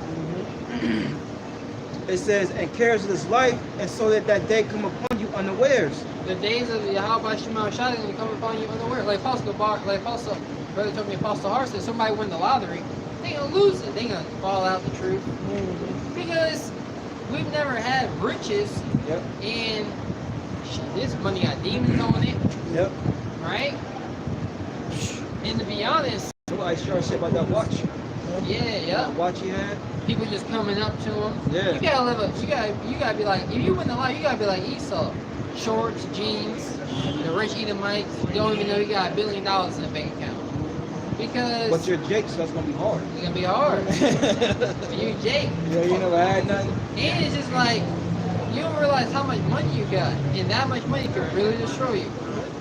It says, and cares of this life, and so that day come upon you unawares. The days of Yahweh Shema Shai are going to come upon you unaware. Like Apostle brother told me, Apostle Hart said, somebody win the lottery, they gonna lose it. They gonna fall out the truth. Because we've never had riches, and this money got demons on it. Yep. Right? And to be honest, somebody sure said about that watch. That watch he had. People just coming up to him. Yeah. You gotta live you gotta be like, if you win the life, you gotta be like Esau. Shorts, jeans, the rich Edomites don't even know you got $1 billion in the bank account. Because but you're Jake, so that's gonna be hard. It's gonna be hard. You Jake. Yeah, you never had nothing. And it's just like you don't realize how much money you got, and that much money could really destroy you.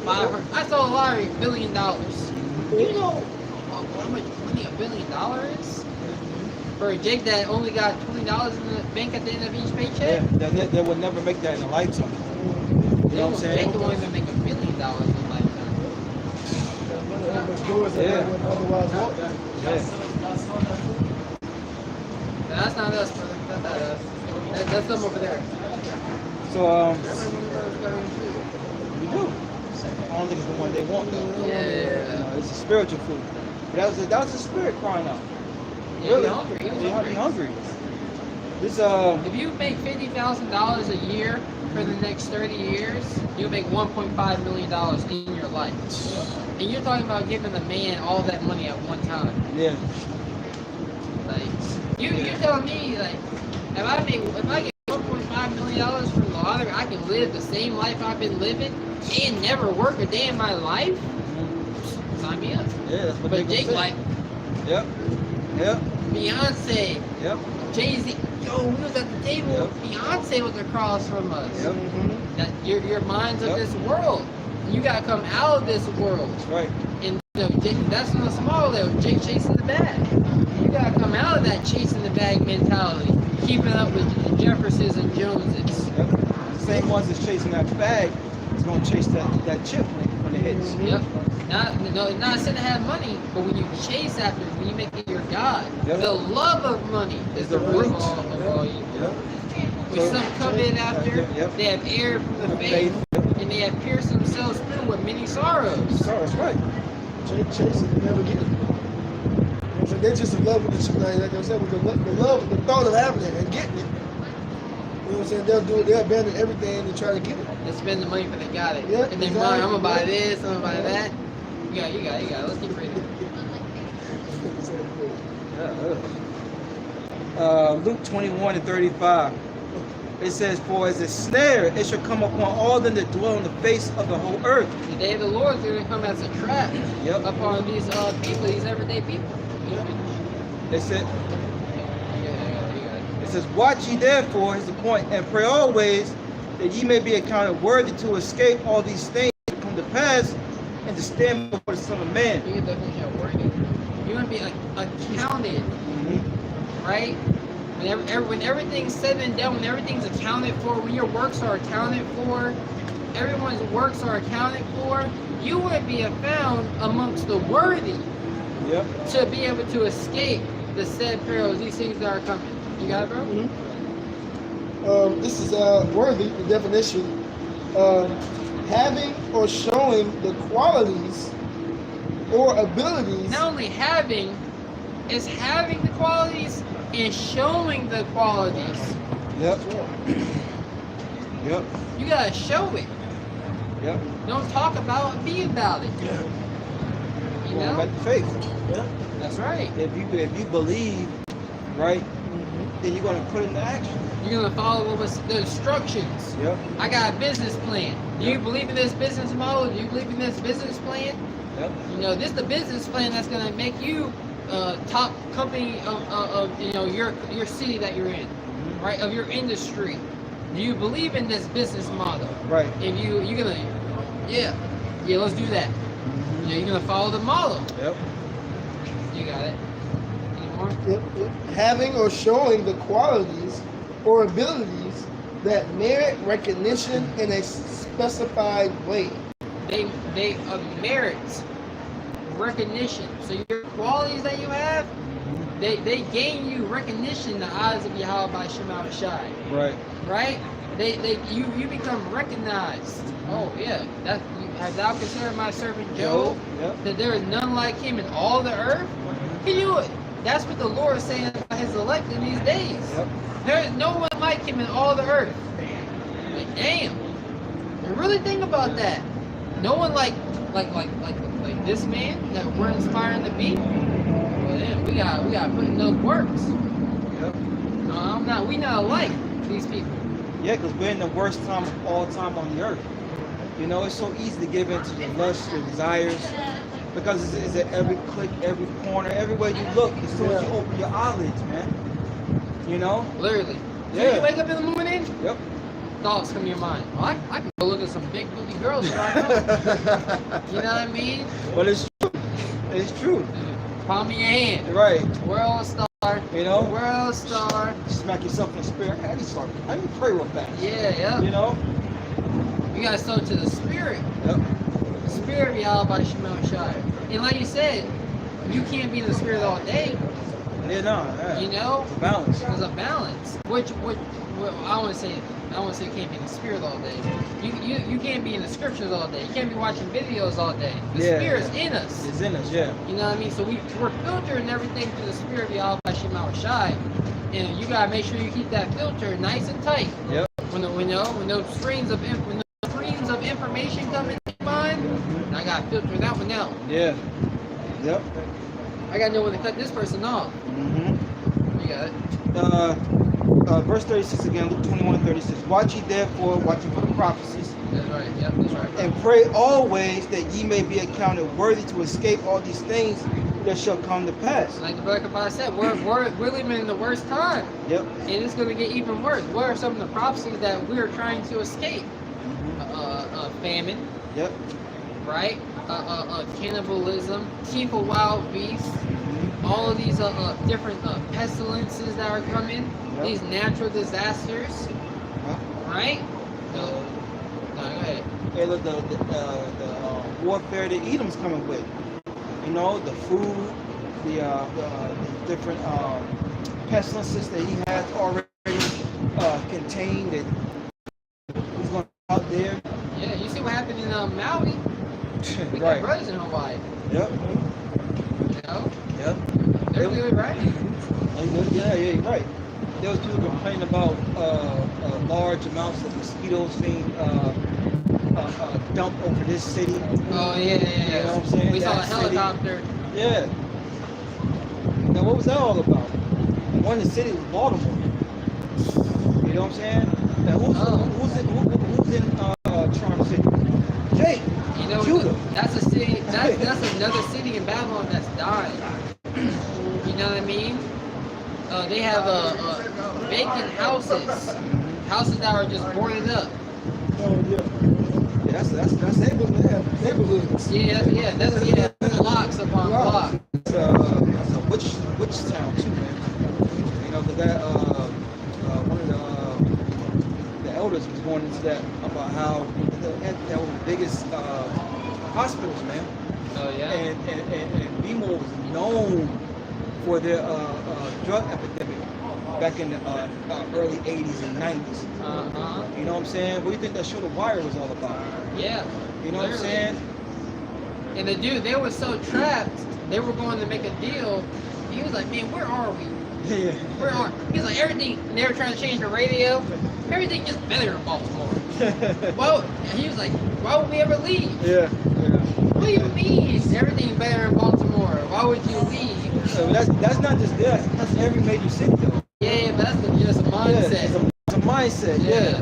I saw a lottery, $1 billion. You know how much money $1 billion is? For a Jake that only got $20 in the bank at the end of each paycheck? Yeah, they would never make that in a lifetime. You know what I'm saying? They won't even make $1 billion in a lifetime. That's not us, brother. That's not us. That's them over there. So, we do. I don't think it's the one they want, though. Yeah. No, it's a spiritual food. That was a spirit crying out. Yeah, really? Hungry. He hungry. This If you make $50,000 a year for the next 30 years, you'll make $1.5 million in your life. And you're talking about giving the man all that money at one time. Yeah. Like you're telling me like if I get $1.5 million from the lottery, I can live the same life I've been living and never work a day in my life? Sign me up. Yeah, that's what but Jake say. like. Yep. Beyonce. Yep. Jay-Z. Yo, we was at the table. Yep. Beyonce was across from us. Yep. That your mind's of this world. You gotta come out of this world. That's right. And you know, that's on a small level. Jake chasing the bag. You gotta come out of that chasing the bag mentality. Keeping up with the Jeffersons and Joneses. Yep. The same ones that's chasing that bag is gonna chase that chip when it hits. Yep. Not saying to have money, but when you chase after it, when you make it your God, the love of money is the root of all evil. Yep. When some come in after, they have erred from the faith, and they have pierced themselves through with many sorrows. That's right. Chasing and never get it. So they're just in love with it, like I said, with the love, the thought of having it and getting it. You know what I'm saying? They'll abandon everything to try to get it. They spend the money for they got it. Yeah, and then exactly. I'm gonna buy this, I'm gonna buy that. You got it. Let's keep reading. Luke 21:35. It says, for as a snare it shall come upon all them that dwell on the face of the whole earth. The day of the Lord is going to come as a trap upon these people, these everyday people. It said, it says, watch ye therefore, is the point, and pray always that ye may be accounted worthy to escape all these things that come to pass and to stand before the Son of Man. You get the definition of worthy. You want to be accounted, right? When everything's said and done, when everything's accounted for, when your works are accounted for, everyone's works are accounted for, you would be found amongst the worthy to be able to escape the said perils, these things that are coming. You got it, bro? This is worthy, the definition. Having or showing the qualities or abilities. Not only having, it's having the qualities and showing the qualities. Yep. You gotta show it. Yep. Don't talk about it, be about it. You know? About the faith. Yeah. That's right. If you believe, right, then you're gonna put it into action. You're gonna follow the instructions. Yep. I got a business plan. Do you believe in this business model? Do you believe in this business plan? Yep. You know, this is the business plan that's gonna make you top company of your city that you're in, right? Of your industry. Do you believe in this business model? Right. If you're gonna, yeah, let's do that. Yeah, you're gonna follow the model. Yep. You got it. Any more? Yep. Having or showing the qualities or abilities that merit recognition in a specified way. They merit recognition. So your qualities that you have, they gain you recognition in the eyes of Yahweh by Shema Shai. Right. Right? You become recognized. Oh yeah, that has thou considered my servant Job, Yep. that there is none like him in all the earth. He knew it. That's what the Lord is saying about his elect in these days. Yep. There is no one like him in all the earth. Like, damn. And really think about that. No one like this man that we're inspiring to be. Well then we got to put in those works. Yep. We not like these people. Yeah, because we're in the worst time of all time on the earth. You know, it's so easy to give in to your lusts, your desires, because it's at every click, every corner, everywhere you look, as soon as you open your eyelids, man. You know? Literally. Yeah. When you wake up in the morning, Yep. thoughts come to your mind. Oh, I can go look at some big booty girls right now. You know what I mean? But it's true. It's true. Palm of your hand. Right. World star. You know? World star. Smack yourself in the spirit. I need to pray real fast. Yeah. You know? You gotta sow to the spirit. Yep. The spirit of Yahweh by Shema Shai. And like you said, you can't be in the spirit all day. Yeah, no. Yeah. You know? It's a balance. There's a balance. Which I want to say you can't be in the spirit all day. You can't be in the scriptures all day. You can't be watching videos all day. The spirit's in us. It's in us, yeah. You know what I mean? So we're filtering everything through the spirit of Yahweh by Shema Shai. And you gotta make sure you keep that filter nice and tight. Yep. When those streams of information come into your mind, I gotta filter that one out. Yeah. Yep. I gotta know when to cut this person off. Mm-hmm. You got it. Verse 36 again, Luke 21:36. Watch ye therefore, watching for the prophecies, That's right. Yep, that's right. and pray always that ye may be accounted worthy to escape all these things that shall come to pass. Like the Brother Kabbalah said, we're living in the worst time. Yep. And it's going to get even worse. What are some of the prophecies that we're trying to escape? Famine, Yep. right? Cannibalism, teeth of wild beasts, all of these different pestilences that are coming, Yep. these natural disasters, right? No, go ahead. Hey, look, the warfare that Edom's coming with. You know, the food, the different pestilences that he has already contained that he's going out there. Yeah, you see what happened in Maui? We got Right. brothers in Hawaii. Yep. You know, Yep. they're good, right? Yeah, you're right. There was people complaining about large amounts of mosquitoes being dumped over this city. Oh yeah. You know what I'm saying? We saw a That city. helicopter. Yeah. Now, what was that all about? One of the cities was Baltimore. You know what I'm saying? Now, who's in Charm City? Jake. You know, Judah. that's a city. That's another city in Babylon that's died. You know what I mean? They have vacant houses that are just boarded up. Yeah, that's Neighborhoods. Yeah, that's blocks upon blocks. It's a witch town too, man. You know, because that one of the elders was going into that about how that was the biggest hospitals, man. Oh yeah. And BMO was known for their drug epidemic back in the early 80s and 90s. You know what I'm saying? What do you think that show The Wire was all about? Yeah. You know what I'm saying? And the dude, they were so trapped, they were going to make a deal. He was like, man, where are we? Yeah. Where are? He's like, everything. And they were trying to change the radio. Everything gets better in Baltimore. Well, he was like, why would we ever leave? Yeah. What do you mean? Everything's better in Baltimore. Why would you leave? So that's not just there. That's every major city, though. Yeah, but that's just a mindset. Yeah, it's a mindset. Yeah.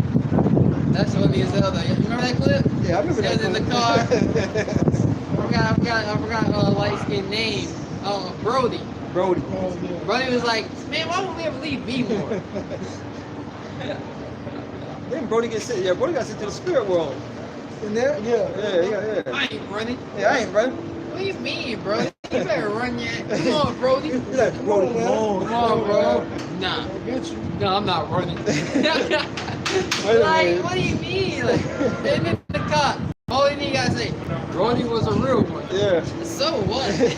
That's what he said. You remember that clip? Yeah, I remember He was that. in the car. I forgot light skin name. Brody. Brody. Brody was like, man, why would we ever leave B-more? Then Brody gets sent. Yeah, Brody got sent to the spirit world. In there? Yeah. Yeah. I ain't running. Yeah, I ain't running. What do you mean, bro? You better run your. Come on, Brody. He's like, Brody, man. Come on, bro. Nah. I'll get you. No, I'm not running. Wait a Like, minute. what do you mean? Like, and then the cop. Only thing you gotta say, Brody was a real one. Yeah. So what?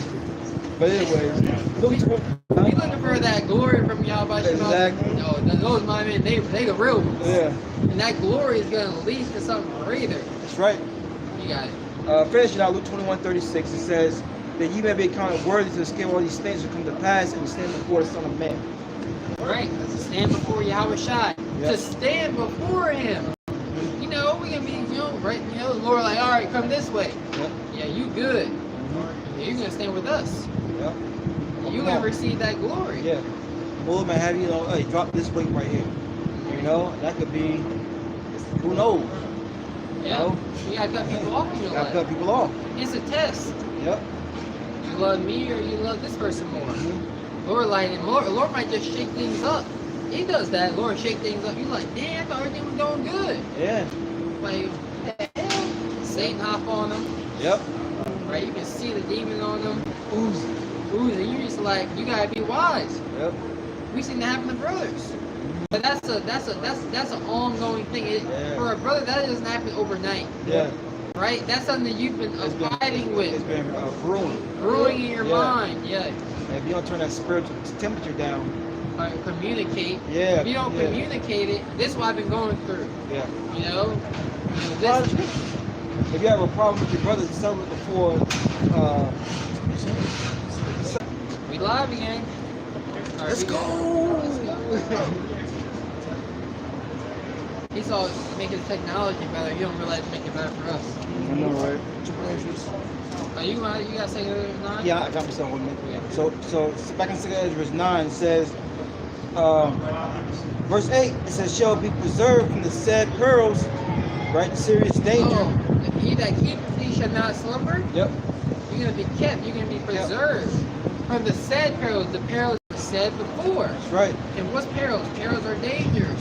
But anyways, Luke 20. We looking for that glory from y'all by Exactly. No, those my men, they the real ones. Yeah, And that glory is gonna lead to something greater. that's right. You got it. Finishing out Luke 21:36, it says that ye may be accounted worthy to escape all these things that come to pass and stand before the Son of Man. Right? To stand before Yahweh Shai. Yeah. To stand before him. You know, we gonna be, right? The Lord like, all right, come this way. Yep. Yeah, you good. Yeah, you're gonna stand with us. Yep. You gonna receive that glory. Yeah. Lord may have you know, hey, drop this weight right here. You know, that could be, who knows? Yeah. know? You gotta cut people off in your Gotta life. cut people off. It's a test. Yep. You love me or you love this person more. Mhm. Lord, like, and Lord might just shake things up. He does that. Lord shake things up. You're like, damn, I thought everything was going good. Yeah. Like, what the hell? Satan hop on them. Yep. Right? You can see the demon on them. Oozing. You just like, you gotta be wise. Yep. We seen that happen to brothers. But that's an ongoing thing. Yeah. For a brother, that doesn't happen overnight. Yeah. Right? That's something you've been abiding It's with. been brewing. Brewing in your Yeah. mind. Yeah. And if you don't turn that spiritual temperature down, Communicate. yeah. If you don't yeah, communicate it, this is what I've been going through. Yeah. You know? Well, This, if you have a problem with your brother, settle it before. we live again. All right, Let's we go. Let's go. He's all making the technology better. You don't realize it's making it better for us. I know, right? You got to say the 9? Yeah, I got myself with me. Yeah. So back in 2 Ezra 9 it says, verse 8, it says, shall be preserved from the sad pearls, right? Serious danger. Oh, he that keeps thee shall not slumber. Yep. You're going to be kept. You're going to be preserved from the sad perils. The perils said before. That's right. And what's perils? Perils are dangers.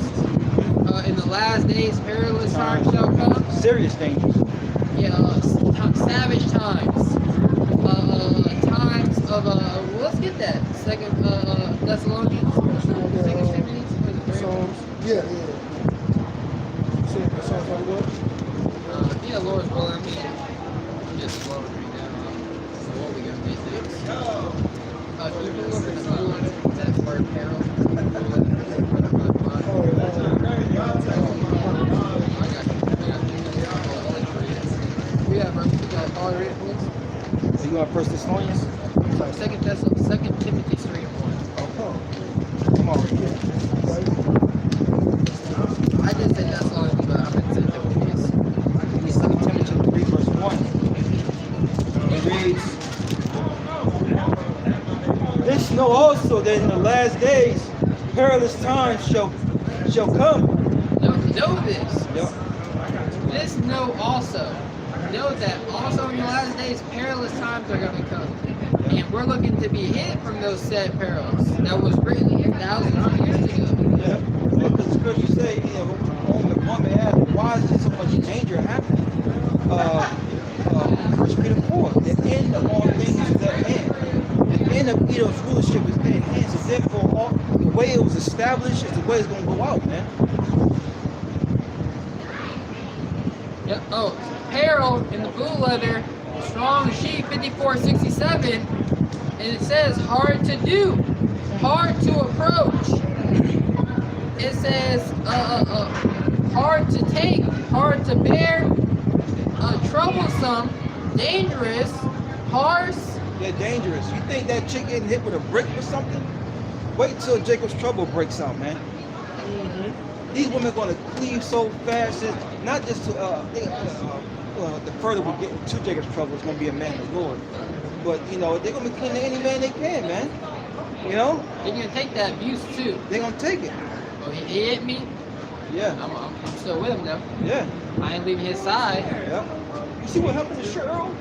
In the last days, perilous times shall come. Serious danger. Yeah, savage times. Times of let's get that. Second Thessalonians. Second Timothy. Psalms. Yeah. Psalms 41. Yeah, Lord's willing. I mean, I'm just flowing right now. So what we gonna do next? You can look at the that word peril. So you want 1 Thessalonians? Second Timothy 3:1. Okay. Come on. I did say Thessalonians, but I'm gonna say Timothy. 2 Timothy 3 verse 1. It reads, this know also that in the last days perilous times shall come. Know this. Yep. This know also. Know that also in the last days perilous times are going to come. And we're looking to be hid from those said perils that was written thousands of years ago. Yeah. Because the scriptures say, you know, one may ask, why is there so much danger happening? 1 Peter 4, the end of all things is at hand. The end of Edom's rulership is at hand. So therefore, the way it was established is the way it's going to go out, man. Yep. Oh, peril in the blue letter, strong sheet 5467, and it says hard to do, hard to approach. It says hard to take, hard to bear, troublesome, dangerous, harsh. They're dangerous. You think that chick getting hit with a brick or something? Wait till Jacob's trouble breaks out, man. These women are going to cleave so fast. It's not just to, the further we get to Jacob's trouble, it's going to be a man of the Lord. But, you know, they're going to be clean to any man they can, man. You know? They're going to take that abuse too. They're going to take it. Oh, he hit me. Yeah. I'm still with him though. Yeah. I ain't leaving his side. Yeah. You see what happened to Cheryl?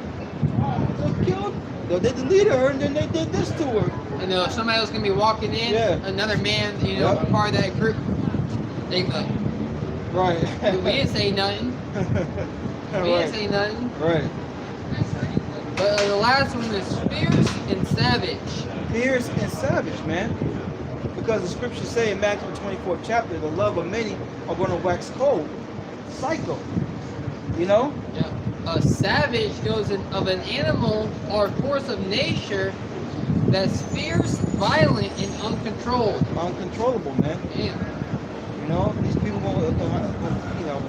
They killed. They deleted her and then they did this to her. And somebody else going to be walking in, Yeah. another man, you know, Yep. part of that group. They go, Right. We didn't say nothing. We didn't say nothing. Right. But the last one is fierce and savage. Fierce and savage, man. Because the scriptures say in Matthew 24th chapter, the love of many are going to wax cold. Psycho. You know? Yeah. A savage goes of an animal or force of nature that's fierce, violent, and uncontrolled. Uncontrollable, man. Yeah. You know? These people going to, you know.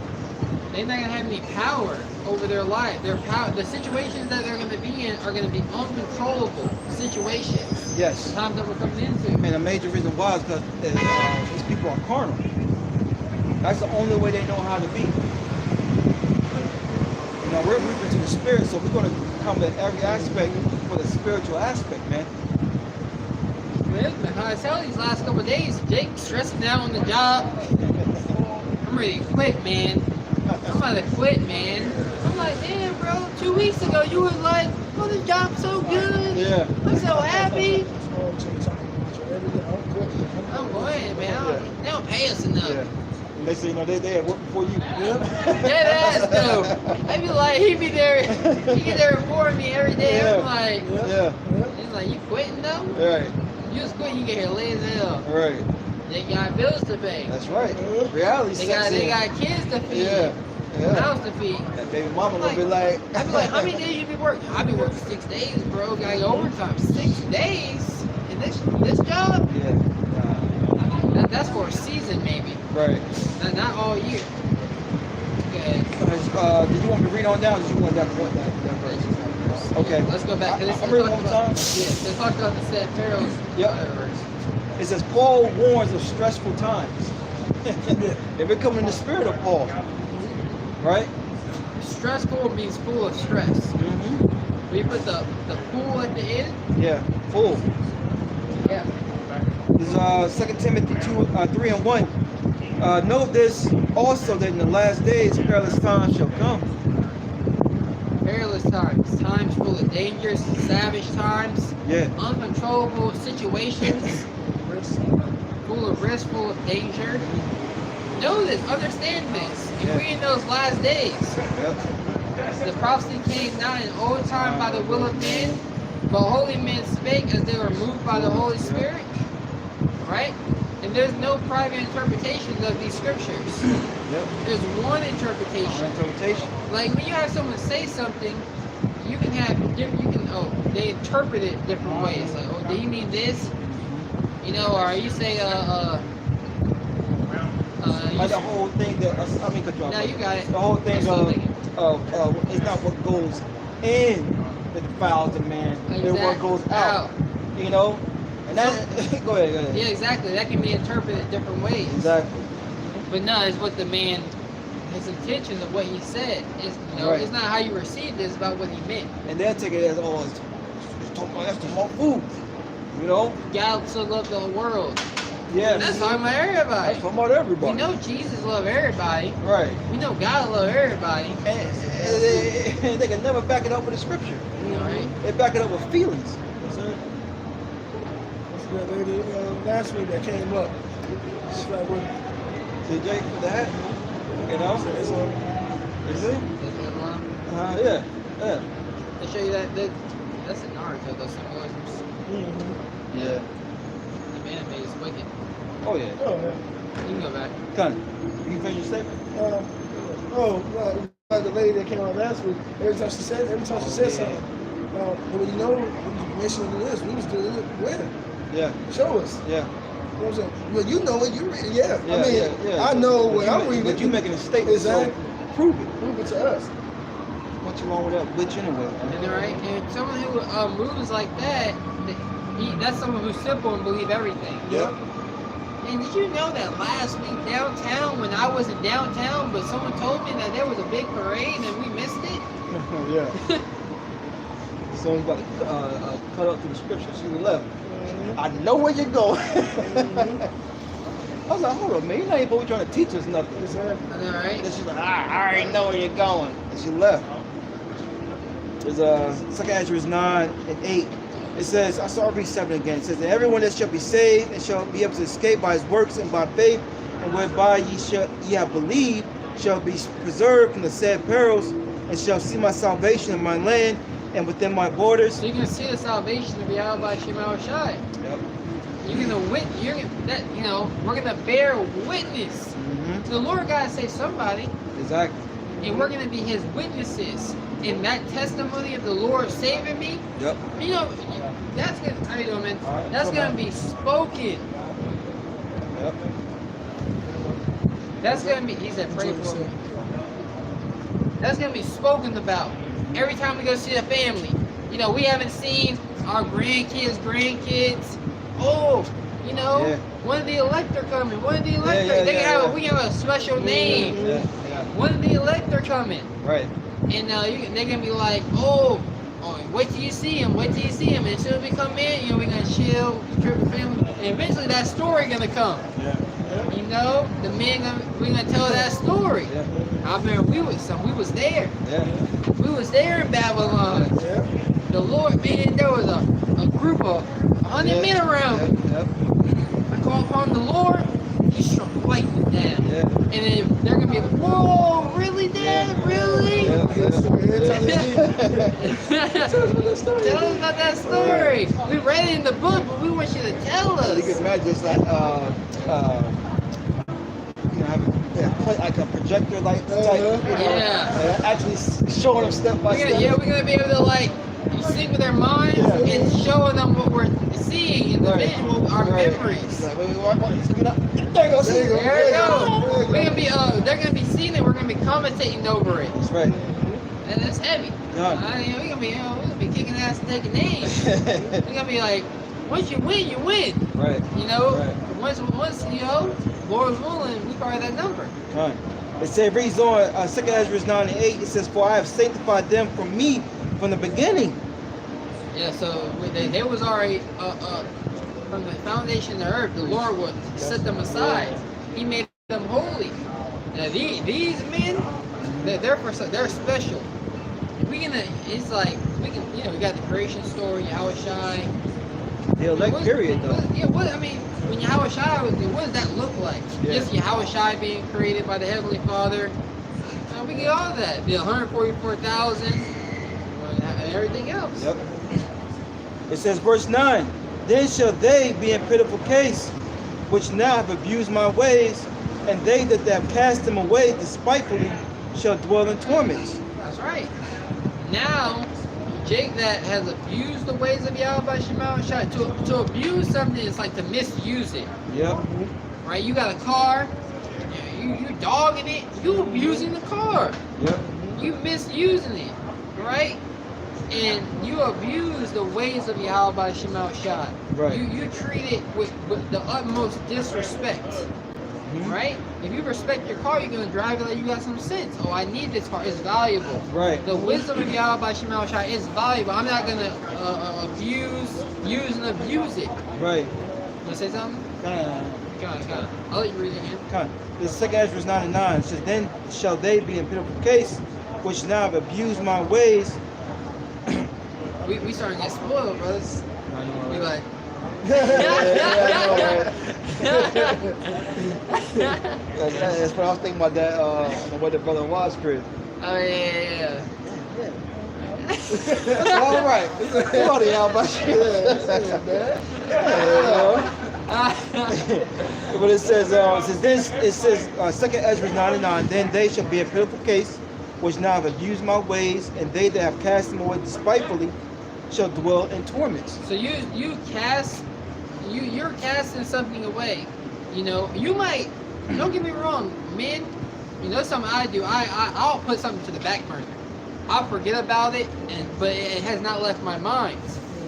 They're not gonna have any power over their life. Their power, the situations that they're gonna be in are gonna be uncontrollable situations. Yes. Times that we're coming into. And a major reason why is because these people are carnal. That's the only way they know how to be. You know, we're moving to the spirit, so we're going to come at every aspect for the spiritual aspect, man. Man, I tell you, these last couple of days, Jake stressing out on the job. I'm ready to quit, man. I'm about to quit, man. I'm like, damn, bro. 2 weeks ago, you were like, oh, the job's so good. Yeah. I'm so happy. I'm going, man. They don't pay us enough. Yeah. And they say, you know, they had work before you. Dead ass though. I'd be like, he'd be there before me every day. Yeah. I'm like, Yeah. he's like, you quitting though? Right. You just quit, you get here late as hell. Right. They got bills to pay. That's right. Reality They sets in. got kids to feed. Yeah. Yeah. House to feed. That baby mama will be like. I'd be like, how many days you be working? I be working 6 days, bro. Got your overtime. 6 days in this job? Yeah. That's for a season maybe. Right. Not all year. Okay. Did you want me to read on down? Or did you want that verse? Okay. Let's go back. I'm reading one more time. Yeah, let's talk about the said Pharaoh's Yep. verse. It says Paul warns of stressful times. If we're coming in the spirit of Paul, right? Stressful means full of stress. Mm-hmm. We put the full at the end. Yeah, full. Yeah. This is 2 Timothy 3:1. Know this also that in the last days perilous times shall come. Perilous times. Times full of dangers, savage times, Yeah. uncontrollable situations, full of risk, full of danger. Know this, understand this. And Yeah. we're in those last days. Yep. The prophecy came not in old time by the will of men, but holy men spake as they were moved by the Holy Spirit. Right? And there's no private interpretations of these scriptures. Yep. There's one Our interpretation. interpretation. Like when you have someone say something, you can have different, they interpret it different ways. Like, oh, do you mean this? You know, or you say, Like the whole thing that cut you off. No, you got it. The whole thing I'm still thinking. it's not what goes in that defiles a man, it's what Exactly. goes out. You know, and that. Go ahead. Yeah, exactly. That can be interpreted different ways. Exactly. But no, it's what the man, his intentions of what he said. It's, Right. It's not how you received it, it's about what he meant. And they'll take it as it's talking about food. You know? God so loved the world. Yeah. That's talking about everybody. That's talking about everybody. We know Jesus loved everybody. Right. We know God loved everybody. And they can never back it up with the scripture. Right? They back it up with feelings. That's it. That's the lady last week that came up. She's like, well, See Jake with the hat? You know? You see? Yeah. Yeah. They show you that's in Naruto, those symbolisms. Yeah. The anime is wicked. Oh yeah. oh, man. You can go back. Con, you can finish your statement? Like the lady that came out last week, every time she said something, when you know, mentioning this, we was doing it where? Yeah. Show us. Yeah. You know what I'm saying? Well, you know it, you read it, yeah. Yeah, I mean, yeah. I know But what you I'm make- reading. But you making a statement, Exactly. so prove it. Prove it to us. What's wrong with that bitch anyway? And right, and someone who moves like that, that's someone who's simple and believe everything. Yep. And did you know that last week downtown, when I wasn't downtown, but someone told me that there was a big parade and we missed it? Yeah. So he's about to cut up to the scripture. See the left. I know where you're going. I was like, hold on, man. You're not even supposed to be trying to teach us nothing. Exactly. And then, right? And she's like, I already know where you're going. And she left. There's 2 Ezra 9:8. It says, I saw read 7 again. It says, and everyone that shall be saved and shall be able to escape by his works and by faith and whereby ye have believed, shall be preserved from the said perils, and shall see my salvation in my land and within my borders. So you're gonna see the salvation of Yahweh Shema Shai. Yep. You're gonna we're gonna bear witness. Mm-hmm. The Lord gotta say somebody, Exactly. and we're gonna be His witnesses. And that testimony of the Lord saving me, Yep. that's gonna. How you doing, man? All right, That's come gonna on. be spoken. Yep. That's gonna be. He said, "Pray for me." That's gonna be spoken about every time we go see the family. We haven't seen our grandkids. Oh, Yeah. one of the elect are coming. One of the elect. Yeah, We have a special name. Yeah. One of the elect are coming. Right. And they're gonna be like, oh, wait till you see him, wait till you see him. And as soon as we come in, we're gonna chill, trip with family, and eventually that story gonna come. Yeah. The men we're gonna tell that story. Yeah. I remember we was there. Yeah. We was there in Babylon. Yeah. The Lord, man, there was a group of 100 men around. Yep. I called upon the Lord. He struck lightning down. Yeah. And then they're gonna be like, whoa, really, Dad? Really? Yeah. Tell us about that story. We read it in the book, but we want you to tell us. You can imagine it's like have like a projector like type. Yeah. Actually showing them step by step. We're gonna be able to like sync with their minds and showing them what we're seeing in the vision, our memories. Like, there you go. There you go. We're gonna be they're gonna be seeing it. We're gonna be commentating over it, That's right. and it's heavy. Yeah. We're gonna be kicking ass and taking names. We're gonna be like, once you win, you win. Right. Right. Once Lord's willing, we probably that number. Right. It reads on 2 Ezra 9:8. It says, "For I have sanctified them from me from the beginning." Yeah, so they was already from the foundation of the earth. The Lord would set them aside. He made them holy. Now these men, they're special. It's like we got the creation story, Yahweh Shai. The elect period, though. When Yahweh Shai was, what does that look like? Yeah. Just Yahweh Shai being created by the Heavenly Father. We get all of that. The 144,000 and everything else. Yep. It says, verse 9, "Then shall they be in pitiful case, which now have abused my ways, and they that have cast them away despitefully shall dwell in torments." That's right. Now, Jake that has abused the ways of Yahweh Shema Shai. To abuse something is like to misuse it. Yep. Right? You got a car, you dogging it, you abusing the car. Yep. You misusing it. Right? And you abuse the ways of Yahweh Shema Shai. Right. You treat it with the utmost disrespect. Mhm. Right? If you respect your car, you're gonna drive it like you got some sense. Oh, I need this car. It's valuable. Right. The wisdom of Yahweh Shema Shai is valuable. I'm not gonna use and abuse it. Right. You wanna say something? Come on. I'll let you read it again. Come on. This is 2 Ezra 9:9. It says, "Then shall they be in pitiful case, which now have abused my ways." We starting to get spoiled, brothers. We like. That's what I was thinking about that. What the brother was, Chris. Oh yeah. All right. What the hell about But it says, 2 Ezra 9:9. "Then they shall be a pitiful case, which now have abused my ways, and they that have cast them away despitefully shall dwell in torments." So you're casting something away. You might. Don't get me wrong, men. Something I do. I'll put something to the back burner. I'll forget about it, but it has not left my mind.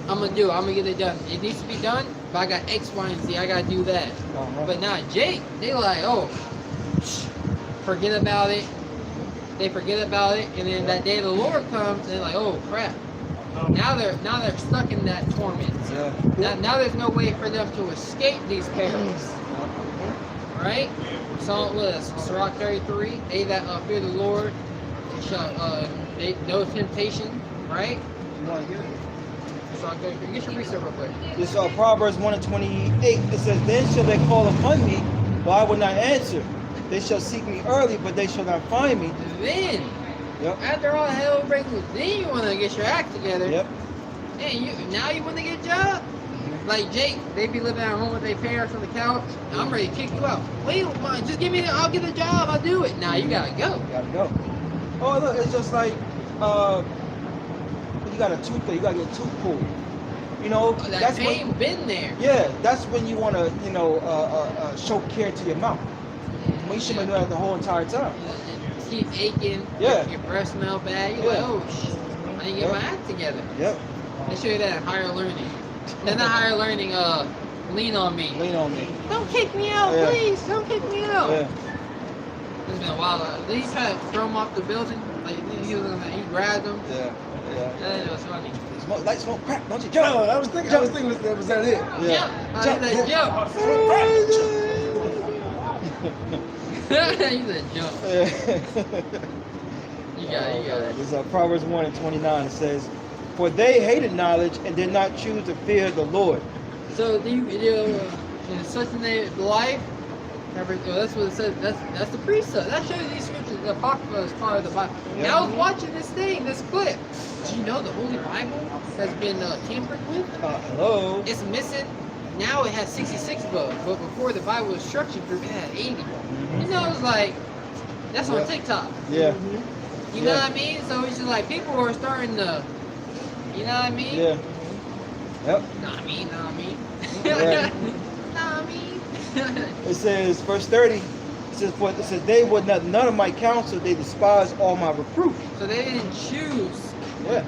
I'm gonna do it. I'm gonna get it done. It needs to be done, but I got X, Y, and Z. I gotta do that. But now Jake, they like, oh, forget about it. They forget about it, and then that day the Lord comes, and they're like, oh crap. Now they're stuck in that torment. Now there's no way for them to escape these perils. Right? So Sirach 33, they that fear the Lord shall they no temptation, right? You want to hear it? Sirach 33. Get your research real quick. This Proverbs 1:28. It says, "Then shall they call upon me, But I will not answer. They shall seek me early, but they shall not find me. Then, Yep. after all hell breaks loose, then you want to get your act together. Yep. And now you want to get a job? Like Jake, they be living at home with their parents on the couch. I'm ready to kick you out. Wait, just give me I'll get a job. I'll do it. Now you gotta go. You gotta go. Oh, look, it's just like you got a toothache. You gotta get a tooth pulled. You know, That that's pain when, been there. yeah, that's when you want to, show care to your mouth. Well, you should have been doing that the whole entire time. Keep aching. Yeah. Your breath smell bad. You're Yeah. like, oh shit. I didn't get my act together. Yep. They show you that in higher learning. Then the higher learning, lean on me. Lean on me. Don't kick me out, Yeah. please. Don't kick me out. Yeah. It's been a while. Did he try to throw him off the building? Like he grabbed him. Yeah. That was funny. Smoke crack, don't you No, jump? I was thinking was that it? Yeah. Jump. He said jump. Smoke crack. He said jump. You got it. This is Proverbs 1:29. It says, "For they hated knowledge and did not choose to fear the Lord." So in such a name life. That's what it says. That's the precept. That shows these scriptures. The Apocrypha is part of the Bible. Yeah. Now I was watching this clip. Do you know the Holy Bible has been tampered with? Hello. It's missing. Now it has 66 books, but before the Bible was structured group, it had 80. You know, it's like that's on TikTok. Yeah. You know what I mean? So it's just like people are starting to, you know what I mean? Yeah. Yep. Know what I mean? Know what I mean? Yeah. Know what I mean? It says, verse 30. It says, they would not none of my counsel. They despise all my reproof. So they didn't choose. Yeah.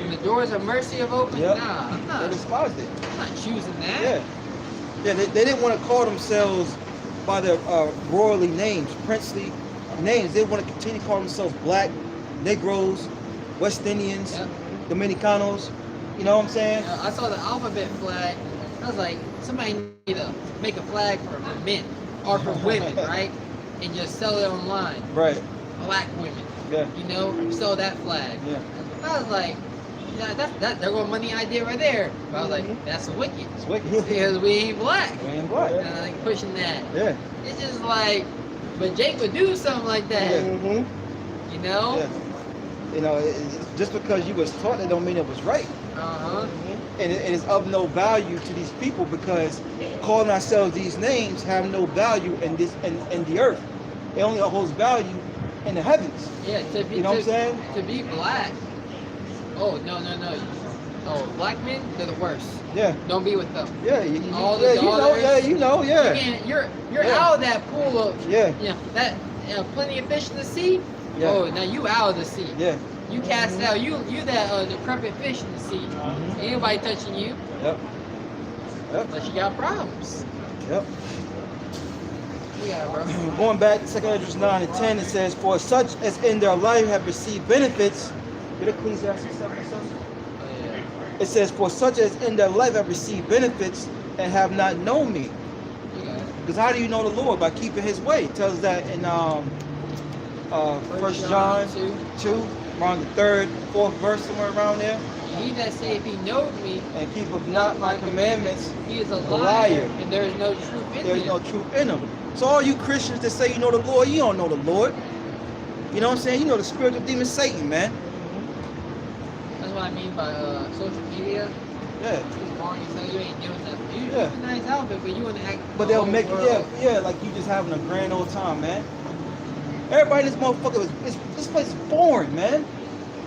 And the doors of mercy have opened. Yep. Nah, I'm They not. despised it. I'm not choosing that. Yeah. Yeah. They didn't want to call themselves by their royally names, princely names. They want to continue to call themselves black, Negroes, West Indians, Yep. Dominicanos. You know what I'm saying? I saw the alphabet flag. I was like, somebody need to make a flag for men or for women, right? And just sell it online. Right. Black women. Yeah. You know, sell that flag. Yeah. I was like, yeah, that there go money idea right there. But I was like, that's wicked. It's wicked. Because we ain't black. We ain't black. And I like pushing that. Yeah. It's just like, but Jake would do something like that. Yeah. Mm-hmm. You know? Yeah. You know, just because you was taught, that don't mean it was right. Uh-huh. And it is of no value to these people, because calling ourselves these names have no value in the earth. It only holds value in the heavens. Yeah, to be, You know what I'm saying? To be black. Oh, no. Oh, black men, they're the worst. Yeah. Don't be with them. Yeah. All yeah, the you know. daughters. Yeah, you know. Yeah. You can't, you're Yeah. out of that pool of, Yeah. that plenty of fish in the sea. Yeah. Oh, now you out of the sea. Yeah. You cast out. You that decrepit fish in the sea. Mhm. Ain't nobody touching you. Yep. Yep. Unless you got problems. Yep. We got bro. Going back to 2 Corinthians 9:10, it says, "For such as in their life have received benefits." Did Ecclesiastes 7 or something? Oh, yeah. It says, "For such as in their life have received benefits and have not known me." You got it. Because how do you know the Lord? By keeping His way. It tells us that in 1 John 2, around the 3rd, 4th verse, somewhere around there. He that say if he knowed me, And keepeth not my commandments, he is a a liar, liar. and there is no truth in there is him. no truth in him. So all you Christians that say you know the Lord, you don't know the Lord. You know what I'm saying? You know the spiritual demon Satan, man. That's what I mean by social media. Yeah. It's boring as hell. You ain't doing nothing. You Yeah. have a nice outfit, but you want to act. But they'll make it, yeah, like you just having a grand old time, man. Everybody in this motherfucker, this place is boring, man.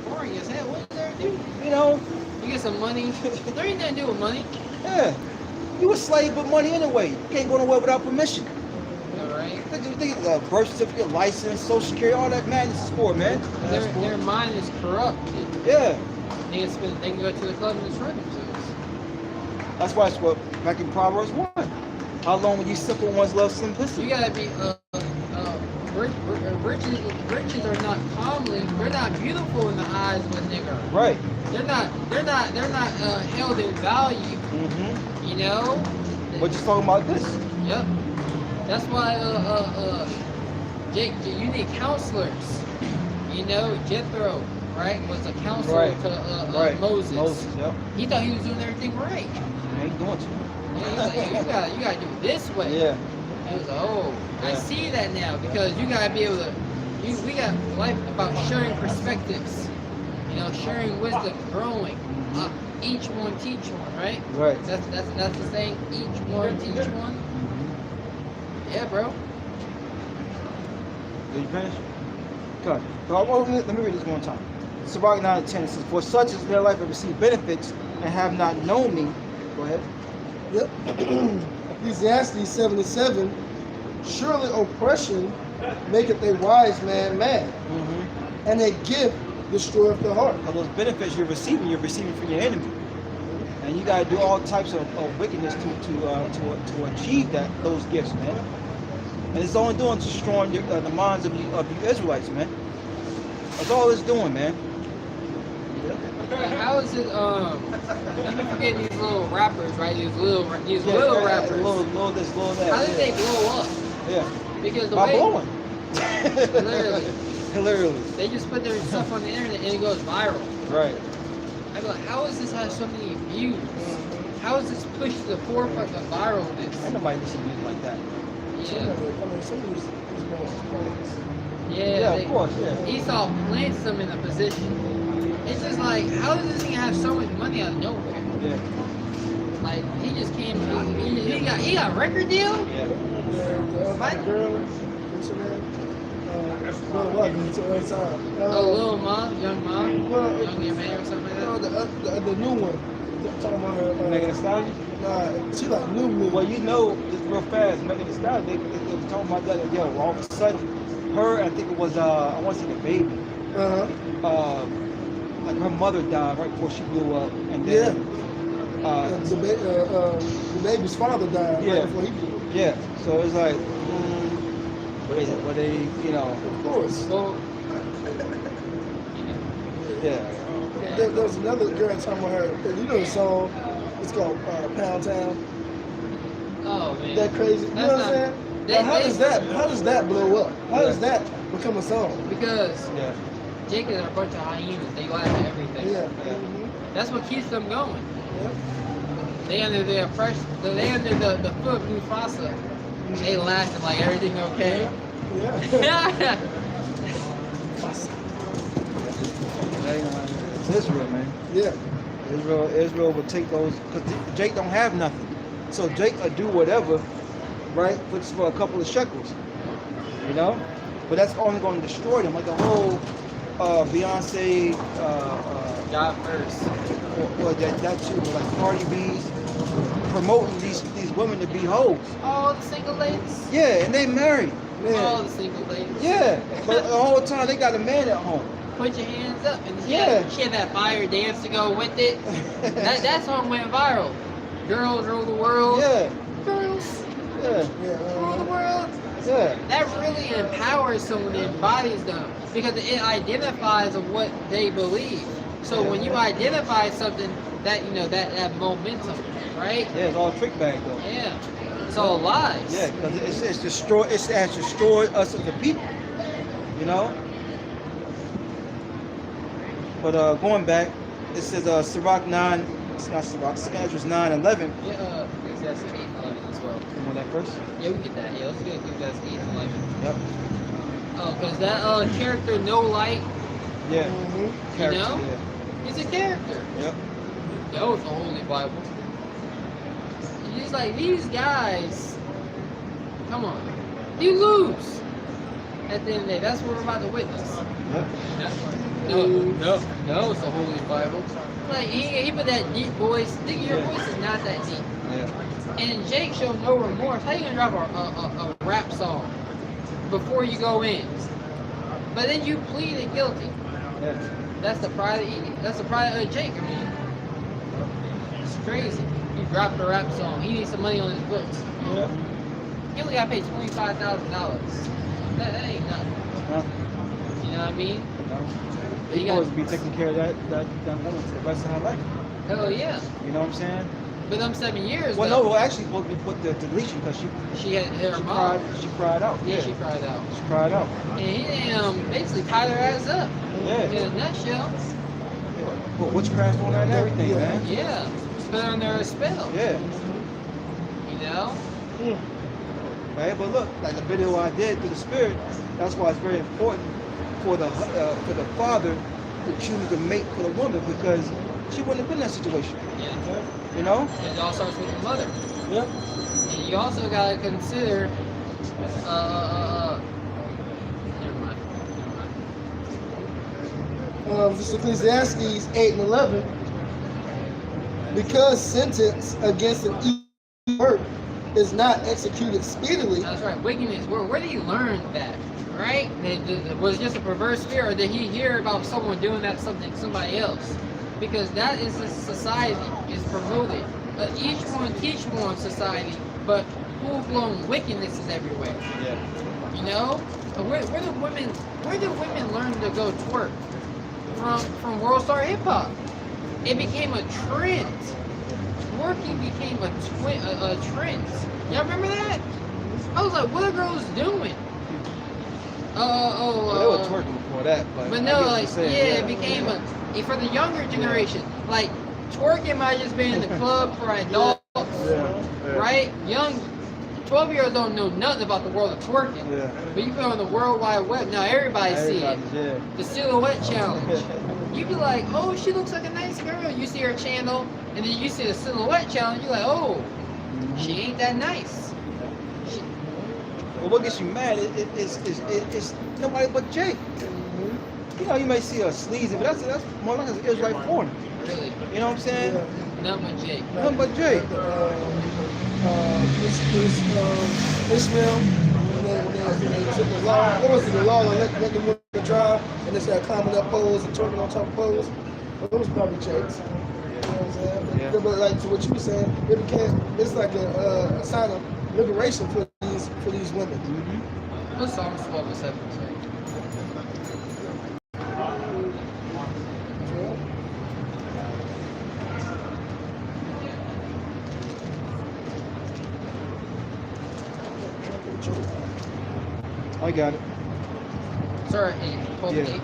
Boring as hell. What's there to do? You know? You get some money. There ain't nothing to do with money. Yeah. You a slave with money anyway. You can't go nowhere without permission. All right. Think birth certificate, license, social security, all that madness is for, man. Their mind is corrupted. Yeah. They can go to the club and destroy themselves. That's why it's what back in Proverbs 1. How long will you simple ones love simplicity? You gotta be riches are not commonly. They're not beautiful in the eyes of a nigga. Right. They're not held in value. Mm-hmm. You know. But just talking about this. Yep. That's why Jake, you need counselors. You know, Jethro, right, was a counselor Right. to Moses. Moses, yep. He thought he was doing everything right. You ain't doing it. Yeah, he's like, you gotta do it this way. Yeah. It was I Yeah. see that now because you gotta be able to. We got life about sharing perspectives. You know, sharing wisdom, growing. Each one teach one, right? Right. That's the saying. Each one teach one. Yeah, bro. Did you finish? Good. So let me read this one time. Sirach 9:10 it says, "For such as their life have received benefits and have not known me." Go ahead. Yep. Ecclesiastes 7:7. Surely oppression maketh a wise man mad, Mm-hmm. and a gift destroyeth the heart. Those benefits you're receiving from your enemy, and you got to do all types of wickedness to achieve those gifts, man. And it's only doing destroying the minds of you Israelites, man. That's all it's doing, man. How is it? Let me forget these little rappers, right? These little rappers. Little this, little that. How did they blow up? Yeah. Because the By way, blowing. literally, Literally. they just put their stuff on the internet and it goes viral. Right. I go, how is this have so many views? How is this pushed to the forefront of viralness? Ain't nobody listen to music like that. Yeah, I mean, some of these boys. Yeah, they, of course, yeah. Esau plants them in a position. It's just like, how does this thing have so much money out of nowhere? Yeah. Like, he just came, he got a record deal? Yeah. The other girl, what's her name? Well, what? It's all the time. Oh, Lil Ma, Young Ma, Well, Young Man or something like No, that? the new one. I'm talking about her. Megan Thee Stallion? Nah, she like new me. Well, you know, just real fast, Megan Thee Stallion, they were talking about that, yo, all of a sudden, her, I think it was, I want to say the baby, like her mother died right before she blew up, and then, The baby's father died Yeah. right before he blew up. yeah, so it's like, what is it, what they, you know, Of course. Well, yeah, There was another girl talking about her. You know the song? It's called Pound Town. oh man. That crazy. You know what I'm saying? Now, how does that blow up? How does that become a song? Because yeah, Jake is a bunch of hyenas. They laugh at everything. Yeah. That's what keeps them going. Yeah. They under the oppression. They under the foot of Mufasa. They laughing like everything okay. Yeah. it's Israel, man. Yeah. Israel will take those, because Jake don't have nothing. So Jake will do whatever, right, for a couple of shekels, you know? But that's only going to destroy them, like the whole Beyonce, God first. or that too, like Cardi B's promoting these women to be hoes. All the single ladies. Yeah, and they married. All the single ladies. Yeah, but the whole time they got a man at home. Put your hands up. And Yeah. she had that fire dance to go with it. that song went viral. Girls rule the world. Yeah, Girls yeah, rule the world. yeah. That really empowers someone, it embodies them because it identifies of what they believe. So when you identify something, that that momentum, right? Yeah, it's all trick bag though. Yeah. It's all lies. Yeah, because it has destroyed us as a people, you know. But going back, it says Sirach 9. It's not Sirach. Second Ezra 9:11. Yeah. That's 8:11 as well. You want that first? Yeah, we get that. Yeah, let's get that's 8:11. Yep. Oh, because that character, No Light, Yeah. Mm-hmm. Character, know? Yeah. he's a character. Yep. That was the Holy Bible. He's like, these guys, come on, you lose. At the end of the day, that's what we're about to witness. Yep. No, it's the Holy Bible. Like, he put that deep voice. Think your voice is not that deep. Yeah. And Jake showed no remorse. How you gonna drop a rap song before you go in? But then you pleaded guilty. Yeah. That's the pride of Jake. I mean, it's crazy. He dropped a rap song. He needs some money on his books. Yeah. He only got paid $25,000. That ain't nothing. Huh? You know what I mean? No. He He's got- supposed to be taking care of that woman for the rest of her life. Hell yeah. You know what I'm saying? But them 7 years. Well, though, no, well, actually, supposed to be put the deletion because she had her mom. she cried out. Yeah, she cried out. She cried out. And he basically tied her ass up. Yeah. In a nutshell. Put witchcraft on her and everything, man. Yeah. Put her under a spell. Yeah. You know? right? But look, like the video I did through the Spirit, that's why it's very important for the father to choose the mate for the woman, because she wouldn't have been in that situation. Yeah. You know? It all starts with the mother. Yep. And you also gotta consider, never mind. This is Ecclesiastes 8 and 11. Because sentence against an evil work is not executed speedily. That's right. Wickedness. Where did he learn that? Right? Was it just a perverse spirit, or did he hear about someone doing that to somebody else? Because that is a society is promoted. Each one teach one society, but full-blown wickedness is everywhere. Yeah. You know, where do women learn to go twerk? From World Star Hip Hop. It became a trend. Twerking became a trend. Y'all remember that? I was like, what are girls doing? They were twerking before that, but no, like, it became for the younger generation. Like, twerking might just be in the club for adults, right? Young 12-year-olds don't know nothing about the world of twerking. Yeah. But you put on the World Wide Web, now everybody see it. Yeah. The silhouette challenge. You be like, oh, she looks like a nice girl. You see her channel, and then you see the silhouette challenge. You're like, oh, she ain't that nice. Well, what gets you mad is nobody but Jake. You know, you may see a sleazy, but that's more like an Israelite foreigner. Really? You know what I'm saying? Nothing but Jake. Nothing but Jake. Ishmael, when they took the law, what was it, the law to let the women drive, and they started climbing up poles and twerking on top of poles? Well, those probably Jakes. You know what I'm saying? Yeah. But like to what you were saying, it's like a sign of liberation for these women. Mm-hmm. What's Psalms 12 and 7 say? I got it. Sorry, 12 and 8.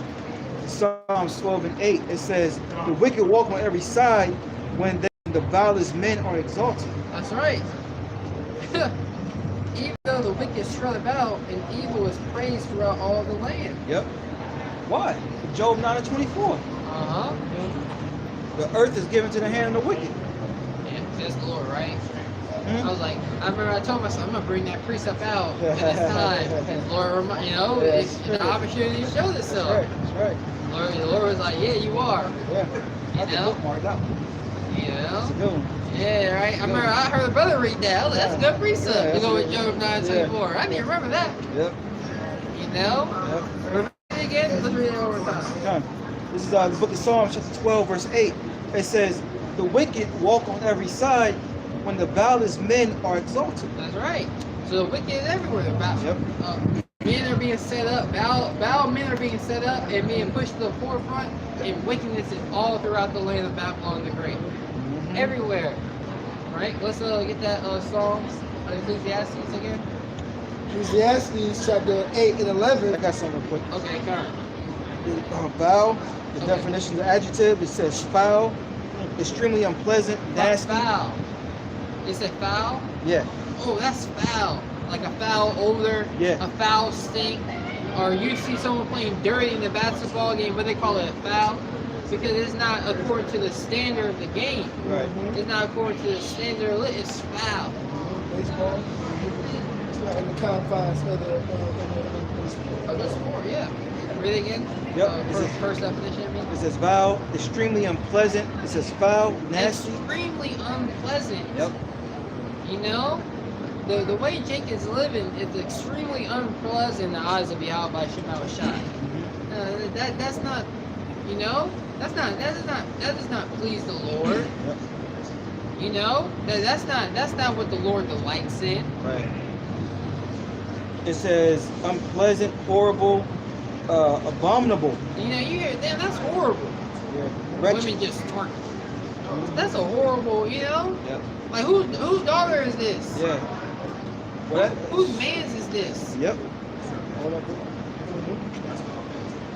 Psalms 12 and 8. It says, the wicked walk on every side when the vilest men are exalted. That's right. Even though the wicked strut about, and evil is praised throughout all the land. Yep. Why? Job 9 and 24. Uh-huh. The earth is given to the hand of the wicked. Yeah, that's the Lord, right? Hmm? I was like, I remember I told myself, I'm going to bring that precept out at this time. And the Lord, it's the opportunity showed itself. That's right. The Lord was like, yeah, you are. Yeah. You know? Bookmark that one. You That's a know? good one. Yeah, right. I remember I heard a brother read that. I was like, that's a good precept Yeah, to go with that's Job 9:24. I didn't remember that. Yep. You know? Yep. Read it again. Let's read it over time. Done. This is the book of Psalms, chapter 12, verse 8. It says, the wicked walk on every side when the vilest men are exalted. That's right. So the wicked is everywhere. Yep. Men are being set up. Foul men are being set up and being pushed to the forefront. And wickedness is all throughout the land of Babylon the Great. Mm-hmm. Everywhere. Right? Let's get that Psalms, Ecclesiastes again. Ecclesiastes chapter 8 and 11. I got something real quick. Okay, Karen. Foul, the Okay. definition of the adjective, it says foul, extremely unpleasant, nasty. Foul. Is it foul? Yeah. Oh, that's foul. Like a foul odor, Yeah. a foul stink. Or you see someone playing dirty in the basketball game, but they call it a foul because it's not according to the standard of the game. Right. It's not according to the standard of it. It's foul. Baseball. It's not in the confines of the Of the sport, yeah. Read it again. Yep. First definition, I mean. It says foul, extremely unpleasant. It says foul, nasty. Extremely unpleasant. Yep. You know? The way Jake is living is extremely unpleasant in the eyes of Yahweh Shema Shai. That's not, you know, that does not please the Lord. Yep. You know, that's not what the Lord delights in. Right. It says unpleasant, horrible, abominable. You know, you hear, damn, that's horrible. Yeah. Wretched. Women just twerk. That's a horrible, you know. Yep. Like whose daughter is this? Yeah. What? Whose man's is this? Yep.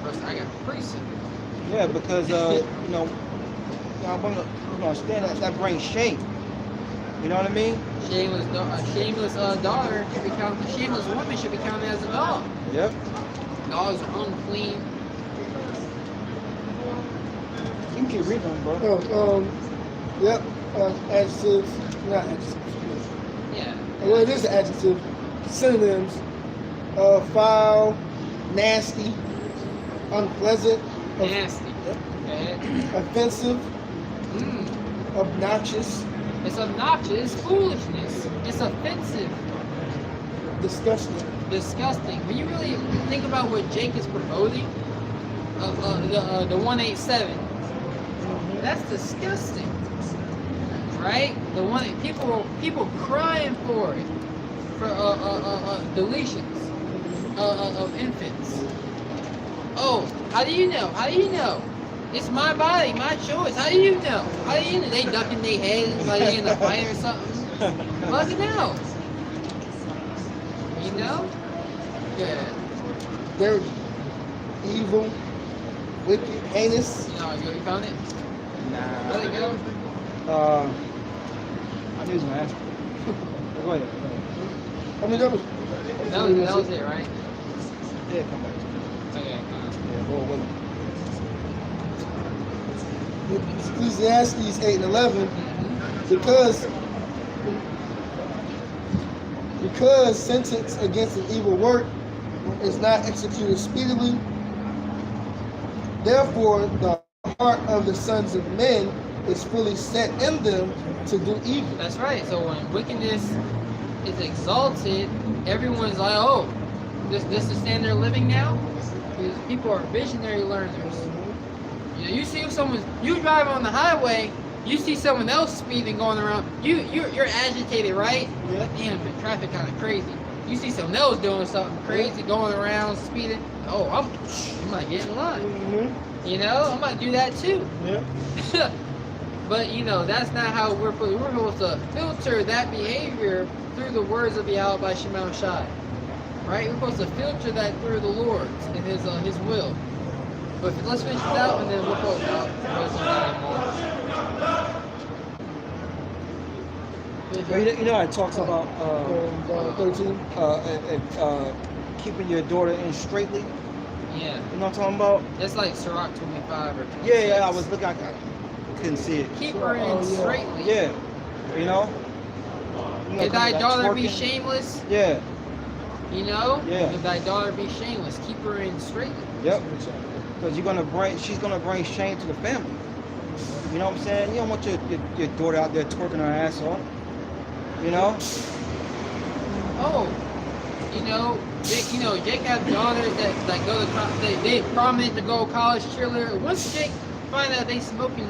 First, I got precept. Yeah, because I want to understand that brings shame. You know what I mean? Shameless daughter should be counted. A shameless woman should be counted as a dog. Yep. Dogs are unclean. You can keep reading them, bro. Oh, yep. Adjective, not adjective. Yeah. Well, it is an adjective. Synonyms: foul, nasty, unpleasant, Nasty. Okay. offensive, Mm. obnoxious, It's obnoxious. It's foolishness. It's offensive. disgusting. Disgusting. When you really think about what Jake is promoting, the 187, that's disgusting, right? The one people crying for it, for deletions of infants. Oh, how do you know? How do you know? It's my body, my choice. How do you know? How do you know? They ducking their heads like they in a fight or something. Bugging out. You know? Yeah. Dirty, evil, wicked, heinous. You know, you found it? Nah. Let it go. I'm using my answer. Go ahead. I mean, that was That was it, right? Yeah, come back. Okay. Yeah, go with it. Ecclesiastes 8 and 11. Because sentence against an evil work is not executed speedily, therefore the heart of the sons of men is fully set in them to do evil. That's right. So when wickedness is exalted, everyone's like, oh, this is standard of living now? Because people are visionary learners. You know, you see someone, you drive on the highway, you see someone else speeding going around, you're agitated, right? Yeah. Like, damn, the traffic kind of crazy. You see someone else doing something crazy, going around I'm about to get in line. Mm-hmm. You know, I'm about to do that too. Yeah. But you know, that's not how we're supposed to filter that behavior through the words of Yahweh by Shema Shai. Right? We're supposed to filter that through the Lord and His will. But let's finish it out and then we'll go out. You know, it talks about 13. keeping your daughter in straightly. Yeah. You know what I'm talking about? That's like Sirach 25 or 26. Yeah, I was looking. I couldn't see it. Keep her in Oh, yeah. straightly. Yeah, you know. If thy like daughter be twerking. shameless, Yeah. you know? Yeah. If thy daughter be shameless, keep her in straightly. Yep. Because she's gonna bring shame to the family. You know what I'm saying? You don't want your daughter out there twerking her ass off. You know? Oh, Jake has daughters that go to they prominent to go college cheerleader. Once Jake find out they smoking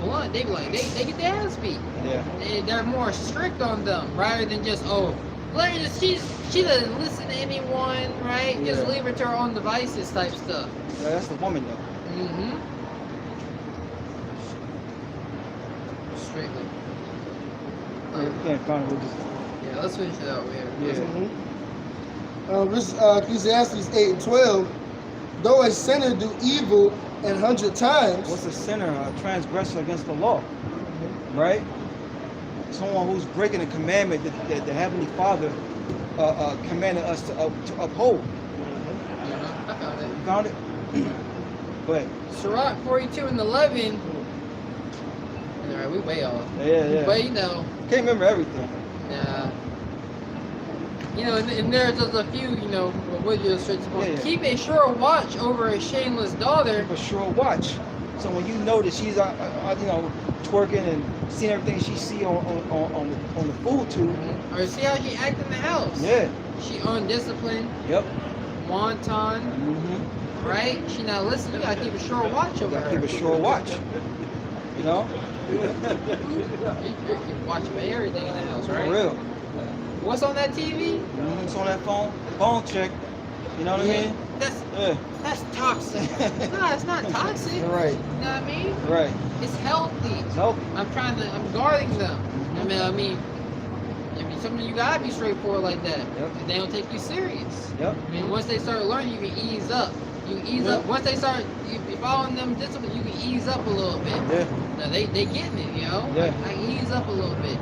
blunt, they be like they get their ass beat. Yeah. They're more strict on them rather than just she doesn't listen to anyone, right? Yeah. Just leave her to her own devices type stuff. Yeah, that's the woman though. Mm-hmm. Strictly. You can't find it. Yeah, let's finish it out here. Yeah. This Ecclesiastes 8 and 12. Though a sinner do evil 100 times, What's a sinner? A transgressor against the law, right? Someone who's breaking a commandment that the Heavenly Father commanded us to uphold. I found it. You found it? But Sirach 42 and 11. Alright, we way off. yeah. But you know, Can't remember everything. and there's just a few, what you're straight to Yeah. keep a sure watch over a shameless daughter. For sure, watch. So when you know that she's twerking and seeing everything she see on the food tube. Or see how she act in the house. Yeah. She undisciplined, Yep. wanton, Mm-hmm. right? She not listening. You gotta keep a sure watch over her. Keep a sure watch. You know? You're watching for everything in the house, right? For real. What's on that TV? Mm-hmm. It's on that phone check. You know what I mean? That's toxic. No, it's not toxic. Right. You know what I mean? Right. It's healthy. Nope. I'm guarding them. I mean, something you gotta be straightforward like that. Yep. And they don't take you serious. Yep. I mean, once they start learning, you can ease up. You can ease up. Once they start following them discipline, you can ease up a little bit. Yeah. Now they getting it, Yeah. I ease up a little bit.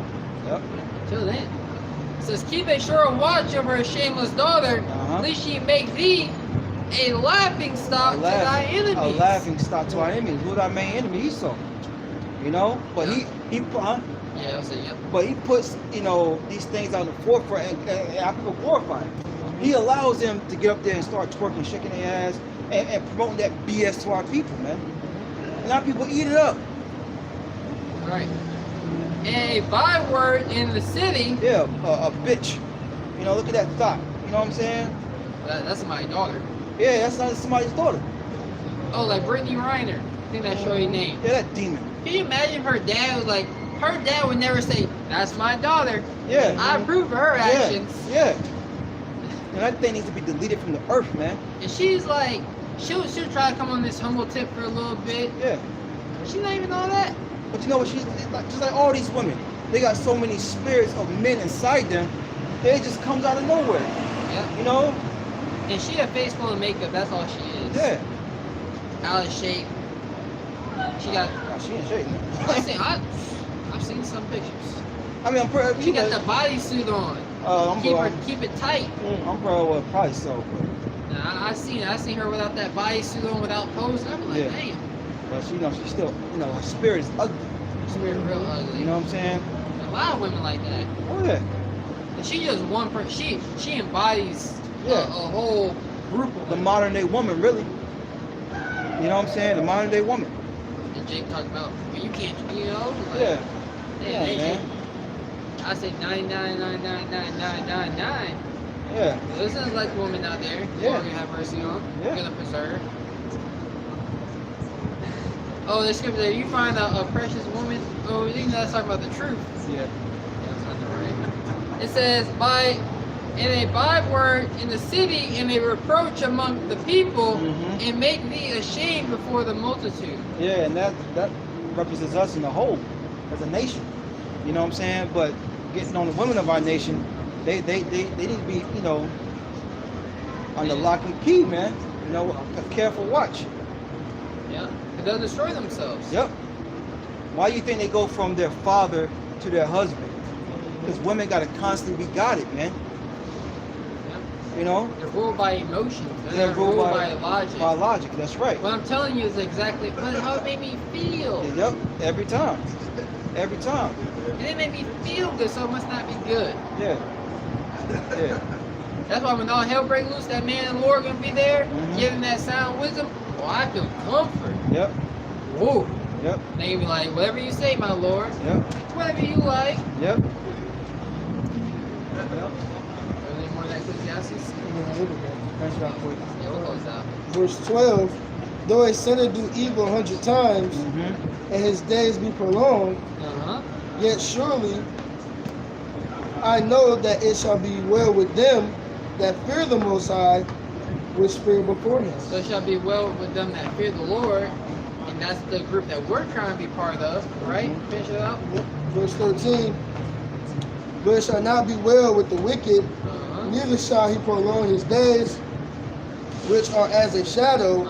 Yep. Till then. It says, keep a sure watch over a shameless daughter, lest she make thee a laughing stock to thy enemies. A laughing stock to our enemies. Who's our main enemy? Esau. You know? But he Yeah, I'll say, yep. but he puts, you know, these things on the forefront and our people glorify him. He allows them to get up there and start twerking, shaking their ass, and promoting that BS to our people, man. And our people eat it up. Right. And a byword in the city. Yeah, a bitch. You know, look at that thought. You know what I'm saying? That's my daughter. Yeah, that's not somebody's daughter. Oh, like Brittany Reiner. I think that's your name. Yeah, that demon. Can you imagine if her dad was like, her dad would never say, that's my daughter. Yeah. I approve of her actions. Yeah. And that thing needs to be deleted from the earth, man. And she's like, she'll try to come on this humble tip for a little bit. Yeah. She's not even all that. But you know what? She's like, just like all these women. They got so many spirits of men inside them. It just comes out of nowhere. Yeah. You know? And she a face full of makeup. That's all she is. Yeah. Out of shape. She got. Nah, she in shape, man. I've seen some pictures. I mean, I'm pretty. She got the bodysuit on. Keep it tight. I'm probably so. But, Nah, I seen her without that bodysuit on, without posing. I'm like, Yeah. damn. but she's still, you know, her spirit is ugly. Spirit real ugly. You know what I'm saying? A lot of women like that. Oh yeah. And she just one person. She embodies Yeah. a whole group of The women. modern day woman, really. You know what I'm saying? The modern day woman. And Jake talked about, well, you can't, you know? Like, Yeah. Hey, Yeah, hey, man. I say 99.99999. Yeah. This is like woman out there. Yeah. Lord, you have mercy on. Yeah. You're gonna preserve. Oh, the scripture there, you find a precious woman. Oh, you think that's talking about the truth. Yeah. That's not right. It says, in a byword in the city, and a reproach among the people, and make thee ashamed before the multitude. Yeah, and that represents us in the whole, as a nation. You know what I'm saying? But getting on the women of our nation, they need to be, you know, on the lock and key, man. You know, a careful watch. Yeah, because they'll destroy themselves. Yep. Why do you think they go from their father to their husband? Because women got to constantly be guided, man. Yep. You know? They're ruled by emotions. They're They're ruled by logic. By logic, that's right. What I'm telling you is exactly how it made me feel. Yep, every time. Every time. And it made me feel good, so it must not be good. Yeah. Yeah. That's why when all hell break loose, that man and Lord gonna be there, giving that sound wisdom. Oh, I feel comfort. Yep. Whoa. Yep. They be like, whatever you say, my Lord. Yep. Whatever you like. Yep. Any more of that Ecclesiastes? That's right, quick. Yeah, we'll close out. Verse 12, though a sinner do evil 100 times, and his days be prolonged, yet surely I know that it shall be well with them that fear the Most High, which fear before him. So it shall be well with them that fear the Lord, and that's the group that we're trying to be part of, right? Finish it out. Verse 13, but it shall not be well with the wicked, neither shall he prolong his days, which are as a shadow,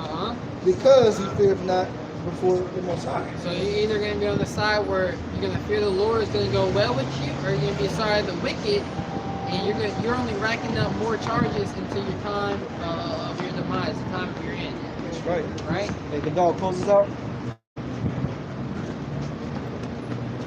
because he feareth not before the Most High. So you're either going to be on the side where you're going to fear the Lord, it's going to go well with you, or you're going to be side of the wicked, and you're only racking up more charges until your time of your demise, the time of your end. That's right. Right? Hey, the dog closes out.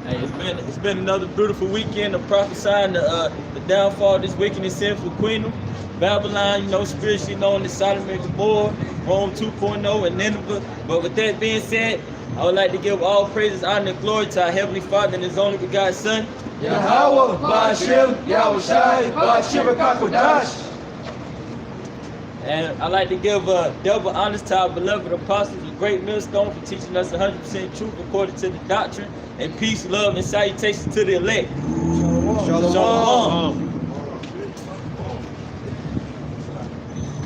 Hey, it's been another beautiful weekend of prophesying the downfall of this wicked and sinful kingdom. Babylon, you know, spiritually known as Sodom and Gomorrah, Rome 2.0, and Nineveh. But with that being said, I would like to give all praises, honor, and glory to our Heavenly Father and His only begotten Son, Yahweh, Ba'ashem, Yahushai, Ba'ashem, Kakodash. And I'd like to give double honors to our beloved apostles, a great millstone, for teaching us 100% truth according to the doctrine, and peace, love, and salutations to the elect. Shalom. Shalom.